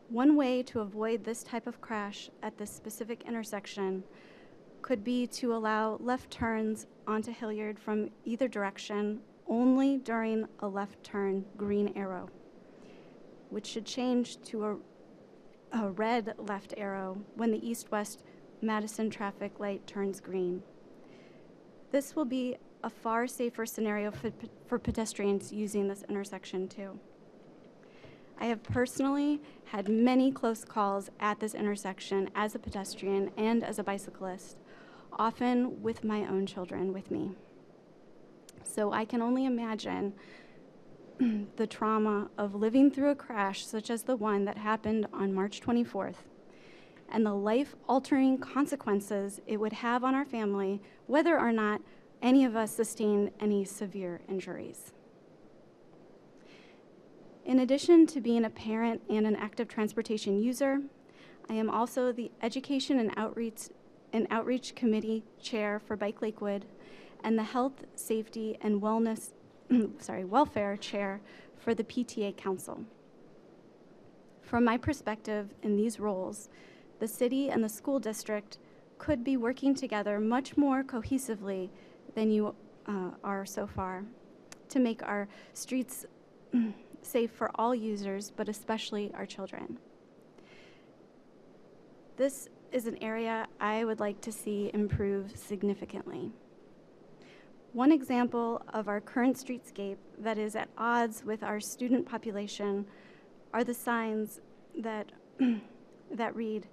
One way to avoid this type of crash at this specific intersection could be to allow left turns onto Hilliard from either direction only during a left turn green arrow, which should change to a red left arrow when the east-west Madison traffic light turns green. This will be a far safer scenario for pedestrians using this intersection too. I have personally had many close calls at this intersection as a pedestrian and as a bicyclist, often with my own children with me. So I can only imagine the trauma of living through a crash such as the one that happened on March 24th, and the life-altering consequences it would have on our family, whether or not any of us sustained any severe injuries. In addition to being a parent and an active transportation user, I am also the Education and Outreach Committee Chair for Bike Lakewood and the Health, Safety, and Welfare Chair for the PTA Council. From my perspective in these roles, the city and the school district could be working together much more cohesively than you are so far to make our streets safe for all users, but especially our children. This is an area I would like to see improve significantly. One example of our current streetscape that is at odds with our student population are the signs that, that read,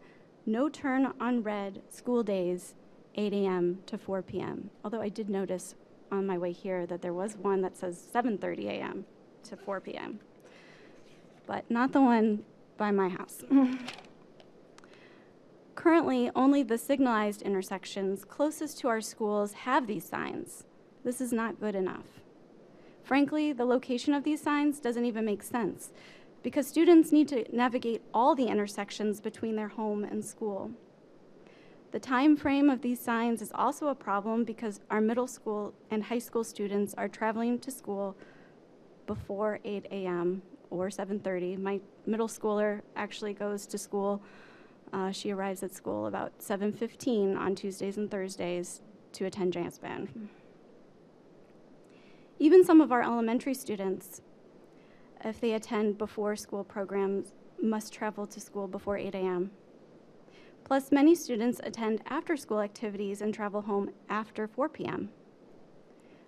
"No turn on red, school days, 8 a.m. to 4 p.m. Although I did notice on my way here that there was one that says 7:30 a.m. to 4 p.m., but not the one by my house. Currently, only the signalized intersections closest to our schools have these signs. This is not good enough. Frankly, the location of these signs doesn't even make sense because students need to navigate all the intersections between their home and school. The time frame of these signs is also a problem because our middle school and high school students are traveling to school before 8 a.m. or 7:30. My middle schooler actually goes to school. She arrives at school about 7:15 on Tuesdays and Thursdays to attend jazz band. Even some of our elementary students, if they attend before school programs, must travel to school before 8 a.m. Plus, many students attend after-school activities and travel home after 4 p.m.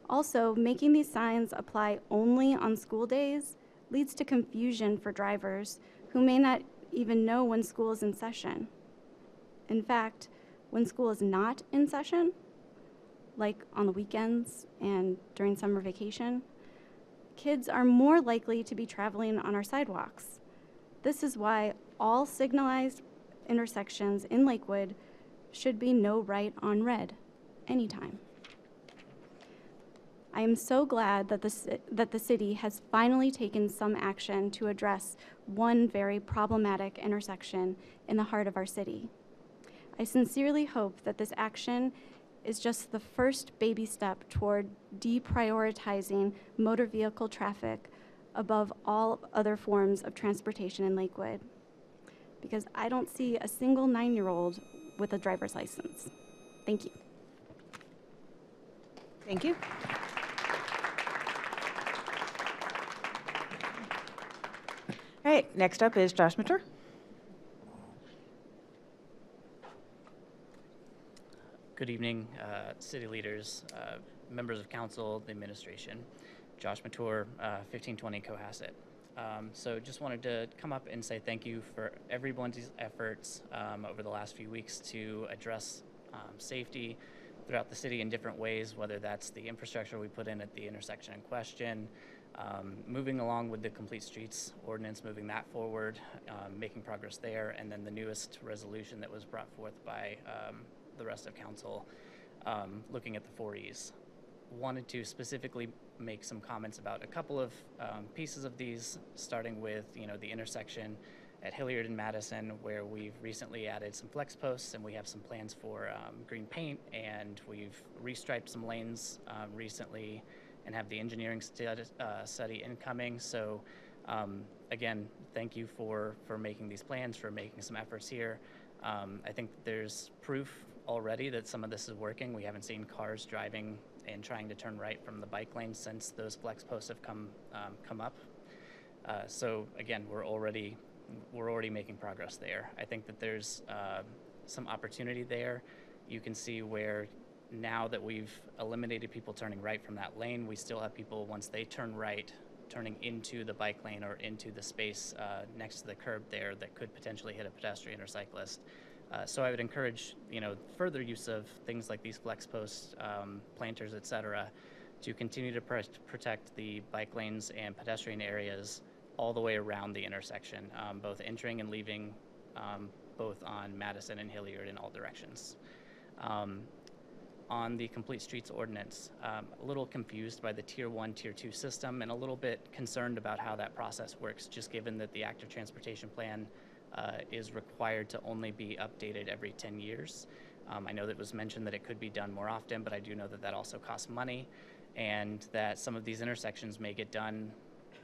Also, making these signs apply only on school days leads to confusion for drivers who may not even know when school is in session. In fact, when school is not in session, like on the weekends and during summer vacation, kids are more likely to be traveling on our sidewalks. This is why all signalized intersections in Lakewood should be no right on red, anytime. I am so glad that the city has finally taken some action to address one very problematic intersection in the heart of our city. I sincerely hope that this action is just the first baby step toward deprioritizing motor vehicle traffic above all other forms of transportation in Lakewood, because I don't see a single 9-year-old with a driver's license. Thank you. Thank you. All right, next up is Josh Mitchell. Good evening, city leaders, members of council, the administration. Josh Mature, 1520 Cohasset. So just wanted to come up and say thank you for everyone's efforts over the last few weeks to address safety throughout the city in different ways, whether that's the infrastructure we put in at the intersection in question, moving along with the Complete Streets ordinance, moving that forward, making progress there, and then the newest resolution that was brought forth by the rest of council, looking at the 4Es. Wanted to specifically make some comments about a couple of pieces of these, starting with the intersection at Hilliard and Madison, where we've recently added some flex posts and we have some plans for green paint, and we've restriped some lanes recently and have the engineering study incoming. So again, thank you for making these plans, for making some efforts here. I think there's proof already that some of this is working. We haven't seen cars driving and trying to turn right from the bike lane since those flex posts have come up. So again, we're already making progress there. I think that there's some opportunity there. You can see where now that we've eliminated people turning right from that lane, we still have people, once they turn right, turning into the bike lane or into the space next to the curb there that could potentially hit a pedestrian or cyclist. So I would encourage, further use of things like these flex posts, planters, et cetera, to continue to protect the bike lanes and pedestrian areas all the way around the intersection, both entering and leaving, both on Madison and Hilliard in all directions. On the Complete Streets ordinance, a little confused by the Tier 1, Tier 2 system, and a little bit concerned about how that process works, just given that the active transportation plan is required to only be updated every 10 years. I know that it was mentioned that it could be done more often, but I do know that that also costs money, and that some of these intersections may get done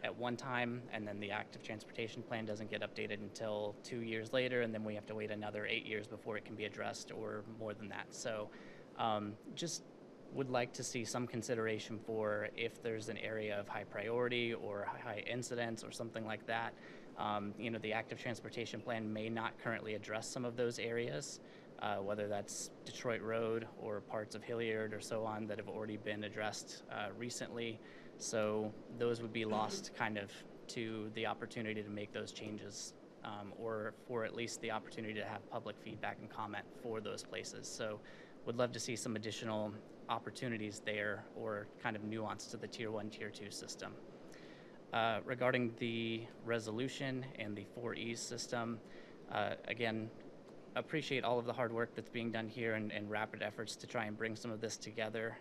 at one time, and then the active transportation plan doesn't get updated until 2 years later, and then we have to wait another 8 years before it can be addressed, or more than that. So just would like to see some consideration for if there's an area of high priority or high incidence or something like that. The active transportation plan may not currently address some of those areas, whether that's Detroit Road or parts of Hilliard or so on that have already been addressed recently. So those would be lost kind of to the opportunity to make those changes, or for at least the opportunity to have public feedback and comment for those places. So would love to see some additional opportunities there, or kind of nuance to the Tier 1, Tier 2 system. Regarding the resolution and the 4Es system, again, appreciate all of the hard work that's being done here and rapid efforts to try and bring some of this together.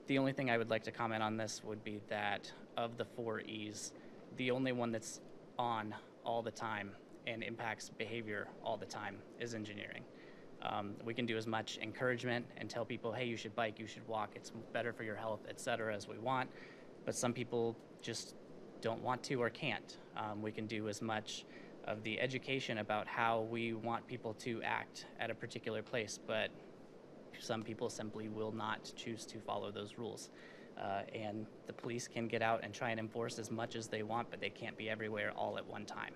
The only thing I would like to comment on this would be that of the 4Es, the only one that's on all the time and impacts behavior all the time is engineering. We can do as much encouragement and tell people, hey, you should bike, you should walk, it's better for your health, et cetera, as we want, but some people just don't want to or can't. We can do as much of the education about how we want people to act at a particular place, but some people simply will not choose to follow those rules. And the police can get out and try and enforce as much as they want, but they can't be everywhere all at one time.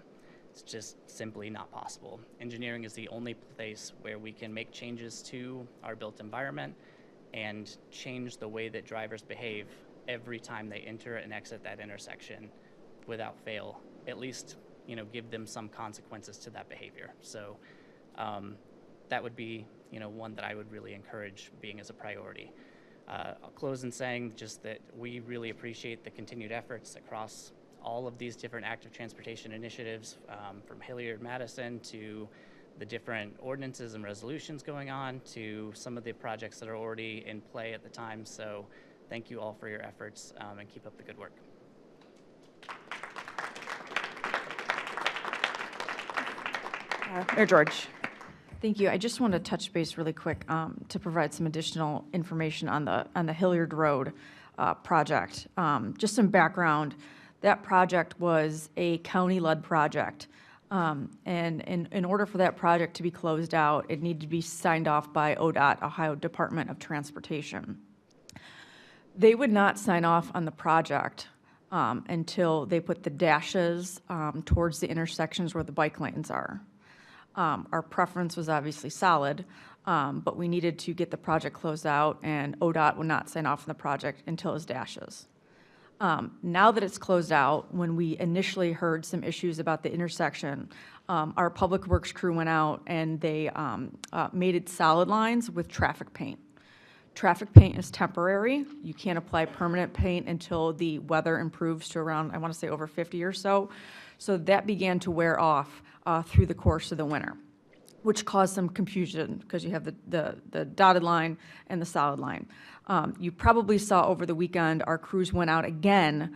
It's just simply not possible. Engineering is the only place where we can make changes to our built environment and change the way that drivers behave every time they enter and exit that intersection without fail. At least, give them some consequences to that behavior. So that would be, one that I would really encourage being as a priority. I'll close in saying just that we really appreciate the continued efforts across all of these different active transportation initiatives, from Hilliard, Madison, to the different ordinances and resolutions going on, to some of the projects that are already in play at the time. So thank you all for your efforts, and keep up the good work. Mayor George. Thank you. I just want to touch base really quick to provide some additional information on the Hilliard Road project. Just some background. That project was a county-led project, and in order for that project to be closed out, it needed to be signed off by ODOT, Ohio Department of Transportation. They would not sign off on the project until they put the dashes towards the intersections where the bike lanes are. Our preference was obviously solid, but we needed to get the project closed out, and ODOT would not sign off on the project until it was dashes. Now that it's closed out, when we initially heard some issues about the intersection, our Public Works crew went out and they made it solid lines with traffic paint. Traffic paint is temporary. You can't apply permanent paint until the weather improves to around, I want to say, over 50 or so. So that began to wear off through the course of the winter, which caused some confusion because you have the dotted line and the solid line. You probably saw over the weekend our crews went out again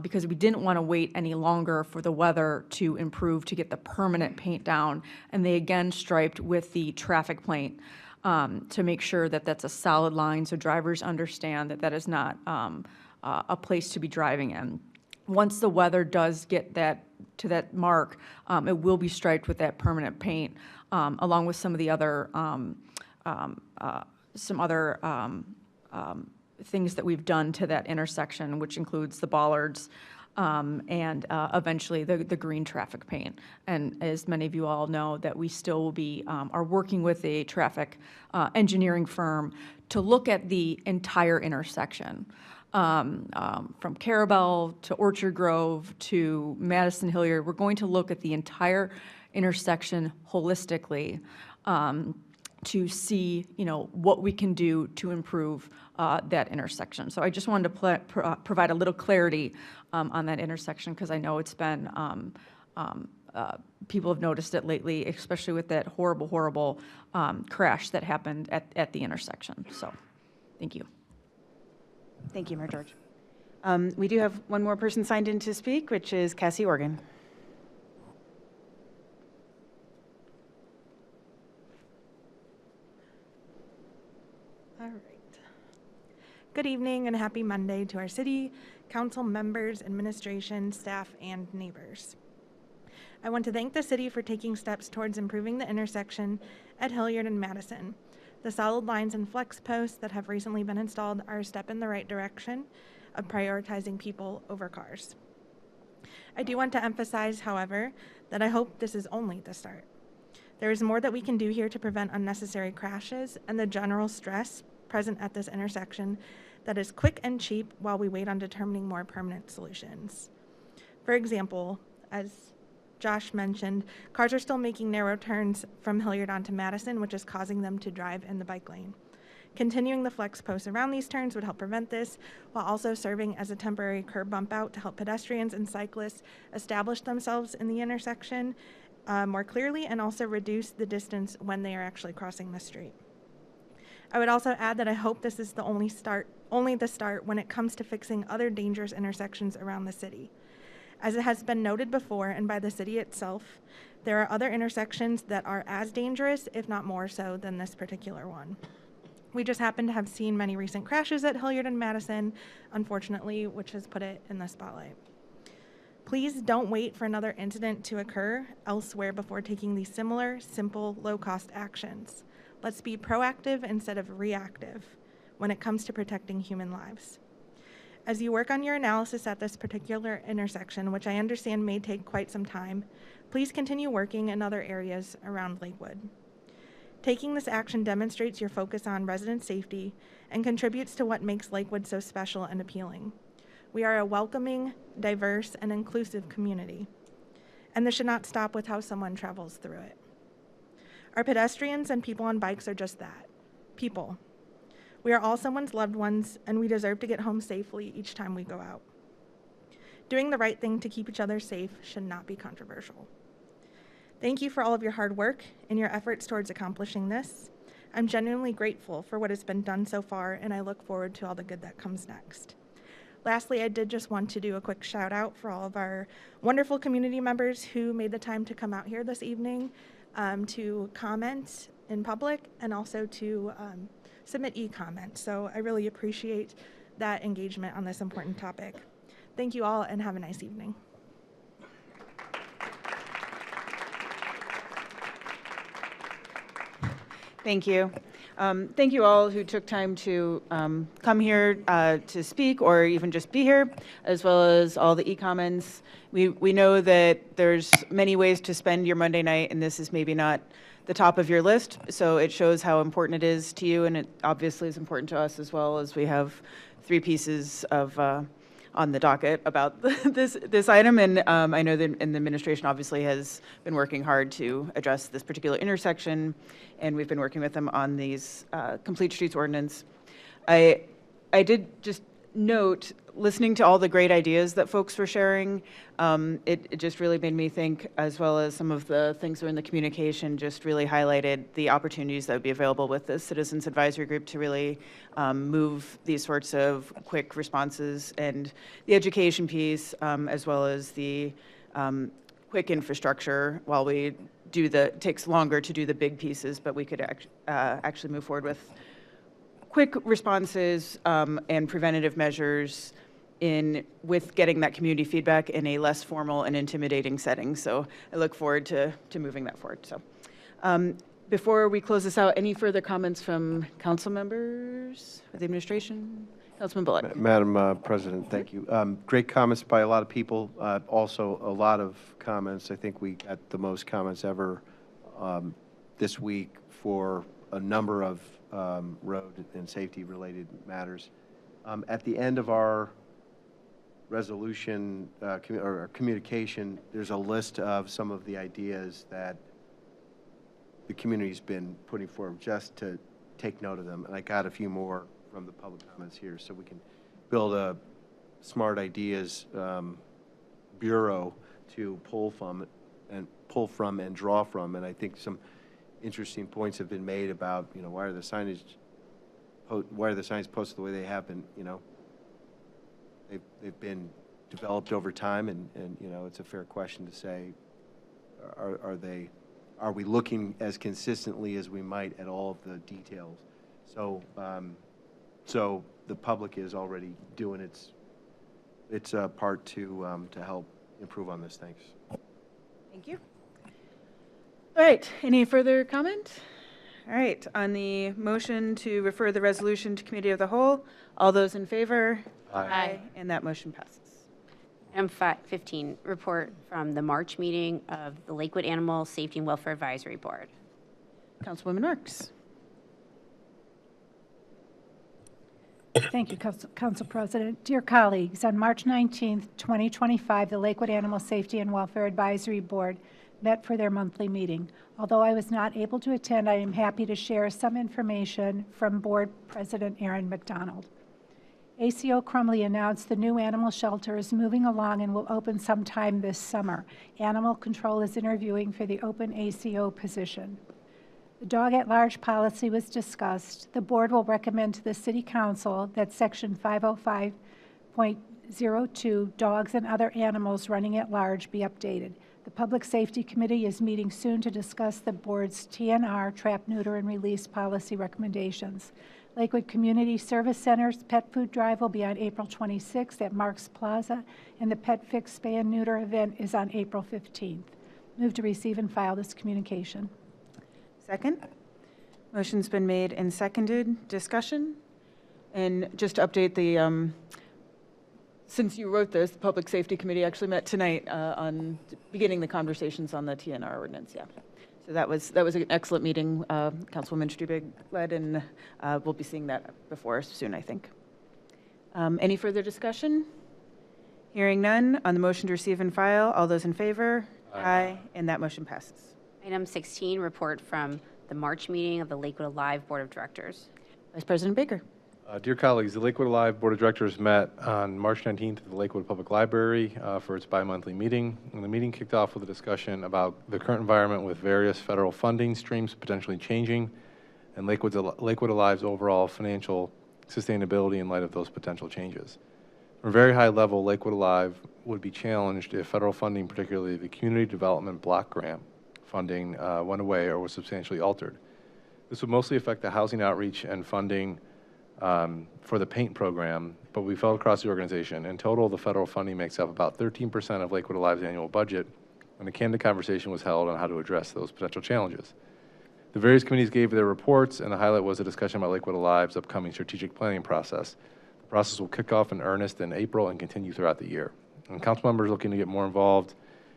because we didn't want to wait any longer for the weather to improve to get the permanent paint down, and they again striped with the traffic paint to make sure that that's a solid line so drivers understand that that is not a place to be driving in. Once the weather does get to that mark, it will be striped with that permanent paint, along with some of the other things that we've done to that intersection, which includes the bollards and eventually the green traffic paint. And as many of you all know, that we still will be are working with a traffic engineering firm to look at the entire intersection. From Carabel to Orchard Grove to Madison Hilliard, we're going to look at the entire intersection holistically to see, what we can do to improve that intersection. So I just wanted to provide a little clarity on that intersection because I know it's been, people have noticed it lately, especially with that horrible crash that happened at the intersection. So, thank you. Thank you, Mayor George. We do have one more person signed in to speak, which is Cassie Organ. All right. Good evening and happy Monday to our city, council members, administration, staff, and neighbors. I want to thank the city for taking steps towards improving the intersection at Hilliard and Madison. The solid lines and flex posts that have recently been installed are a step in the right direction of prioritizing people over cars. I do want to emphasize, however, that I hope this is only the start. There is more that we can do here to prevent unnecessary crashes and the general stress present at this intersection that is quick and cheap while we wait on determining more permanent solutions. For example, as Josh mentioned, cars are still making narrow turns from Hilliard onto Madison, which is causing them to drive in the bike lane. Continuing the flex posts around these turns would help prevent this, while also serving as a temporary curb bump out to help pedestrians and cyclists establish themselves in the intersection more clearly and also reduce the distance when they are actually crossing the street. I would also add that I hope this is only the start when it comes to fixing other dangerous intersections around the city. As it has been noted before and by the city itself, there are other intersections that are as dangerous, if not more so, than this particular one. We just happen to have seen many recent crashes at Hilliard and Madison, unfortunately, which has put it in the spotlight. Please don't wait for another incident to occur elsewhere before taking these similar, simple, low-cost actions. Let's be proactive instead of reactive when it comes to protecting human lives. As you work on your analysis at this particular intersection, which I understand may take quite some time, please continue working in other areas around Lakewood. Taking this action demonstrates your focus on resident safety and contributes to what makes Lakewood so special and appealing. We are a welcoming, diverse, and inclusive community, and this should not stop with how someone travels through it. Our pedestrians and people on bikes are just that, people. We are all someone's loved ones, and we deserve to get home safely each time we go out. Doing the right thing to keep each other safe should not be controversial. Thank you for all of your hard work and your efforts towards accomplishing this. I'm genuinely grateful for what has been done so far, and I look forward to all the good that comes next. Lastly, I did just want to do a quick shout out for all of our wonderful community members who made the time to come out here this evening to comment in public and also to submit e-comments. So I really appreciate that engagement on this important topic. Thank you all and have a nice evening. Thank you. Thank you all who took time to come here to speak or even just be here, as well as all the e-comments. We know that there's many ways to spend your Monday night, and this is maybe not the top of your list, so it shows how important it is to you, and it obviously is important to us as well, as we have 3 pieces of on the docket about this item, and I know that the administration obviously has been working hard to address this particular intersection, and we've been working with them on these Complete Streets ordinance. I did just note, listening to all the great ideas that folks were sharing, it just really made me think, as well as some of the things that were in the communication, just really highlighted the opportunities that would be available with the Citizens Advisory Group to really move these sorts of quick responses, and the education piece, as well as the quick infrastructure, while we do it takes longer to do the big pieces, but we could actually move forward with quick responses and preventative measures with getting that community feedback in a less formal and intimidating setting. So I look forward to moving that forward. So before we close this out, any further comments from council members or the administration? Councilman Bullock. Madam President, thank you. Great comments by a lot of people. Also, a lot of comments. I think we got the most comments ever this week for a number of road and safety related matters. At the end of our resolution or communication, there's a list of some of the ideas that the community's been putting forward, just to take note of them. And I got a few more from the public comments here, so we can build a smart ideas bureau to pull from and draw from. And I think some interesting points have been made about, why are the signs posted the way they have been. They've been developed over time, and it's a fair question to say, are we looking as consistently as we might at all of the details? So so the public is already doing its part to help improve on this. Thanks. Thank you. All right, any further comment? All right, on the motion to refer the resolution to Committee of the Whole, all those in favor? Aye. And that motion passes. Item 15, report from the March meeting of the Lakewood Animal Safety and Welfare Advisory Board. Councilwoman Marks. Thank you, Council President. Dear colleagues, on March 19th, 2025, the Lakewood Animal Safety and Welfare Advisory Board met for their monthly meeting. Although I was not able to attend, I am happy to share some information from Board President Aaron McDonald. ACO Crumley announced the new animal shelter is moving along and will open sometime this summer. Animal Control is interviewing for the open ACO position. The dog at large policy was discussed. The board will recommend to the City Council that Section 505.02, dogs and other animals running at large, be updated. The Public Safety Committee is meeting soon to discuss the board's TNR, trap, neuter, and release policy recommendations. Lakewood Community Service Center's Pet Food Drive will be on April 26th at Marks Plaza, and the Pet Fix Spay and Neuter event is on April 15th. Move to receive and file this communication. Second. Motion's been made and seconded. Discussion? And just to update the, since you wrote this, the Public Safety Committee actually met tonight on beginning the conversations on the TNR ordinance, yeah. So that was an excellent meeting, Councilwoman Strubig led, and we'll be seeing that before us soon, I think. Any further discussion? Hearing none, on the motion to receive and file, all those in favor? Aye. And that motion passes. Item 16, report from the March meeting of the Lakewood Alive Board of Directors. Vice President Baker. Dear colleagues, the Lakewood Alive Board of Directors met on March 19th at the Lakewood Public Library for its bi-monthly meeting. And the meeting kicked off with a discussion about the current environment with various federal funding streams potentially changing, and Lakewood Alive's overall financial sustainability in light of those potential changes. From a very high level, Lakewood Alive would be challenged if federal funding, particularly the Community Development Block Grant funding, went away or was substantially altered. This would mostly affect the housing outreach and funding for the paint program, but we felt across the organization. In total, the federal funding makes up about 13% of Lakewood Alive's annual budget, and a candid conversation was held on how to address those potential challenges. The various committees gave their reports, and the highlight was a discussion about Lakewood Alive's upcoming strategic planning process. The process will kick off in earnest in April and continue throughout the year. And council members looking to get more involved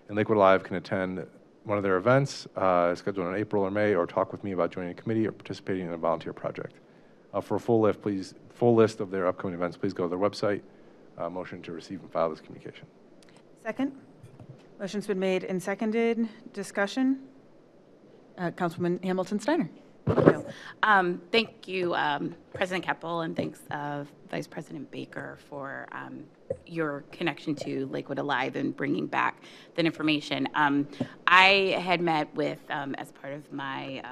in Lakewood Alive can attend one of their events scheduled in April or May, or talk with me about joining a committee or participating in a volunteer project. For a full list of their upcoming events, please go to their website. Motion to receive and file this communication. Second. Motion's been made and seconded. Discussion? Councilman Hamilton Steiner. Thank you, President Keppel, and thanks, Vice President Baker, for your connection to Lakewood Alive and bringing back that information. I had met with, as part of my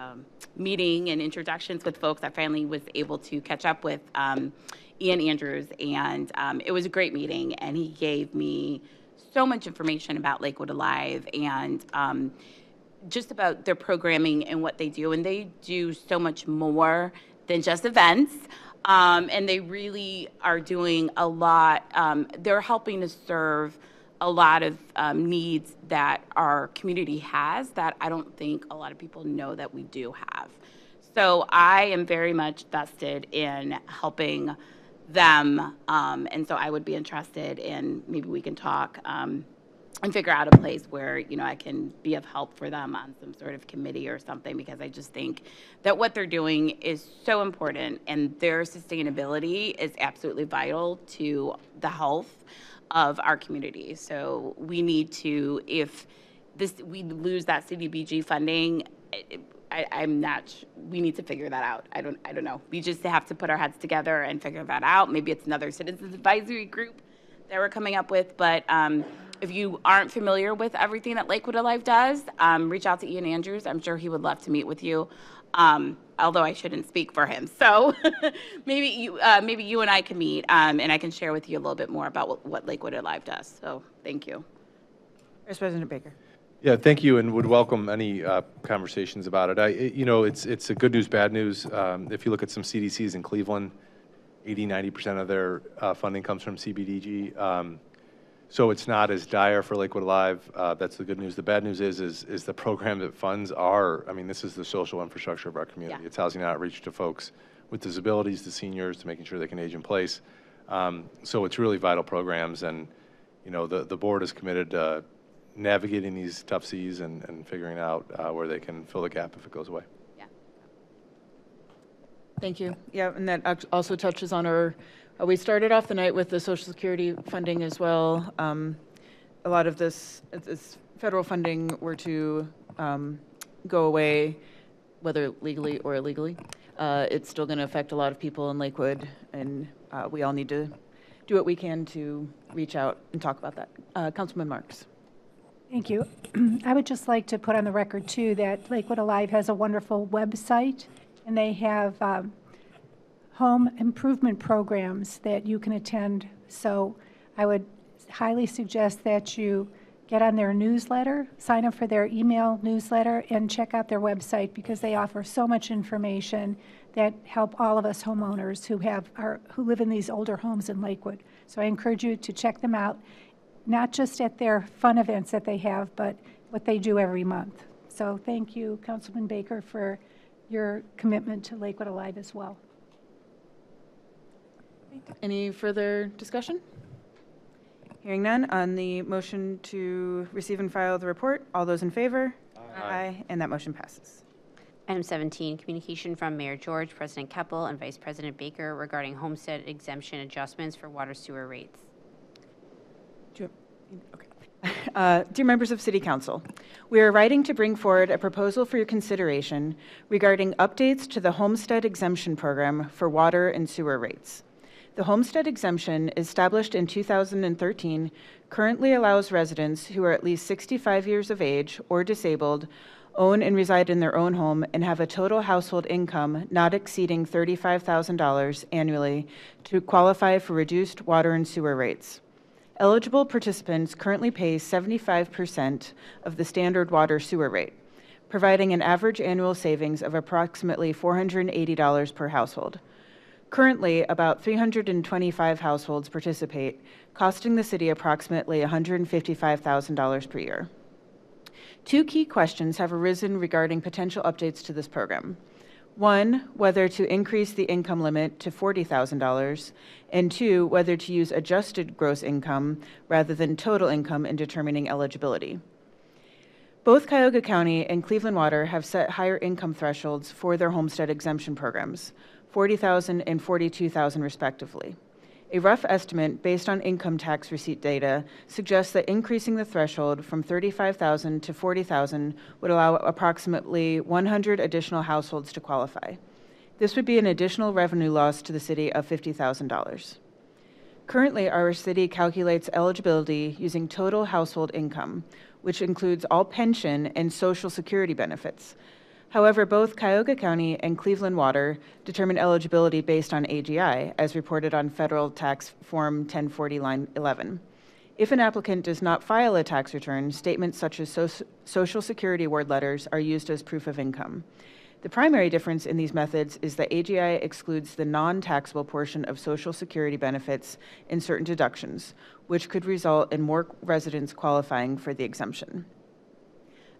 meeting and introductions with folks, I finally was able to catch up with Ian Andrews, and it was a great meeting, and he gave me so much information about Lakewood Alive and just about their programming and what they do. And they do so much more than just events. And they really are doing a lot. They're helping to serve a lot of needs that our community has that I don't think a lot of people know that we do have. So I am very much vested in helping them. And so I would be interested in, maybe we can talk and figure out a place where, you know, I can be of help for them on some sort of committee or something, because I just think that what they're doing is so important, and their sustainability is absolutely vital to the health of our community. So we need to, if we lose that CDBG funding, we need to figure that out. I don't know. We just have to put our heads together and figure that out. Maybe it's another citizens advisory group that we're coming up with, but if you aren't familiar with everything that Lakewood Alive does, reach out to Ian Andrews. I'm sure he would love to meet with you, although I shouldn't speak for him. So maybe you and I can meet, and I can share with you a little bit more about what Lakewood Alive does. So thank you. Vice President Baker. Yeah, thank you, and would welcome any conversations about it. You know, it's a good news, bad news. If you look at some CDCs in Cleveland, 80–90% of their funding comes from CBDG. So it's not as dire for Lakewood Alive. That's the good news. The bad news is the program that funds I mean, this is the social infrastructure of our community. Yeah. It's housing outreach to folks with disabilities, to seniors, to making sure they can age in place. So it's really vital programs, and you know, the board is committed to navigating these tough seas and figuring out where they can fill the gap if it goes away. Yeah. Thank you. Yeah, and that also touches on our. We started off the night with the Social Security funding as well. A lot of this federal funding were to go away, whether legally or illegally. It's still going to affect a lot of people in Lakewood, and we all need to do what we can to reach out and talk about that. Councilman Marks. Thank you. I would just like to put on the record, too, that Lakewood Alive has a wonderful website, and they have home improvement programs that you can attend. So I would highly suggest that you get on their newsletter, sign up for their email newsletter, and check out their website, because they offer so much information that help all of us homeowners who live in these older homes in Lakewood. So I encourage you to check them out, not just at their fun events that they have, but what they do every month. So thank you, Councilman Baker, for your commitment to Lakewood Alive as well. Any further discussion? Hearing none, on the motion to receive and file the report, all those in favor? Aye. And that motion passes. Item 17, communication from Mayor George, President Keppel, and Vice President Baker regarding homestead exemption adjustments for water sewer rates. Dear members of City Council, we are writing to bring forward a proposal for your consideration regarding updates to the homestead exemption program for water and sewer rates. The homestead exemption, established in 2013, currently allows residents who are at least 65 years of age or disabled, own and reside in their own home, and have a total household income not exceeding $35,000 annually to qualify for reduced water and sewer rates. Eligible participants currently pay 75% of the standard water sewer rate, providing an average annual savings of approximately $480 per household. Currently, about 325 households participate, costing the city approximately $155,000 per year. Two key questions have arisen regarding potential updates to this program. One, whether to increase the income limit to $40,000, and two, whether to use adjusted gross income rather than total income in determining eligibility. Both Cuyahoga County and Cleveland Water have set higher income thresholds for their homestead exemption programs, $40,000 and $42,000 respectively. A rough estimate based on income tax receipt data suggests that increasing the threshold from $35,000 to $40,000 would allow approximately 100 additional households to qualify. This would be an additional revenue loss to the city of $50,000. Currently, our city calculates eligibility using total household income, which includes all pension and Social Security benefits. However, both Cuyahoga County and Cleveland Water determine eligibility based on AGI, as reported on Federal Tax Form 1040, line 11. If an applicant does not file a tax return, statements such as Social Security award letters are used as proof of income. The primary difference in these methods is that AGI excludes the non-taxable portion of Social Security benefits and certain deductions, which could result in more residents qualifying for the exemption.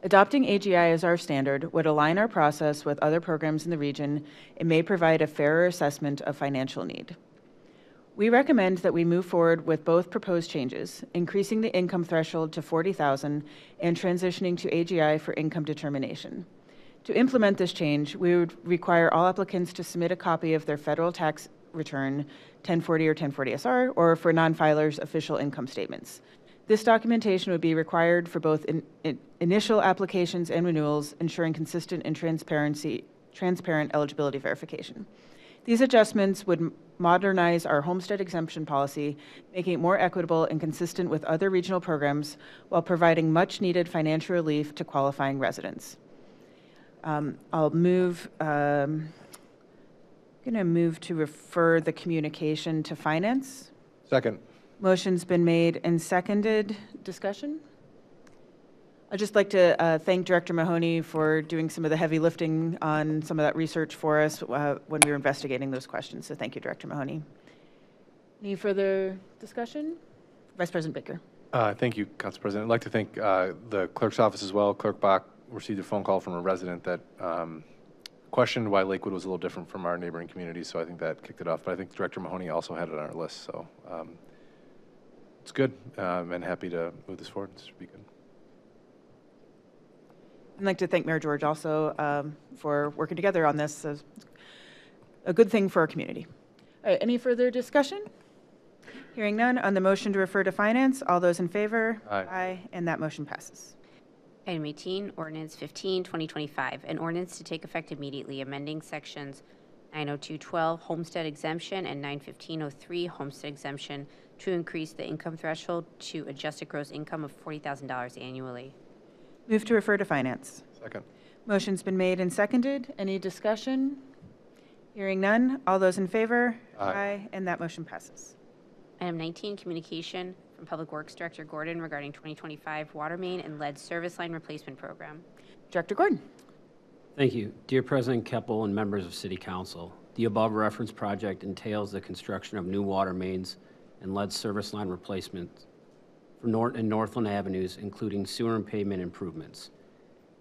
Adopting AGI as our standard would align our process with other programs in the region and may provide a fairer assessment of financial need. We recommend that we move forward with both proposed changes, increasing the income threshold to $40,000 and transitioning to AGI for income determination. To implement this change, we would require all applicants to submit a copy of their federal tax return, 1040 or 1040SR, or for non-filers, official income statements. This documentation would be required for both initial applications and renewals, ensuring consistent and transparent eligibility verification. These adjustments would modernize our homestead exemption policy, making it more equitable and consistent with other regional programs while providing much-needed financial relief to qualifying residents. I'm going to move to refer the communication to Finance. Second. Motion's been made and seconded. Discussion? I'd just like to thank Director Mahoney for doing some of the heavy lifting on some of that research for us when we were investigating those questions. So thank you, Director Mahoney. Any further discussion? Vice President Baker. Thank you, Council President. I'd like to thank the clerk's office as well. Clerk Bach received a phone call from a resident that questioned why Lakewood was a little different from our neighboring communities, so I think that kicked it off. But I think Director Mahoney also had it on our list, so it's good, and happy to move this forward. This should be good. I'd like to thank Mayor George also for working together on this. A good thing for our community. All right, any further discussion? Hearing none, on the motion to refer to Finance, all those in favor? Aye. Aye, and that motion passes. Item 18, Ordinance 15, 2025, an ordinance to take effect immediately, amending sections 902.12 Homestead Exemption and 915.03 Homestead Exemption to increase the income threshold to adjusted gross income of $40,000 annually. Move to refer to Finance. Second. Motion's been made and seconded. Any discussion? Hearing none, all those in favor? Aye. And that motion passes. Item 19, communication from Public Works Director Gordon regarding 2025 water main and lead service line replacement program. Director Gordon. Thank you. Dear President Keppel and members of City Council, the above reference project entails the construction of new water mains and lead service line replacements for North and Northland Avenues, including sewer and pavement improvements.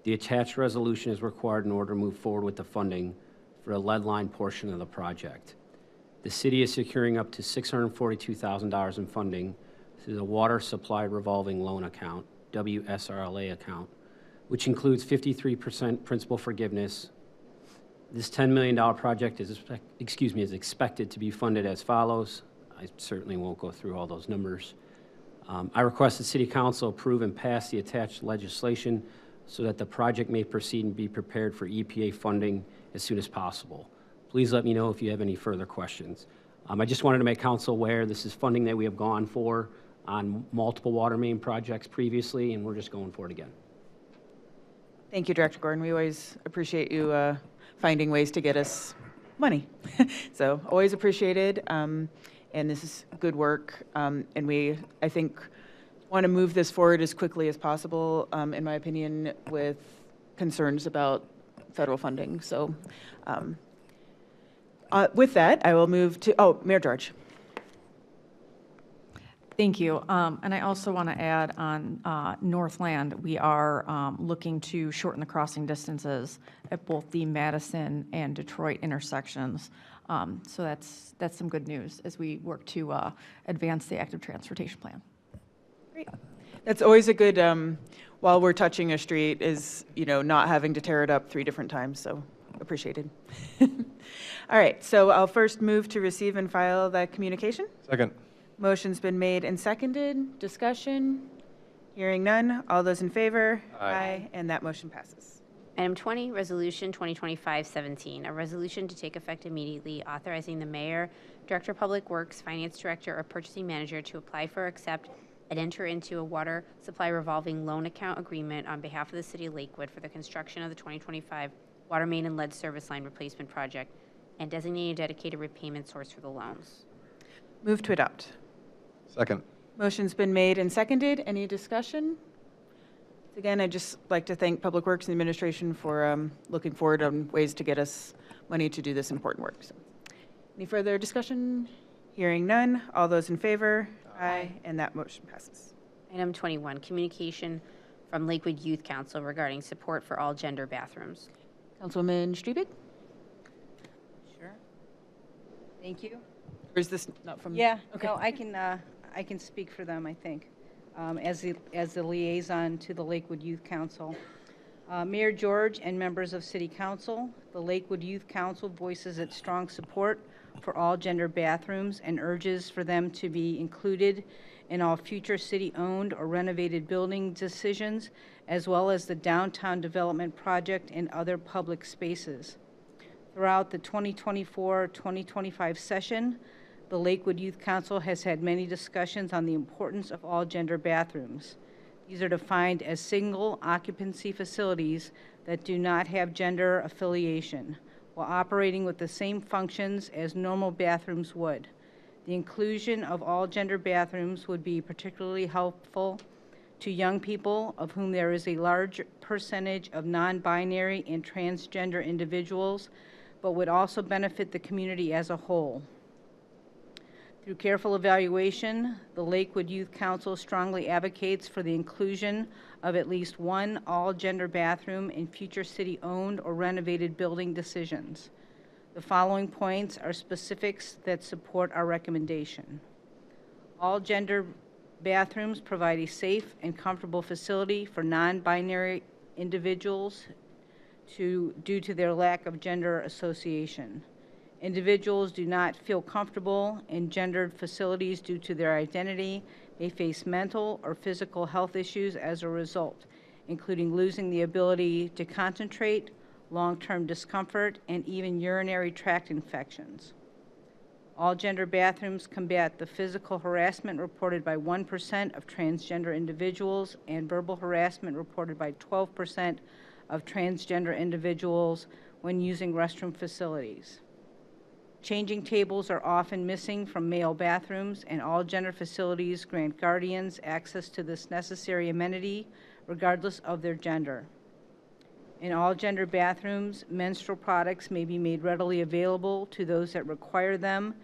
The attached resolution is required in order to move forward with the funding for the lead line portion of the project. The city is securing up to $642,000 in funding through the Water Supply Revolving Loan Account, WSRLA account, which includes 53% principal forgiveness. This $10 million project is expected to be funded as follows. I certainly won't go through all those numbers. I request the City Council approve and pass the attached legislation so that the project may proceed and be prepared for EPA funding as soon as possible. Please let me know if you have any further questions. I just wanted to make Council aware this is funding that we have gone for on multiple water main projects previously, and we're just going for it again. Thank you, Director Gordon. We always appreciate you finding ways to get us money. So always appreciated. And this is good work. And we, I think, want to move this forward as quickly as possible, in my opinion, with concerns about federal funding. So with that, I will move to, Mayor George. Thank you. And I also want to add on Northland, we are looking to shorten the crossing distances at both the Madison and Detroit intersections. So that's some good news as we work to advance the active transportation plan. Great. That's always a good, while we're touching a street, is, not having to tear it up 3 different times, so appreciated. All right, so I'll first move to receive and file that communication. Second. Motion's been made and seconded. Discussion? Hearing none. All those in favor? Aye. And that motion passes. Item 20, Resolution 2025-17, a resolution to take effect immediately authorizing the mayor, director of public works, finance director, or purchasing manager to apply for, accept, and enter into a water supply revolving loan account agreement on behalf of the city of Lakewood for the construction of the 2025 water main and lead service line replacement project and designating a dedicated repayment source for the loans. Move to adopt. Second. Motion's been made and seconded. Any discussion? Again, I'd just like to thank Public Works and Administration for looking forward on ways to get us money to do this important work. So, any further discussion? Hearing none. All those in favor? Aye. And that motion passes. Item 21, communication from Lakewood Youth Council regarding support for all gender bathrooms. Councilwoman Striebeck? Sure. Thank you. Or is this not from? Yeah, Okay. no, I can speak for them, I think, as the liaison to the Lakewood Youth Council. Mayor George and members of City Council, the Lakewood Youth Council voices its strong support for all gender bathrooms and urges for them to be included in all future city-owned or renovated building decisions, as well as the downtown development project and other public spaces. Throughout the 2024-2025 session, the Lakewood Youth Council has had many discussions on the importance of all gender bathrooms. These are defined as single occupancy facilities that do not have gender affiliation, while operating with the same functions as normal bathrooms would. The inclusion of all gender bathrooms would be particularly helpful to young people, of whom there is a large percentage of non-binary and transgender individuals, but would also benefit the community as a whole. Through careful evaluation, the Lakewood Youth Council strongly advocates for the inclusion of at least one all-gender bathroom in future city-owned or renovated building decisions. The following points are specifics that support our recommendation. All-gender bathrooms provide a safe and comfortable facility for non-binary individuals due to their lack of gender association. Individuals do not feel comfortable in gendered facilities due to their identity, may face mental or physical health issues as a result, including losing the ability to concentrate, long-term discomfort, and even urinary tract infections. All gender bathrooms combat the physical harassment reported by 1% of transgender individuals and verbal harassment reported by 12% of transgender individuals when using restroom facilities. Changing tables are often missing from male bathrooms, and all gender facilities grant guardians access to this necessary amenity regardless of their gender. In all gender bathrooms, menstrual products may be made readily available to those that require them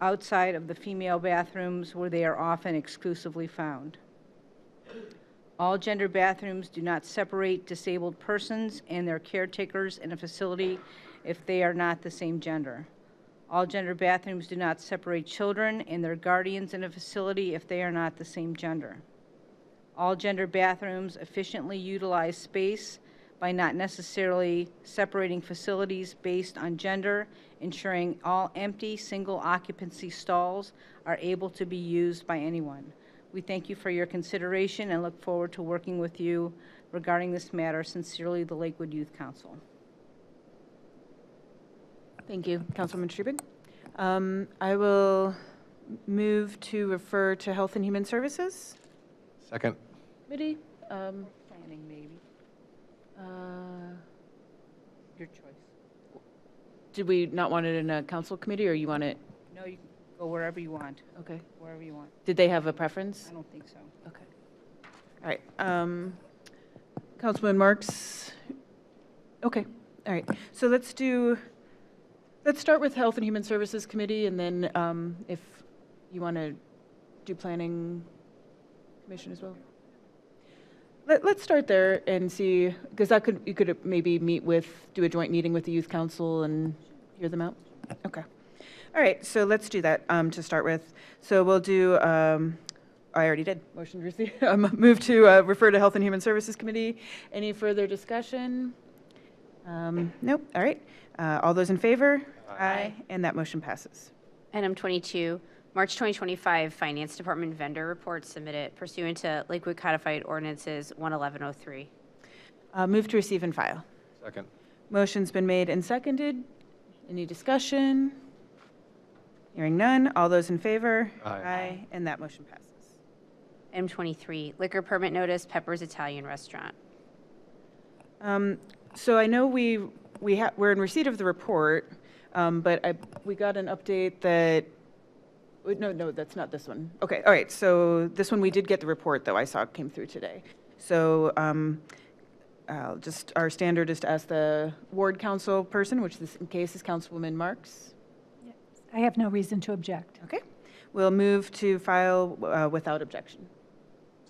outside of the female bathrooms where they are often exclusively found. All gender bathrooms do not separate disabled persons and their caretakers in a facility if they are not the same gender. All gender bathrooms do not separate children and their guardians in a facility if they are not the same gender. All gender bathrooms efficiently utilize space by not necessarily separating facilities based on gender, ensuring all empty single occupancy stalls are able to be used by anyone. We thank you for your consideration and look forward to working with you regarding this matter. Sincerely, the Lakewood Youth Council. Thank you, Councilwoman Striebeck. I will move to refer to Health and Human Services. Second. Committee. Planning, maybe. Your choice. Did we not want it in a council committee, or you want it? No, you can go wherever you want. Okay. Wherever you want. Did they have a preference? I don't think so. Okay. All right. Councilman Marks. Okay. All right. So let's start with Health and Human Services Committee, and then if you want to do planning commission as well? Let's start there and see, because you could maybe do a joint meeting with the youth council and hear them out? Okay. All right, so let's do that to start with. So we'll do, I already did, motion to receive, move to refer to Health and Human Services Committee. Any further discussion? Nope, all right. All those in favor? Aye. And that motion passes. Item 22, March 2025 Finance Department vendor report submitted pursuant to Lakewood Codified Ordinances 11103. Move to receive and file. Second. Motion's been made and seconded. Any discussion? Hearing none. All those in favor? Aye. And that motion passes. Item 23, liquor permit notice, Pepper's Italian Restaurant. So I know we're in receipt of the report, but we got an update that, no, that's not this one. Okay, all right, so this one we did get the report, though, I saw it came through today. So our standard is to ask the ward council person, which this in case is Councilwoman Marks. I have no reason to object. Okay, we'll move to file without objection.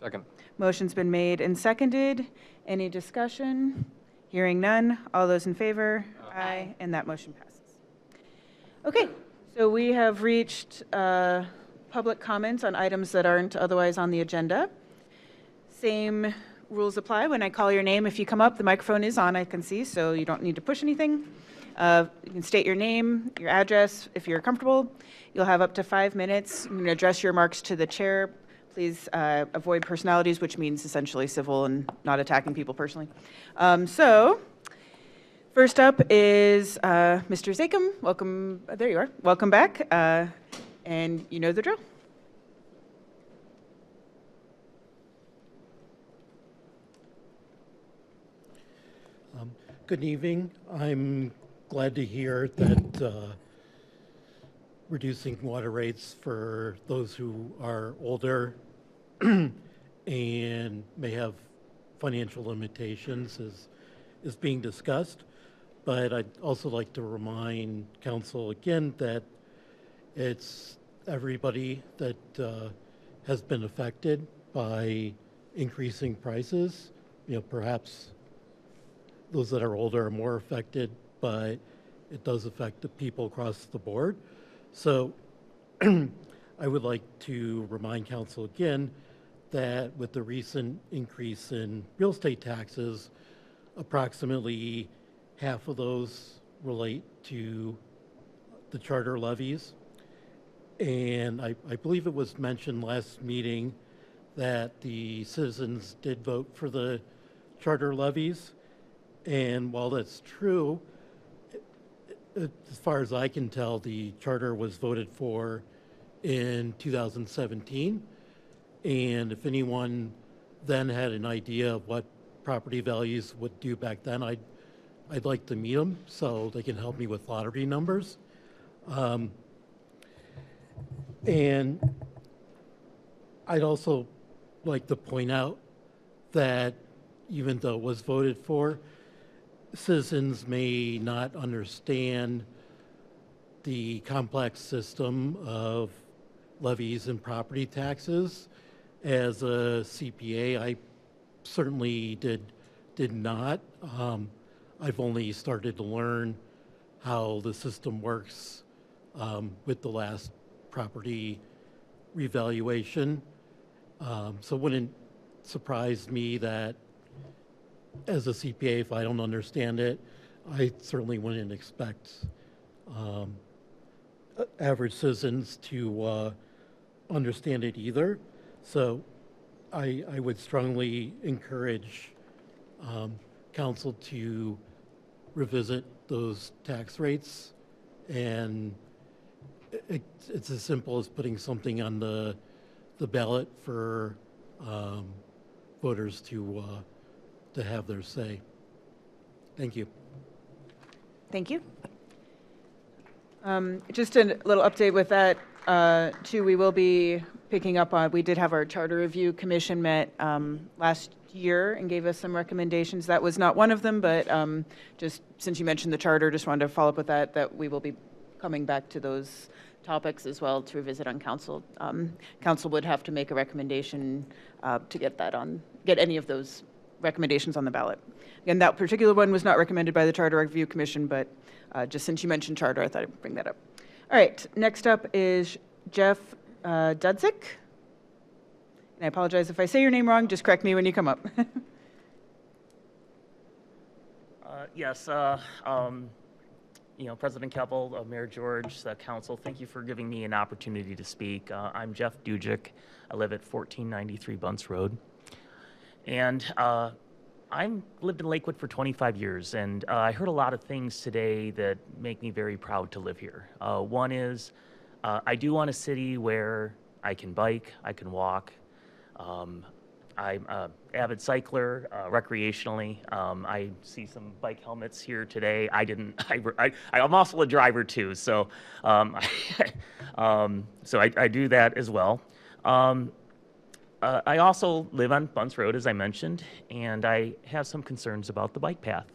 Second. Motion's been made and seconded. Any discussion? Hearing none. All those in favor? Aye. And that motion passes. Okay, so we have reached public comments on items that aren't otherwise on the agenda. Same rules apply. When I call your name, if you come up, the microphone is on, I can see, so you don't need to push anything. You can state your name, your address, if you're comfortable. You'll have up to 5 minutes. You can address your remarks to the chair. Please avoid personalities, which means essentially civil and not attacking people personally. So first up is Mr. Zakem. Welcome. There you are. Welcome back. And you know the drill. Good evening. I'm glad to hear that reducing water rates for those who are older and may have financial limitations is being discussed. But I'd also like to remind council again that it's everybody that has been affected by increasing prices. You know, perhaps those that are older are more affected, but it does affect the people across the board. So I would like to remind council again that with the recent increase in real estate taxes, approximately half of those relate to the charter levies. And I believe it was mentioned last meeting that the citizens did vote for the charter levies. And while that's true, as far as I can tell, the charter was voted for in 2017. And if anyone then had an idea of what property values would do back then, I'd like to meet them so they can help me with lottery numbers. And I'd also like to point out that even though it was voted for, citizens may not understand the complex system of levies and property taxes. As a CPA, I certainly did not. I've only started to learn how the system works with the last property revaluation. So it wouldn't surprise me that as a CPA, if I don't understand it, I certainly wouldn't expect average citizens to understand it either. So I would strongly encourage council to revisit those tax rates. And it's as simple as putting something on the ballot for voters to have their say. Thank you. Thank you. Just a little update with that, too. We will be picking up on, we did have our charter review commission met last year and gave us some recommendations. That was not one of them, but just since you mentioned the charter, just wanted to follow up with that we will be coming back to those topics as well to revisit on council. Council would have to make a recommendation to get any of those recommendations on the ballot. Again, that particular one was not recommended by the Charter Review Commission, but just since you mentioned charter, I thought I'd bring that up. All right, next up is Jeff Dudzik. And I apologize if I say your name wrong, just correct me when you come up. Yes, President Keppel, Mayor George, the council, thank you for giving me an opportunity to speak. I'm Jeff Dudzik. I live at 1493 Bunce Road. And I've lived in Lakewood for 25 years, and I heard a lot of things today that make me very proud to live here. One is I do want a city where I can bike, I can walk. I'm an avid cycler recreationally. I see some bike helmets here today. I'm also a driver too, so I do that as well. I also live on Bunce Road, as I mentioned, and I have some concerns about the bike path.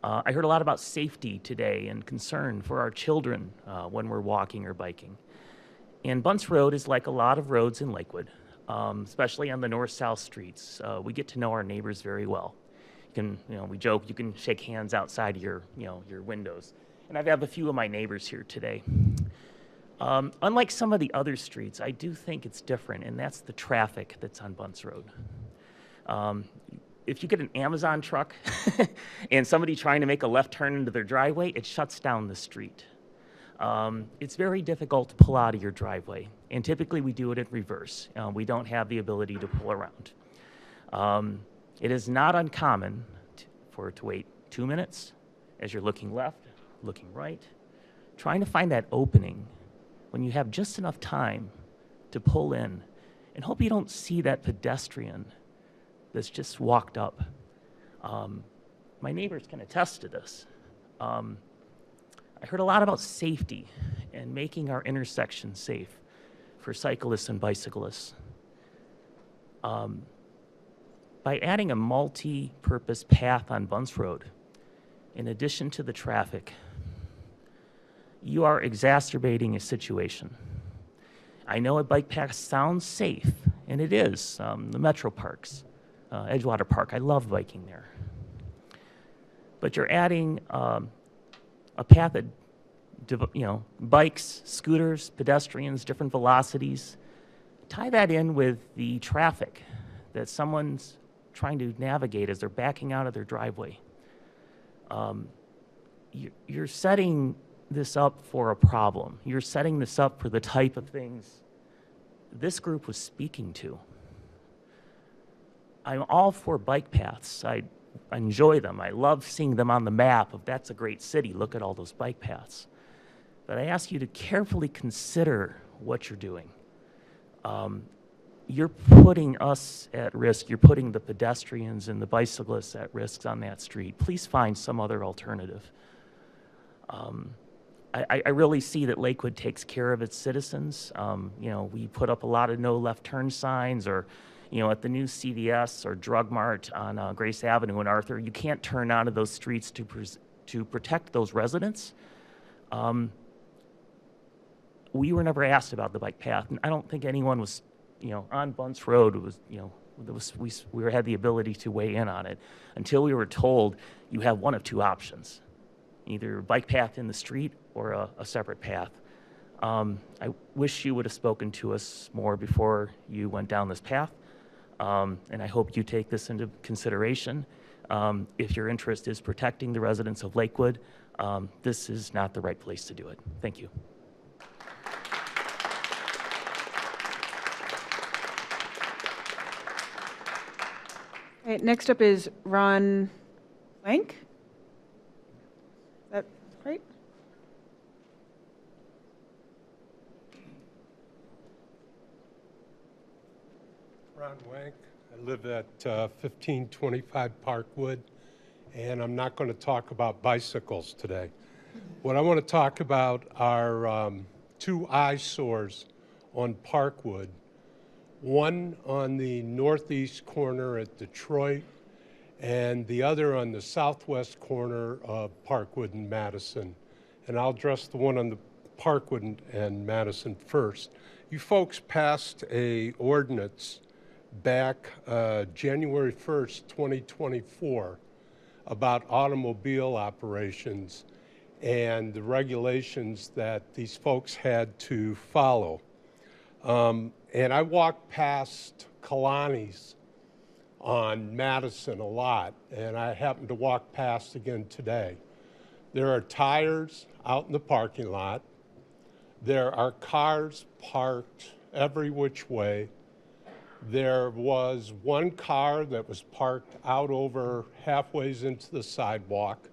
I heard a lot about safety today and concern for our children when we're walking or biking. And Bunce Road is like a lot of roads in Lakewood. Especially on the north-south streets. We get to know our neighbors very well. We joke, you can shake hands outside your windows. And I have a few of my neighbors here today. Unlike some of the other streets, I do think it's different, and that's the traffic that's on Bunce Road. If you get an Amazon truck and somebody trying to make a left turn into their driveway, it shuts down the street. It's very difficult to pull out of your driveway, and typically we do it in reverse. We don't have the ability to pull around. It is not uncommon to wait 2 minutes as you're looking left, looking right, trying to find that opening when you have just enough time to pull in and hope you don't see that pedestrian that's just walked up. My neighbors can attest to this. I heard a lot about safety and making our intersections safe for cyclists and bicyclists. By adding a multi-purpose path on Bunce Road, in addition to the traffic, you are exacerbating a situation. I know a bike path sounds safe, and it is. The metro parks, Edgewater Park, I love biking there. But you're adding a path that, bikes, scooters, pedestrians, different velocities. Tie that in with the traffic that someone's trying to navigate as they're backing out of their driveway. You're setting this up for a problem. You're setting this up for the type of things this group was speaking to. I'm all for bike paths. I enjoy them. I love seeing them on the map of that's a great city. Look at all those bike paths. But I ask you to carefully consider what you're doing. You're putting us at risk. You're putting the pedestrians and the bicyclists at risk on that street. Please find some other alternative. I really see that Lakewood takes care of its citizens. We put up a lot of no left turn signs, or at the new CVS or Drug Mart on Grace Avenue in Arthur, you can't turn onto those streets to protect those residents. We were never asked about the bike path, and I don't think anyone was, on Bunce Road we had the ability to weigh in on it until we were told you have one of two options, either a bike path in the street or a separate path. I wish you would have spoken to us more before you went down this path. And I hope you take this into consideration. If your interest is protecting the residents of Lakewood, this is not the right place to do it. Thank you. All right, next up is Ron Wank. Is that right? Ron Wank. I live at 1525 Parkwood, and I'm not going to talk about bicycles today. What I want to talk about are two eyesores on Parkwood, one on the northeast corner at Detroit, and the other on the southwest corner of Parkwood and Madison. And I'll address the one on the Parkwood and Madison first. You folks passed a ordinance back January 1st, 2024 about automobile operations and the regulations that these folks had to follow. And I walked past Kalani's on Madison a lot, and I happened to walk past again today. There are tires out in the parking lot. There are cars parked every which way. There was one car that was parked out over halfway into the sidewalk.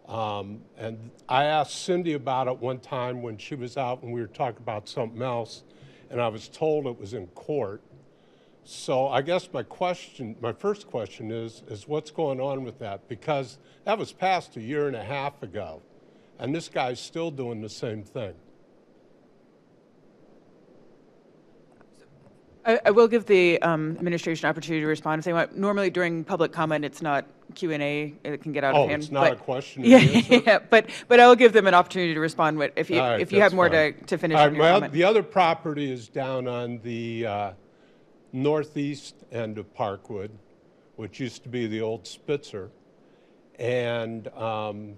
And I asked Cindy about it one time when she was out and we were talking about something else, and I was told it was in court. So I guess my first question is what's going on with that? Because that was passed 1.5 years ago, and this guy's still doing the same thing. I will give the administration an opportunity to respond if they want. Normally during public comment, it's not Q&A. It can get out of hand. Oh, it's not a question? Yeah, but I will give them an opportunity to respond if you have more to finish on your comment. The other property is down on the northeast end of Parkwood, which used to be the old Spitzer. And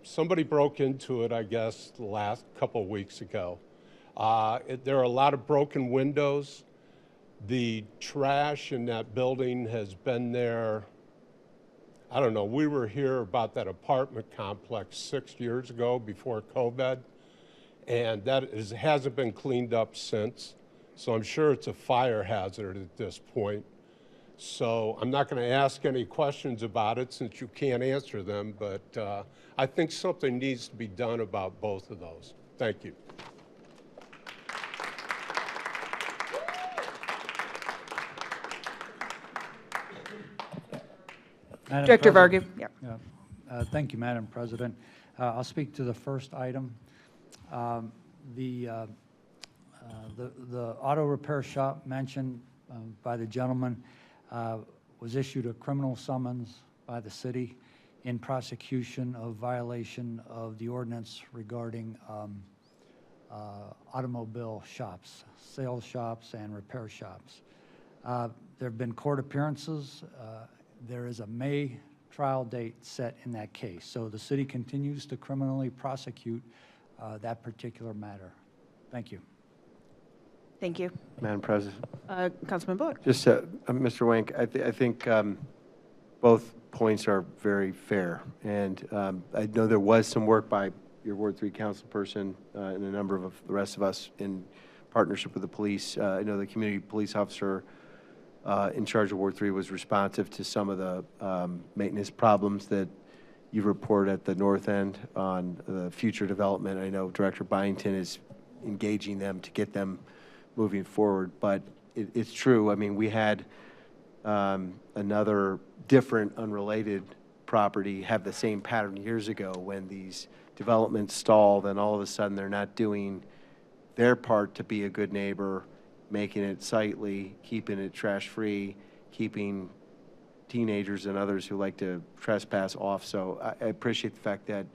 somebody broke into it, I guess, the last couple of weeks ago. There are a lot of broken windows. The trash in that building has been there, I don't know, we were here about that apartment complex 6 years ago before COVID, and that hasn't been cleaned up since. So I'm sure it's a fire hazard at this point. So I'm not going to ask any questions about it since you can't answer them, but I think something needs to be done about both of those. Thank you. Director Vargu. Yeah. Thank you, Madam President. I'll speak to the first item. The auto repair shop mentioned by the gentleman was issued a criminal summons by the city in prosecution of violation of the ordinance regarding automobile shops, sales shops, and repair shops. There have been court appearances. There is a May trial date set in that case. So the city continues to criminally prosecute that particular matter. Thank you. Thank you. Madam President. Councilman Bullock. Just, Mr. Wank, I think both points are very fair. And I know there was some work by your Ward 3 councilperson and a number of the rest of us in partnership with the police. I know the community police officer in charge of Ward 3 was responsive to some of the maintenance problems that you report at the north end on the future development. I know Director Byington is engaging them to get them moving forward, but it's true. I mean, we had another different unrelated property have the same pattern years ago when these developments stalled and all of a sudden they're not doing their part to be a good neighbor, making it sightly, keeping it trash-free, keeping teenagers and others who like to trespass off. So I appreciate the fact that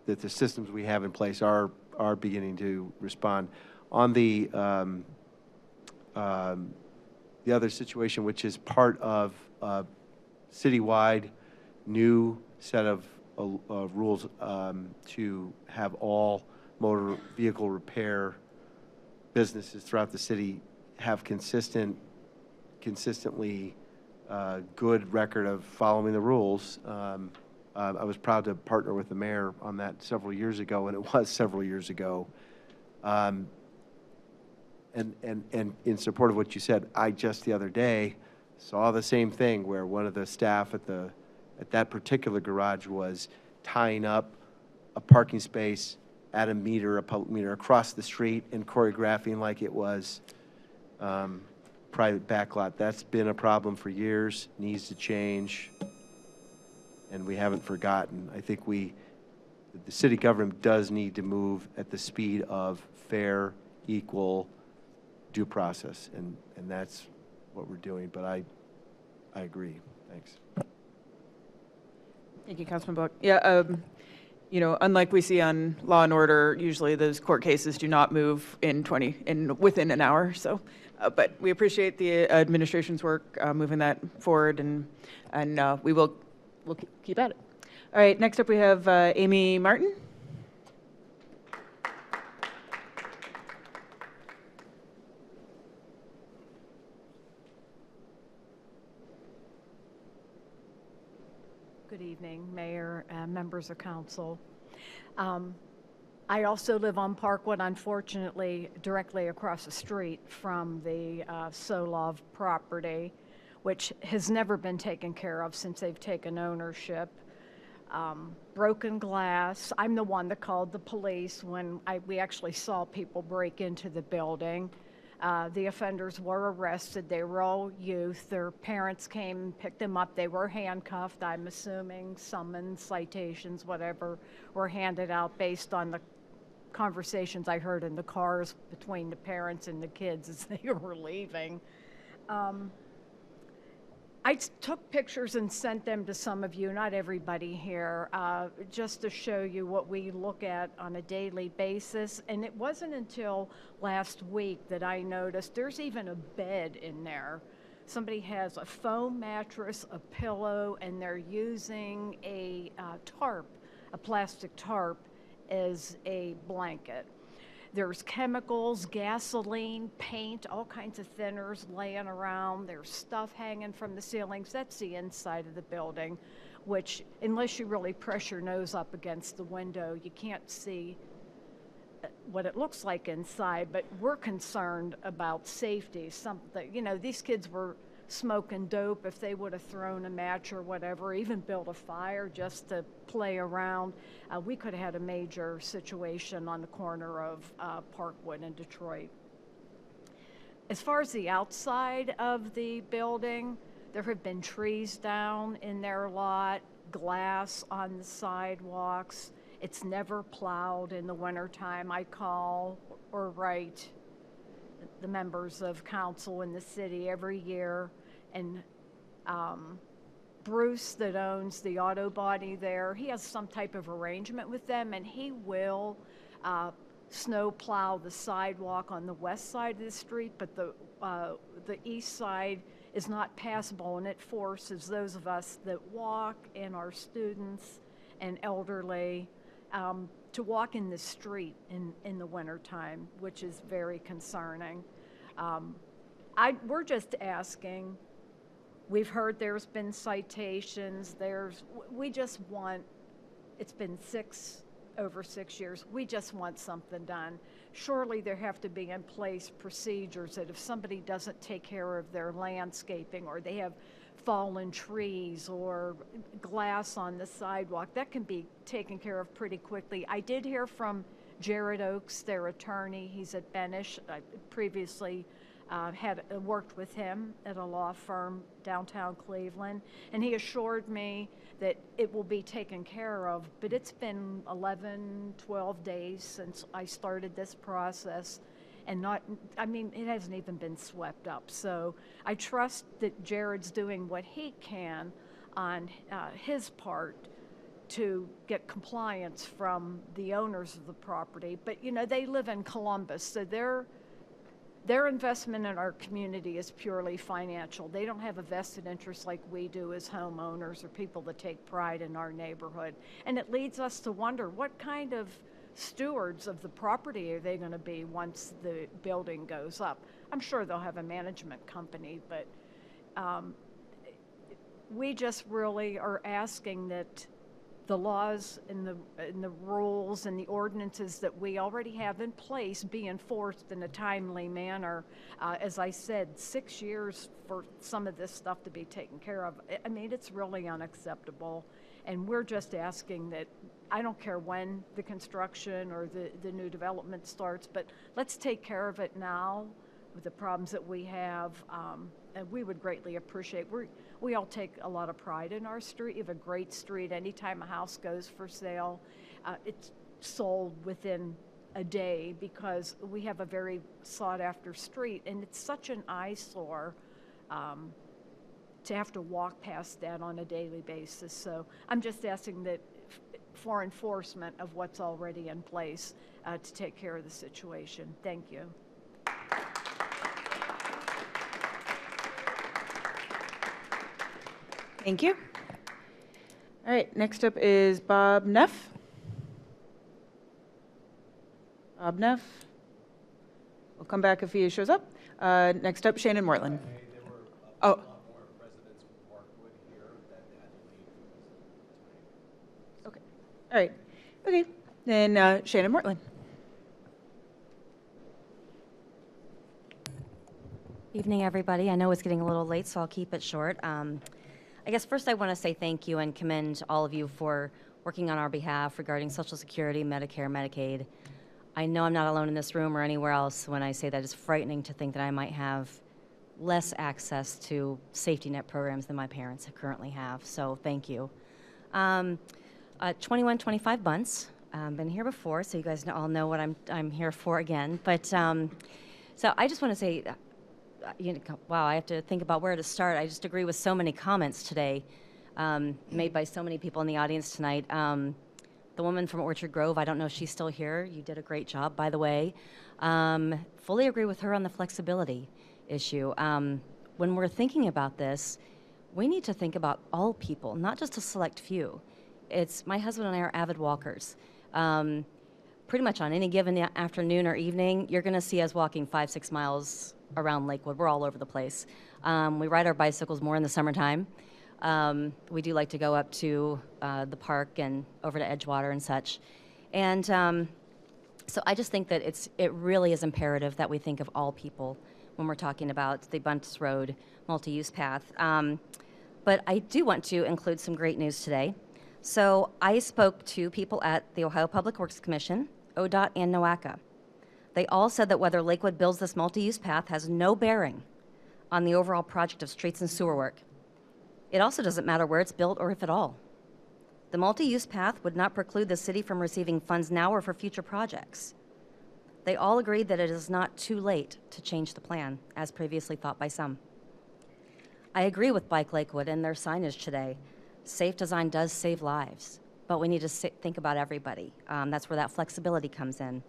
that the systems we have in place are beginning to respond. On the other situation, which is part of a citywide new set of rules to have all motor vehicle repair businesses throughout the city have consistently good record of following the rules. I was proud to partner with the mayor on that several years ago, and it was several years ago. And in support of what you said, I just the other day saw the same thing where one of the staff at that particular garage was tying up a parking space at a public meter across the street and choreographing like it was private backlot. That's been a problem for years, needs to change, and we haven't forgotten. I think the city government does need to move at the speed of fair, equal due process, and that's what we're doing, but I agree. Thanks. Thank you, Councilman Bullock. Yeah, unlike we see on Law and Order, usually those court cases do not move within an hour. So, but we appreciate the administration's work moving that forward, and we'll keep at it. All right, next up we have Amy Martin. Good evening, Mayor and members of council. I also live on Parkwood, unfortunately, directly across the street from the Solov property, which has never been taken care of since they've taken ownership. Broken glass. I'm the one that called the police when we actually saw people break into the building. The offenders were arrested. They were all youth. Their parents came and picked them up. They were handcuffed. I'm assuming summons, citations, whatever, were handed out based on the conversations I heard in the cars between the parents and the kids as they were leaving. I took pictures and sent them to some of you, not everybody here, just to show you what we look at on a daily basis. And it wasn't until last week that I noticed there's even a bed in there. Somebody has a foam mattress, a pillow, and they're using a tarp, a plastic tarp, as a blanket. There's chemicals, gasoline, paint, all kinds of thinners laying around. There's stuff hanging from the ceilings. That's the inside of the building, which, unless you really press your nose up against the window, you can't see what it looks like inside. But we're concerned about safety. These kids were smoking dope. If they would have thrown a match or whatever, even built a fire just to play around, we could have had a major situation on the corner of Parkwood and Detroit. As far as the outside of the building, there have been trees down in their lot, glass on the sidewalks. It's never plowed in the wintertime. I call or write the members of council in the city every year, and Bruce, that owns the auto body there, he has some type of arrangement with them, and he will snow plow the sidewalk on the west side of the street, but the east side is not passable, and it forces those of us that walk and our students and elderly to walk in the street in the wintertime, which is very concerning. We're just asking. We've heard there's been citations. We just want, it's been over 6 years. We just want something done. Surely there have to be in place procedures that if somebody doesn't take care of their landscaping, or they have fallen trees or glass on the sidewalk, that can be taken care of pretty quickly. I did hear from Jared Oakes, their attorney. He's at Benish. I previously had worked with him at a law firm downtown Cleveland, and he assured me that it will be taken care of, but it's been 12 days since I started this process, and it hasn't even been swept up. So I trust that Jared's doing what he can on his part to get compliance from the owners of the property. But, they live in Columbus, so their investment in our community is purely financial. They don't have a vested interest like we do as homeowners or people that take pride in our neighborhood. And it leads us to wonder, what kind of stewards of the property are they going to be once the building goes up? I'm sure they'll have a management company, but we just really are asking that the laws and the rules and the ordinances that we already have in place be enforced in a timely manner. As I said, 6 years for some of this stuff to be taken care of. It's really unacceptable. And we're just asking that, I don't care when the construction or the new development starts, but let's take care of it now with the problems that we have. And we would greatly appreciate. We all take a lot of pride in our street. We have a great street. Anytime a house goes for sale, it's sold within a day because we have a very sought-after street, and it's such an eyesore to have to walk past that on a daily basis. So I'm just asking that for enforcement of what's already in place to take care of the situation. Thank you. Thank you. All right, next up is Bob Neff. Bob Neff. We'll come back if he shows up. Next up, Shannon Mortland. Oh. Okay. All right. Okay. Then Shannon Mortland. Evening, everybody. I know it's getting a little late, so I'll keep it short. I guess first I want to say thank you and commend all of you for working on our behalf regarding Social Security, Medicare, Medicaid. I know I'm not alone in this room or anywhere else when I say that it's frightening to think that I might have less access to safety net programs than my parents currently have, so thank you. 21-25 months. Been here before, so you guys all know what I'm here for again. But so I just want to say, wow, I have to think about where to start. I just agree with so many comments today made by so many people in the audience tonight. The woman from Orchard Grove, I don't know if she's still here. You did a great job, by the way. Fully agree with her on the flexibility issue. When we're thinking about this, we need to think about all people, not just a select few. My husband and I are avid walkers. Pretty much on any given afternoon or evening, you're going to see us walking 5-6 miles around Lakewood. We're all over the place. We ride our bicycles more in the summertime. We do like to go up to the park and over to Edgewater and such. And so I just think that it really is imperative that we think of all people when we're talking about the Bunce Road multi-use path. But I do want to include some great news today. So I spoke to people at the Ohio Public Works Commission, ODOT, and NOACA. They all said that whether Lakewood builds this multi-use path has no bearing on the overall project of streets and sewer work. It also doesn't matter where it's built or if at all. The multi-use path would not preclude the city from receiving funds now or for future projects. They all agreed that it is not too late to change the plan, as previously thought by some. I agree with Bike Lakewood and their signage today. Safe design does save lives, but we need to think about everybody. That's where that flexibility comes in.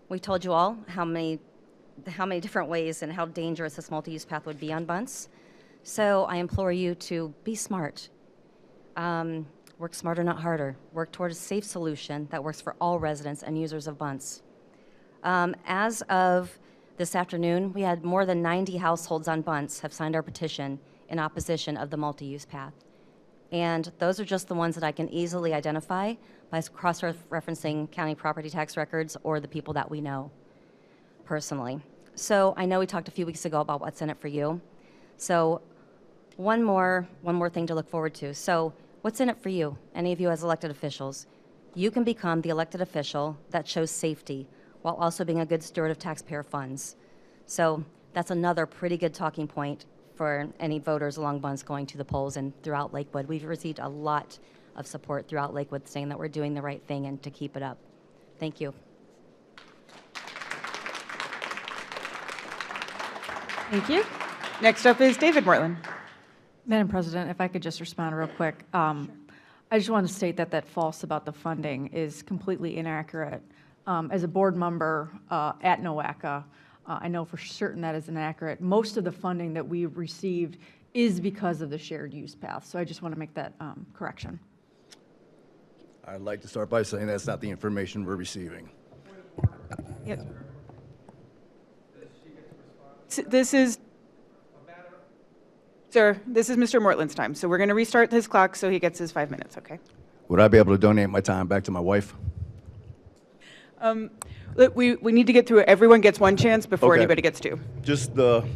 We told you all how many different ways and how dangerous this multi-use path would be on Bunce. So I implore you to be smart. Work smarter, not harder. Work toward a safe solution that works for all residents and users of Bunce. As of this afternoon, we had more than 90 households on Bunce have signed our petition in opposition of the multi-use path. And those are just the ones that I can easily identify by cross-referencing county property tax records or the people that we know personally. So I know we talked a few weeks ago about what's in it for you. So one more thing to look forward to. So what's in it for you, any of you as elected officials? You can become the elected official that shows safety while also being a good steward of taxpayer funds. So that's another pretty good talking point for any voters along Bunce going to the polls and throughout Lakewood. We've received a lot of support throughout Lakewood saying that we're doing the right thing and to keep it up. Thank you. Thank you. Next up is David Mortland. Madam President, if I could just respond real quick. I just want to state that false about the funding is completely inaccurate. As a board member at NOACA, I know for certain that is inaccurate. Most of the funding that we received is because of the shared use path. So I just want to make that correction. I'd like to start by saying that's not the information we're receiving. Yep. This is, sir, this is Mr. Mortland's time. So we're going to restart his clock so he gets his 5 minutes, okay? Would I be able to donate my time back to my wife? Look, we need to get through it. Everyone gets one chance before Okay. anybody gets two. Just the...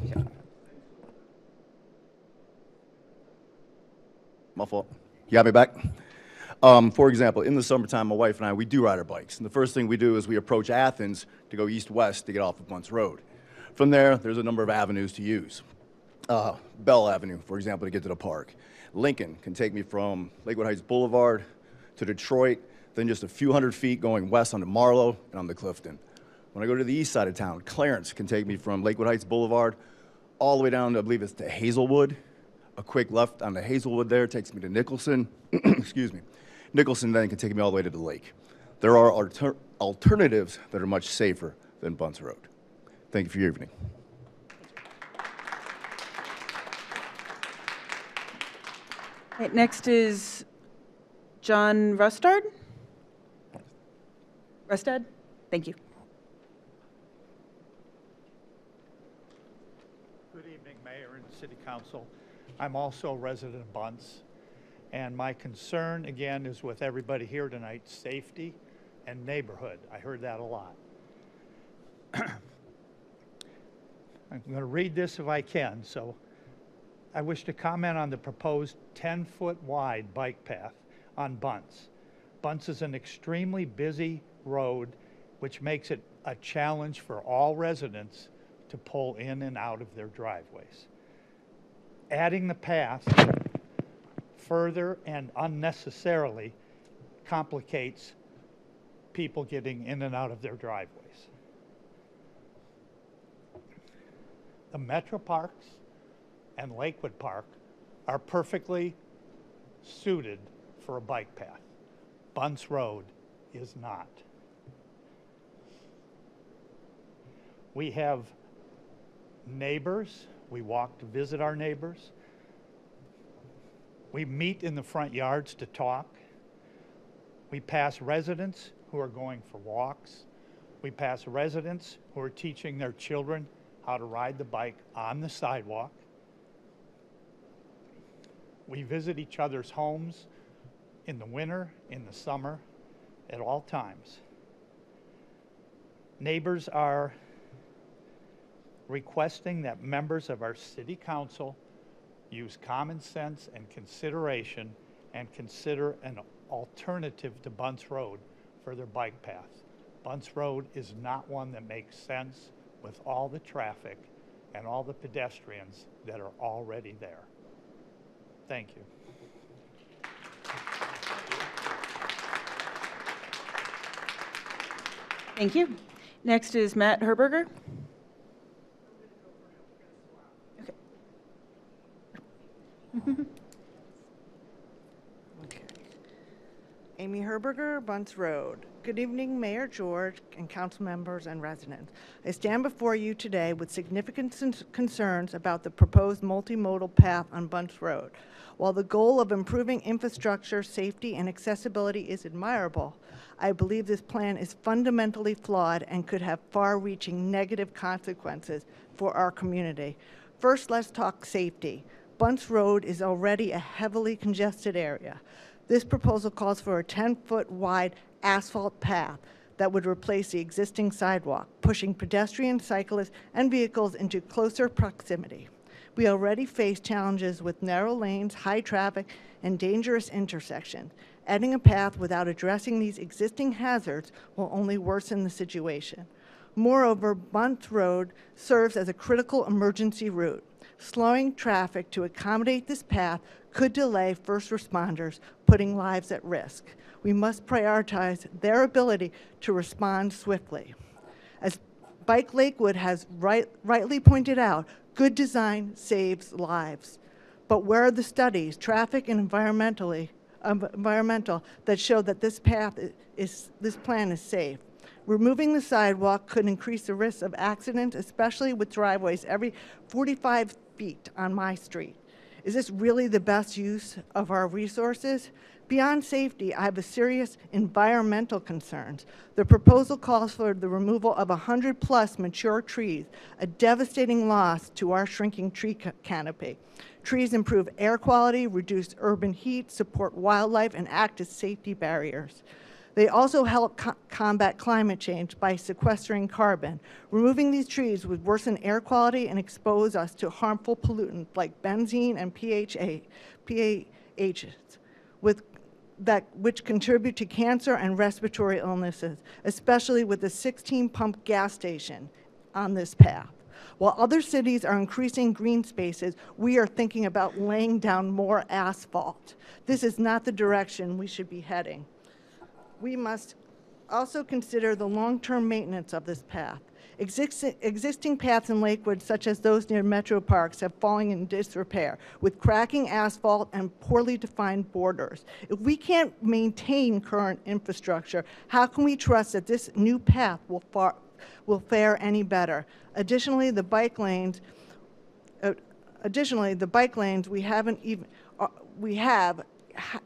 My fault. You got me back? For example, in the summertime, my wife and I, we do ride our bikes. And the first thing we do is we approach Athens to go east-west to get off of Bunce Road. From there, there's a number of avenues to use. Bell Avenue, for example, to get to the park. Lincoln can take me from Lakewood Heights Boulevard to Detroit, then just a few hundred feet going west onto Marlow and onto Clifton. When I go to the east side of town, Clarence can take me from Lakewood Heights Boulevard all the way down to, I believe it's to Hazelwood. A quick left on the Hazelwood there takes me to Nicholson. Excuse me. Nicholson then can take me all the way to the lake. There are alternatives that are much safer than Bunce Road. Thank you for your evening. Right, next is John Rustad. Thank you. Good evening, Mayor and City Council. I'm also a resident of Bunce, and my concern, again, is with everybody here tonight, safety and neighborhood. I heard that a lot. I'm going to read this if I can. So I wish to comment on the proposed 10-foot wide bike path on Bunce. Bunce is an extremely busy road, which makes it a challenge for all residents to pull in and out of their driveways. Adding the path further and unnecessarily complicates people getting in and out of their driveways. The Metro Parks and Lakewood Park are perfectly suited for a bike path. Bunce Road is not. We have neighbors. We walk to visit our neighbors. We meet in the front yards to talk. We pass residents who are going for walks. We pass residents who are teaching their children how to ride the bike on the sidewalk. We visit each other's homes in the winter, in the summer, at all times. Neighbors are requesting that members of our city council use common sense and consideration and consider an alternative to Bunce Road for their bike path. Bunce Road is not one that makes sense with all the traffic and all the pedestrians that are already there. Thank you. Thank you. Next is Matt Herberger. Okay. Amy Herberger, Bunce Road. Good evening, Mayor George and council members and residents. I stand before you today with significant concerns about the proposed multimodal path on Bunce Road. While the goal of improving infrastructure, safety, and accessibility is admirable, I believe this plan is fundamentally flawed and could have far-reaching negative consequences for our community. First, let's talk safety. Bunce Road is already a heavily congested area. This proposal calls for a 10-foot wide asphalt path that would replace the existing sidewalk, pushing pedestrians, cyclists, and vehicles into closer proximity. We already face challenges with narrow lanes, high traffic, and dangerous intersections. Adding a path without addressing these existing hazards will only worsen the situation. Moreover, Bunce Road serves as a critical emergency route. Slowing traffic to accommodate this path could delay first responders, putting lives at risk. We must prioritize their ability to respond swiftly. As Bike Lakewood has rightly pointed out, good design saves lives. But where are the studies, traffic and environmental, that show that this plan is safe? Removing the sidewalk could increase the risk of accidents, especially with driveways every 45 feet on my street. Is this really the best use of our resources? Beyond safety, I have a serious environmental concerns. The proposal calls for the removal of 100+ mature trees, a devastating loss to our shrinking tree canopy. Trees improve air quality, reduce urban heat, support wildlife, and act as safety barriers. They also help combat climate change by sequestering carbon. Removing these trees would worsen air quality and expose us to harmful pollutants like benzene and PAHs, which contribute to cancer and respiratory illnesses, especially with the 16-pump gas station on this path. While other cities are increasing green spaces, we are thinking about laying down more asphalt. This is not the direction we should be heading. We must also consider the long-term maintenance of this path. Existing paths in Lakewood, such as those near metro parks, have fallen in disrepair with cracking asphalt and poorly defined borders. If we can't maintain current infrastructure, how can we trust that this new path will fare any better? Additionally, the bike lanes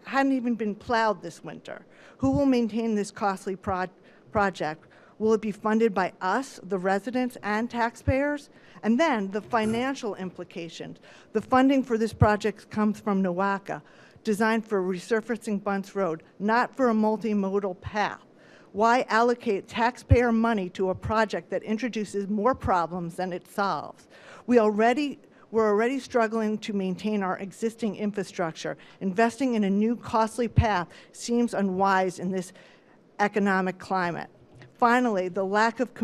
hadn't even been plowed this winter. Who will maintain this costly project? Will it be funded by us, the residents, and taxpayers? And then the financial implications. The funding for this project comes from NOACA, designed for resurfacing Bunce Road, not for a multimodal path. Why allocate taxpayer money to a project that introduces more problems than it solves? We're already struggling to maintain our existing infrastructure. Investing in a new costly path seems unwise in this economic climate. Finally, the lack of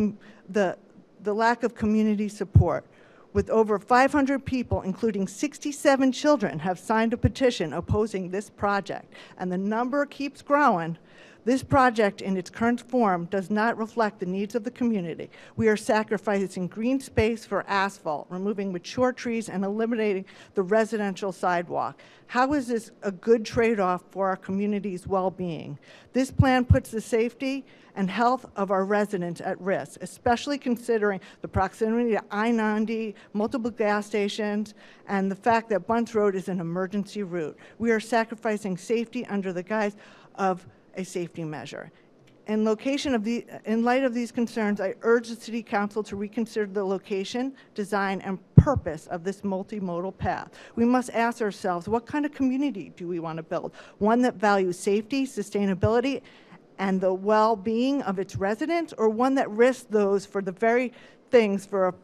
community support. With over 500 people, including 67 children, have signed a petition opposing this project, and the number keeps growing, this project in its current form does not reflect the needs of the community. We are sacrificing green space for asphalt, removing mature trees, and eliminating the residential sidewalk. How is this a good trade-off for our community's well-being? This plan puts the safety and health of our residents at risk, especially considering the proximity to I-90, multiple gas stations, and the fact that Bunce Road is an emergency route. We are sacrificing safety under the guise of a safety measure. In light of these concerns, I urge the City Council to reconsider the location, design, and purpose of this multimodal path. We must ask ourselves, what kind of community do we want to build? One that values safety, sustainability, and the well-being of its residents, or one that risks those for the very things for a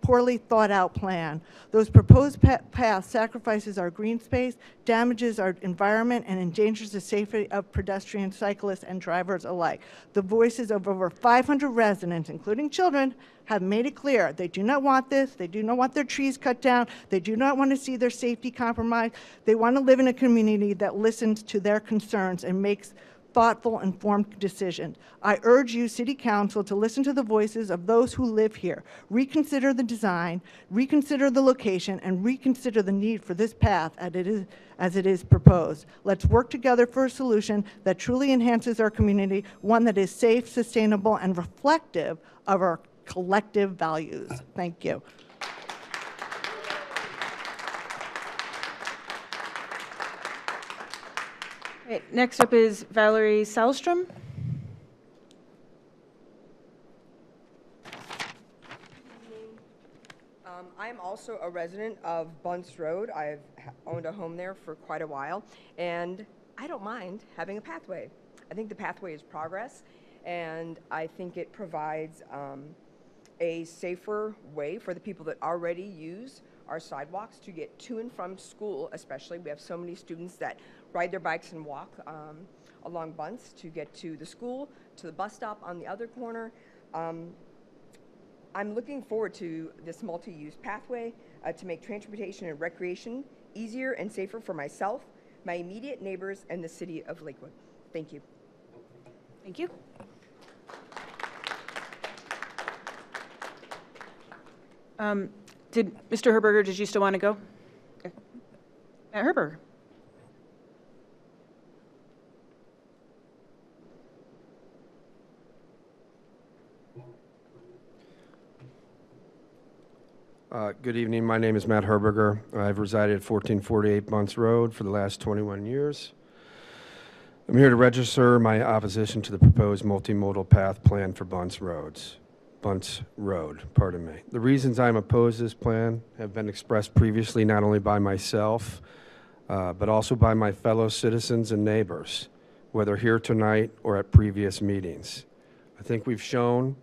poorly thought-out plan? Those proposed paths sacrifices our green space, damages our environment, and endangers the safety of pedestrians, cyclists, and drivers alike. The voices of over 500 residents, including children, have made it clear they do not want this. They do not want their trees cut down. They do not want to see their safety compromised. They want to live in a community that listens to their concerns and makes thoughtful, informed decisions. I urge you, City Council, to listen to the voices of those who live here. Reconsider the design, reconsider the location, and reconsider the need for this path as it is proposed. Let's work together for a solution that truly enhances our community, one that is safe, sustainable, and reflective of our collective values. Thank you. Okay, next up is Valerie Salstrom. I'm also a resident of Bunce Road. I've owned a home there for quite a while, and I don't mind having a pathway. I think the pathway is progress, and I think it provides a safer way for the people that already use our sidewalks to get to and from school, especially. We have so many students that ride their bikes and walk along Bunce to get to the school, to the bus stop on the other corner. I'm looking forward to this multi-use pathway to make transportation and recreation easier and safer for myself, my immediate neighbors, and the city of Lakewood. Thank you. Thank you. Mr. Herberger, did you still want to go? Okay. Matt Herberger. Good evening. My name is Matt Herberger. I've resided at 1448 Bunce Road for the last 21 years. I'm here to register my opposition to the proposed multimodal path plan for Bunce Road. The reasons I'm opposed to this plan have been expressed previously not only by myself, but also by my fellow citizens and neighbors, whether here tonight or at previous meetings. I think we've shown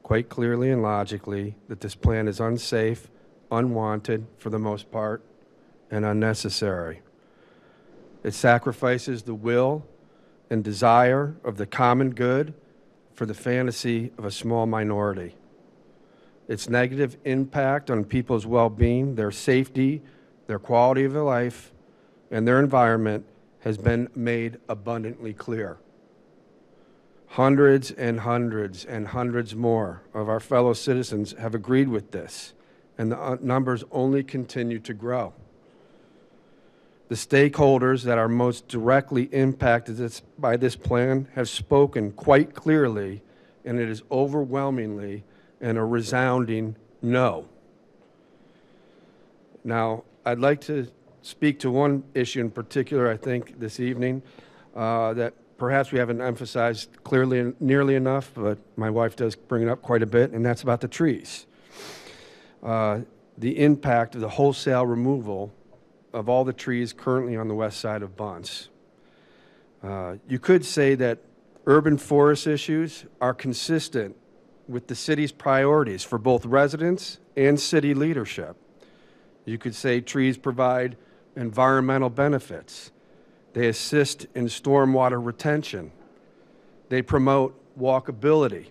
quite clearly and logically that this plan is unsafe, unwanted for the most part, and unnecessary. It sacrifices the will and desire of the common good for the fantasy of a small minority. Its negative impact on people's well-being, their safety, their quality of life, and their environment has been made abundantly clear. Hundreds and hundreds and hundreds more of our fellow citizens have agreed with this, and the numbers only continue to grow. The stakeholders that are most directly impacted by this plan have spoken quite clearly, and it is overwhelmingly and a resounding no. Now, I'd like to speak to one issue in particular, I think, this evening, that perhaps we haven't emphasized clearly nearly enough, but my wife does bring it up quite a bit, and that's about the trees. The impact of the wholesale removal of all the trees currently on the west side of Bunce. You could say that urban forest issues are consistent with the city's priorities for both residents and city leadership. You could say trees provide environmental benefits. They assist in stormwater retention. They promote walkability.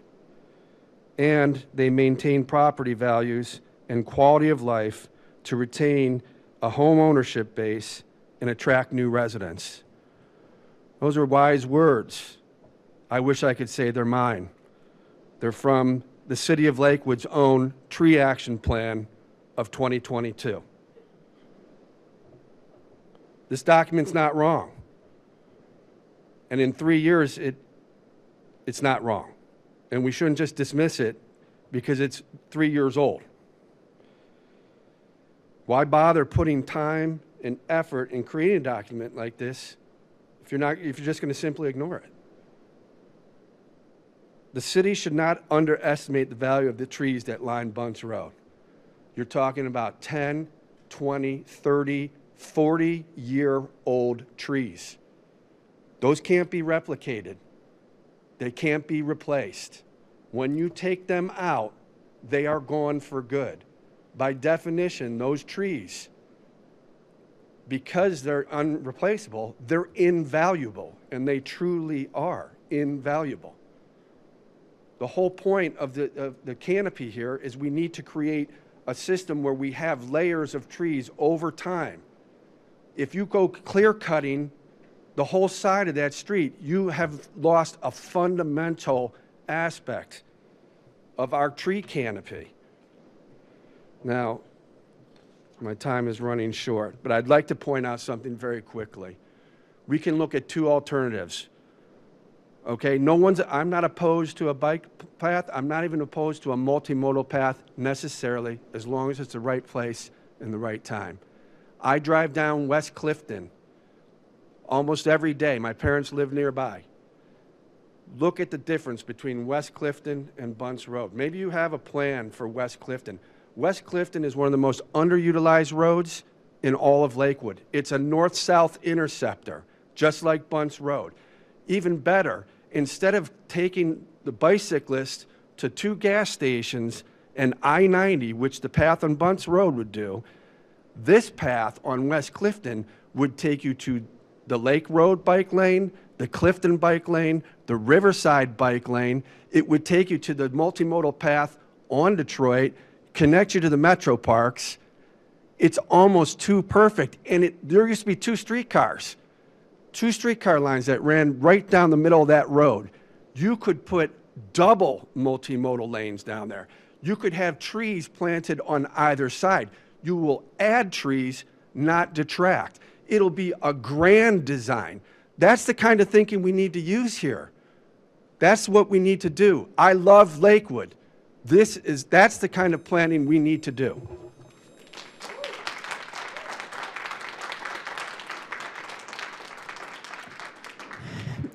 And they maintain property values and quality of life to retain a home ownership base and attract new residents. Those are wise words. I wish I could say they're mine. They're from the City of Lakewood's own Tree Action Plan of 2022. This document's not wrong. And in 3 years, it's not wrong. And we shouldn't just dismiss it because it's 3 years old. Why bother putting time and effort in creating a document like this if you're just going to simply ignore it? The city should not underestimate the value of the trees that line Bunce Road. You're talking about 10, 20, 30, 40-year-old trees. Those can't be replicated. They can't be replaced. When you take them out, they are gone for good. By definition, those trees, because they're unreplaceable, they're invaluable, and they truly are invaluable. The whole point of the canopy here is we need to create a system where we have layers of trees over time. If you go clear cutting the whole side of that street, you have lost a fundamental aspect of our tree canopy. Now, my time is running short, but I'd like to point out something very quickly. We can look at two alternatives. Okay, I'm not opposed to a bike path. I'm not even opposed to a multimodal path necessarily, as long as it's the right place and the right time. I drive down West Clifton almost every day. My parents live nearby. Look at the difference between West Clifton and Bunce Road. Maybe you have a plan for West Clifton. West Clifton is one of the most underutilized roads in all of Lakewood. It's a north-south interceptor, just like Bunce Road. Even better, instead of taking the bicyclist to 2 gas stations and I-90, which the path on Bunce Road would do, this path on West Clifton would take you to the Lake Road bike lane, the Clifton bike lane, the Riverside bike lane. It would take you to the multimodal path on Detroit, connect you to the metro parks. It's almost too perfect. And there used to be 2 streetcars. 2 streetcar lines that ran right down the middle of that road. You could put double multimodal lanes down there. You could have trees planted on either side. You will add trees, not detract. It'll be a grand design. That's the kind of thinking we need to use here. That's what we need to do. I love Lakewood. That's the kind of planning we need to do.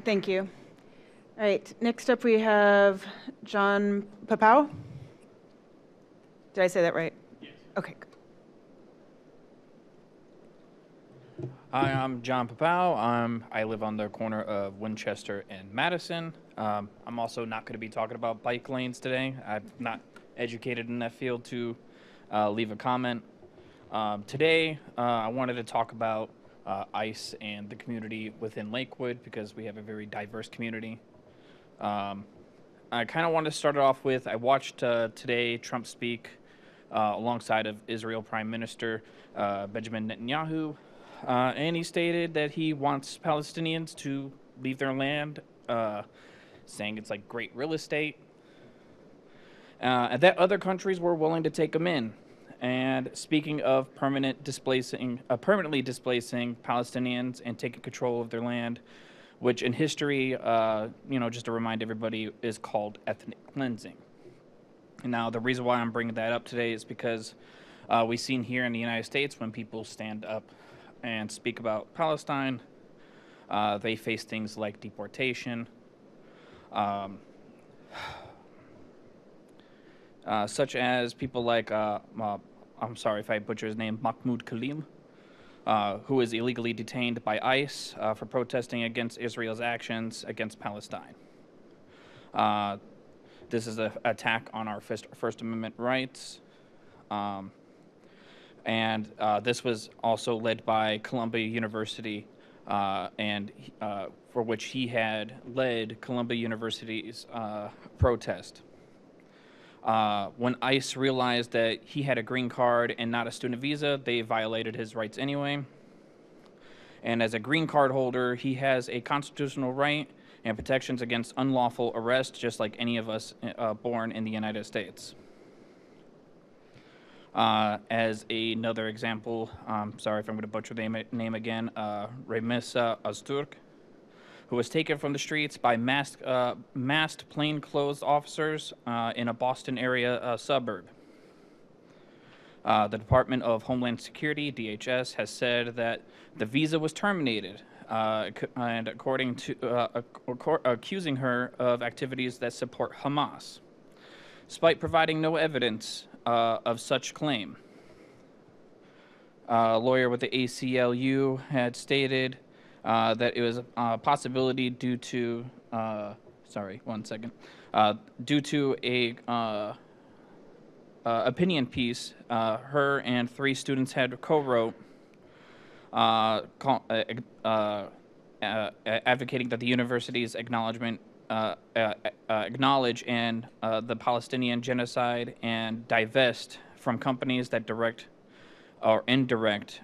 Thank you. All right, next up we have John Papau. Did I say that right? Yes. Okay. Hi, I'm John Papau. I live on the corner of Winchester and Madison. I'm also not going to be talking about bike lanes today. I'm not educated in that field to leave a comment. Today, I wanted to talk about ICE and the community within Lakewood because we have a very diverse community. I kind of want to start it off with, I watched today Trump speak alongside of Israel Prime Minister Benjamin Netanyahu, and he stated that he wants Palestinians to leave their land saying it's like great real estate, and that other countries were willing to take them in. And speaking of permanently displacing Palestinians and taking control of their land, which in history, just to remind everybody, is called ethnic cleansing. Now, the reason why I'm bringing that up today is because we've seen here in the United States, when people stand up and speak about Palestine, they face things like deportation, such as people like, I'm sorry if I butcher his name, Mahmoud Khalil, who is illegally detained by ICE for protesting against Israel's actions against Palestine. This is an attack on our First Amendment rights. And this was also led by Columbia University, and for which he had led Columbia University's protest. When ICE realized that he had a green card and not a student visa, they violated his rights anyway. And as a green card holder, he has a constitutional right and protections against unlawful arrest, just like any of us born in the United States. As another example, sorry if I'm going to butcher the name again, Remisa Azturk, who was taken from the streets by masked plainclothes officers in a Boston area suburb. The Department of Homeland Security, DHS, has said that the visa was terminated, and according to accusing her of activities that support Hamas, despite providing no evidence of such claim. A lawyer with the ACLU had stated that it was a possibility due to, due to a opinion piece her and 3 students had co-wrote, advocating that the university's acknowledge and the Palestinian genocide and divest from companies that direct or indirect,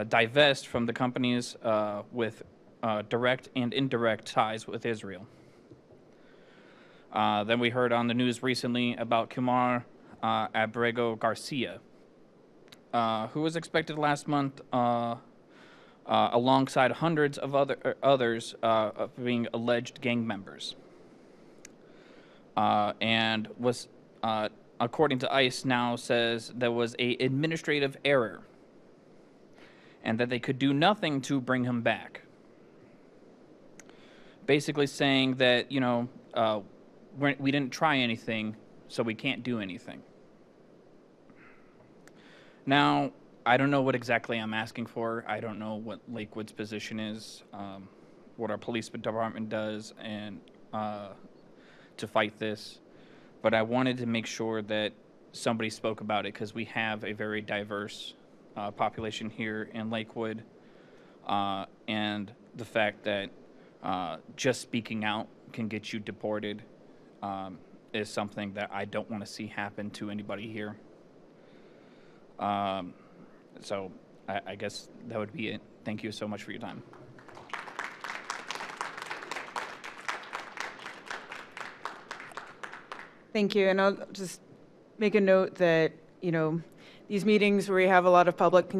divest from the companies with direct and indirect ties with Israel. Then we heard on the news recently about Kumar Abrego Garcia, who was expected last month alongside hundreds of others of being alleged gang members, and was, according to ICE now, says there was an administrative error and that they could do nothing to bring him back. Basically saying that, we didn't try anything, so we can't do anything. Now, I don't know what exactly I'm asking for. I don't know what Lakewood's position is, what our police department does, and to fight this. But I wanted to make sure that somebody spoke about it because we have a very diverse population here in Lakewood, and the fact that just speaking out can get you deported is something that I don't want to see happen to anybody here. So I guess that would be it. Thank you so much for your time. Thank you, and I'll just make a note that, these meetings where we have a lot of public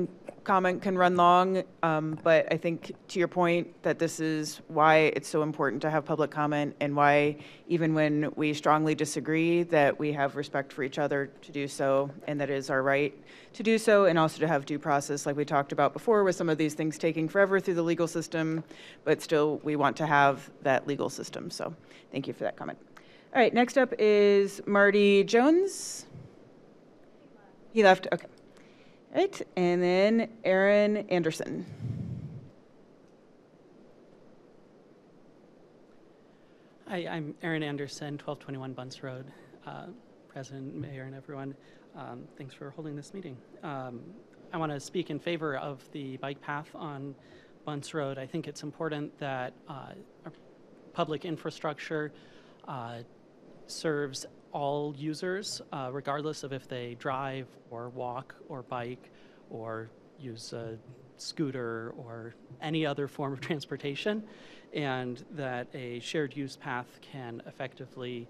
comment can run long, but I think to your point that this is why it's so important to have public comment and why even when we strongly disagree that we have respect for each other to do so, and that it is our right to do so, and also to have due process like we talked about before with some of these things taking forever through the legal system, but still we want to have that legal system. So thank you for that comment. All right, next up is Marty Jones. He left, okay. All right, and then Aaron Anderson. Hi, I'm Aaron Anderson, 1221 Bunce Road. President, Mayor, and everyone, thanks for holding this meeting. I want to speak in favor of the bike path on Bunce Road. I think it's important that our public infrastructure serves all users, regardless of if they drive or walk or bike or use scooter or any other form of transportation, and that a shared use path can effectively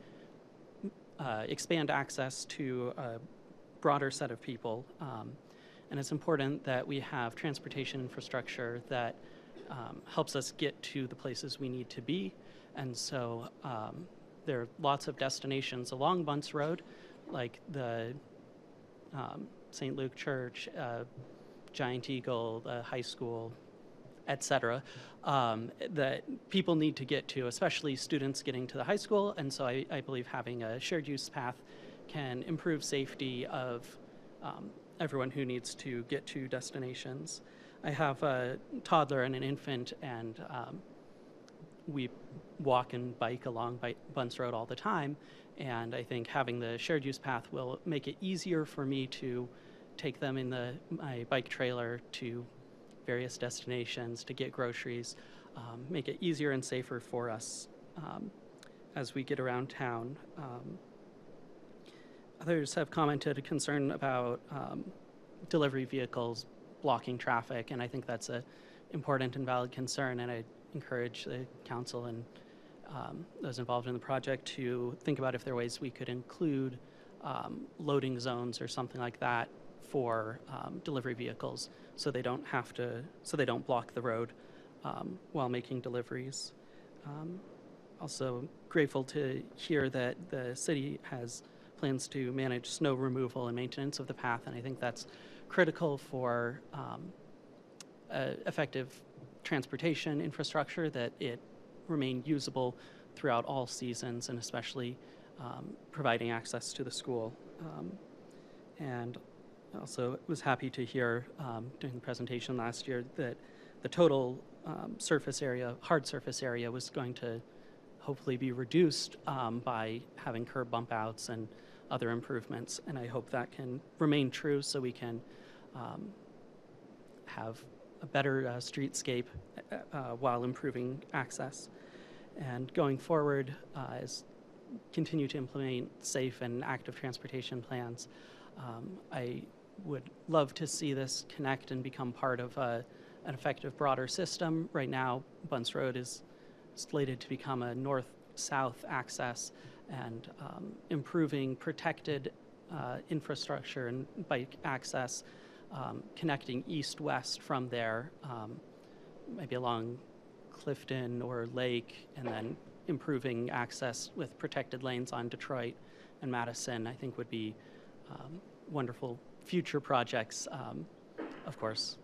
expand access to a broader set of people. And it's important that we have transportation infrastructure that helps us get to the places we need to be. And so there are lots of destinations along Bunce Road, like the St. Luke Church, Giant Eagle, the high school, et cetera, that people need to get to, especially students getting to the high school. And so I believe having a shared use path can improve safety of everyone who needs to get to destinations. I have a toddler and an infant, and we walk and bike along Bunce Road all the time. And I think having the shared use path will make it easier for me to take them in my bike trailer to various destinations to get groceries, make it easier and safer for us as we get around town. Others have commented a concern about delivery vehicles blocking traffic, and I think that's an important and valid concern, and I encourage the council and those involved in the project to think about if there are ways we could include loading zones or something like that for delivery vehicles, so they don't block the road while making deliveries. Also grateful to hear that the city has plans to manage snow removal and maintenance of the path, and I think that's critical for effective transportation infrastructure, that it remain usable throughout all seasons, and especially providing access to the school. And also was happy to hear during the presentation last year that the total surface area, hard surface area, was going to hopefully be reduced by having curb bump outs and other improvements. And I hope that can remain true, so we can have a better streetscape while improving access. And going forward, as continue to implement safe and active transportation plans, I would love to see this connect and become part of an effective broader system. Right now, Bunce Road is slated to become a north-south access, and improving protected infrastructure and bike access, connecting east-west from there, maybe along Clifton or Lake, and then improving access with protected lanes on Detroit and Madison, I think would be wonderful future projects, of course,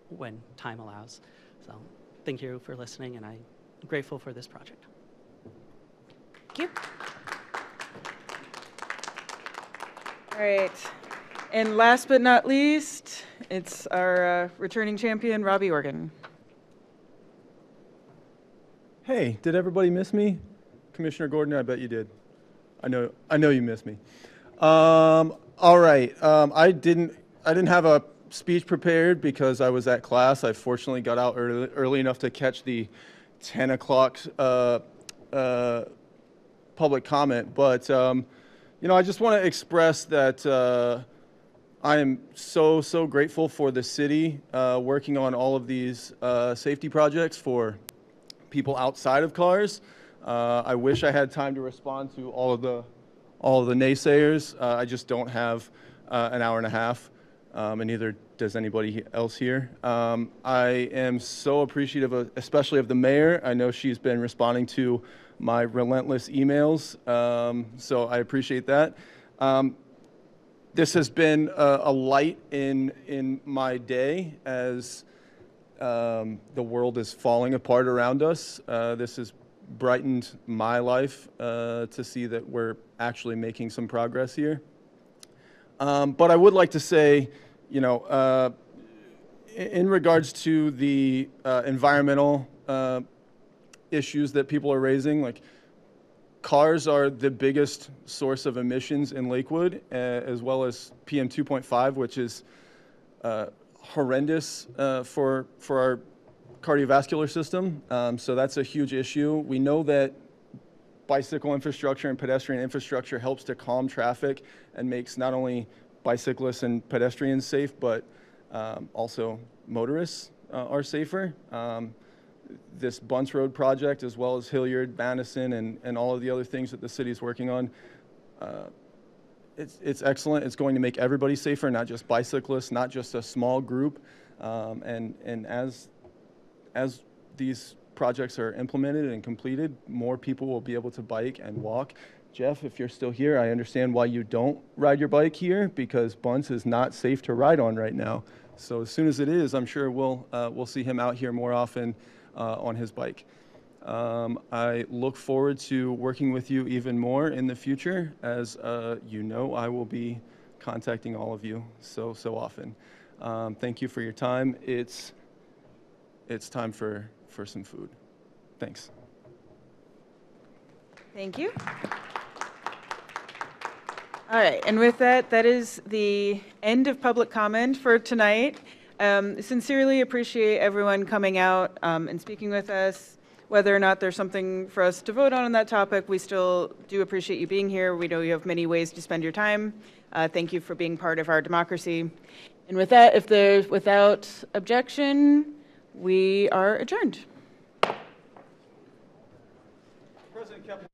when time allows. So thank you for listening, and I'm grateful for this project. Thank you. All right. And last but not least, it's our returning champion, Robbie Organ. Hey, did everybody miss me? Commissioner Gordon, I bet you did. I know you missed me. All right. I didn't have a speech prepared because I was at class. I fortunately got out early enough to catch the 10 o'clock public comment. But I just want to express that I am so grateful for the city working on all of these safety projects for people outside of cars. I wish I had time to respond to all of the naysayers. I just don't have an hour and a half, and neither does anybody else here. I am so appreciative, especially of the mayor. I know she's been responding to my relentless emails, so I appreciate that. This has been a light in my day as the world is falling apart around us. This has brightened my life to see that we're actually making some progress here. But I would like to say, in regards to the environmental issues that people are raising, like cars are the biggest source of emissions in Lakewood, as well as PM 2.5, which is horrendous for our cardiovascular system. So that's a huge issue. We know that bicycle infrastructure and pedestrian infrastructure helps to calm traffic and makes not only bicyclists and pedestrians safe, but Also, motorists are safer. This Bunce Road project, as well as Hilliard, Madison, and all of the other things that the city is working on, it's excellent. It's going to make everybody safer, not just bicyclists, not just a small group. And as these projects are implemented and completed, more people will be able to bike and walk. Jeff, if you're still here, I understand why you don't ride your bike here, because Bunce is not safe to ride on right now. So as soon as it is, I'm sure we'll see him out here more often on his bike. I look forward to working with you even more in the future, as you know I will be contacting all of you so often. Thank you for your time. It's time for some food. Thanks. Thank you. All right, and with that, that is the end of public comment for tonight. Sincerely appreciate everyone coming out and speaking with us. Whether or not there's something for us to vote on that topic, we still do appreciate you being here. We know you have many ways to spend your time. Thank you for being part of our democracy. And with that, if there's without objection, we are adjourned. President Kepler.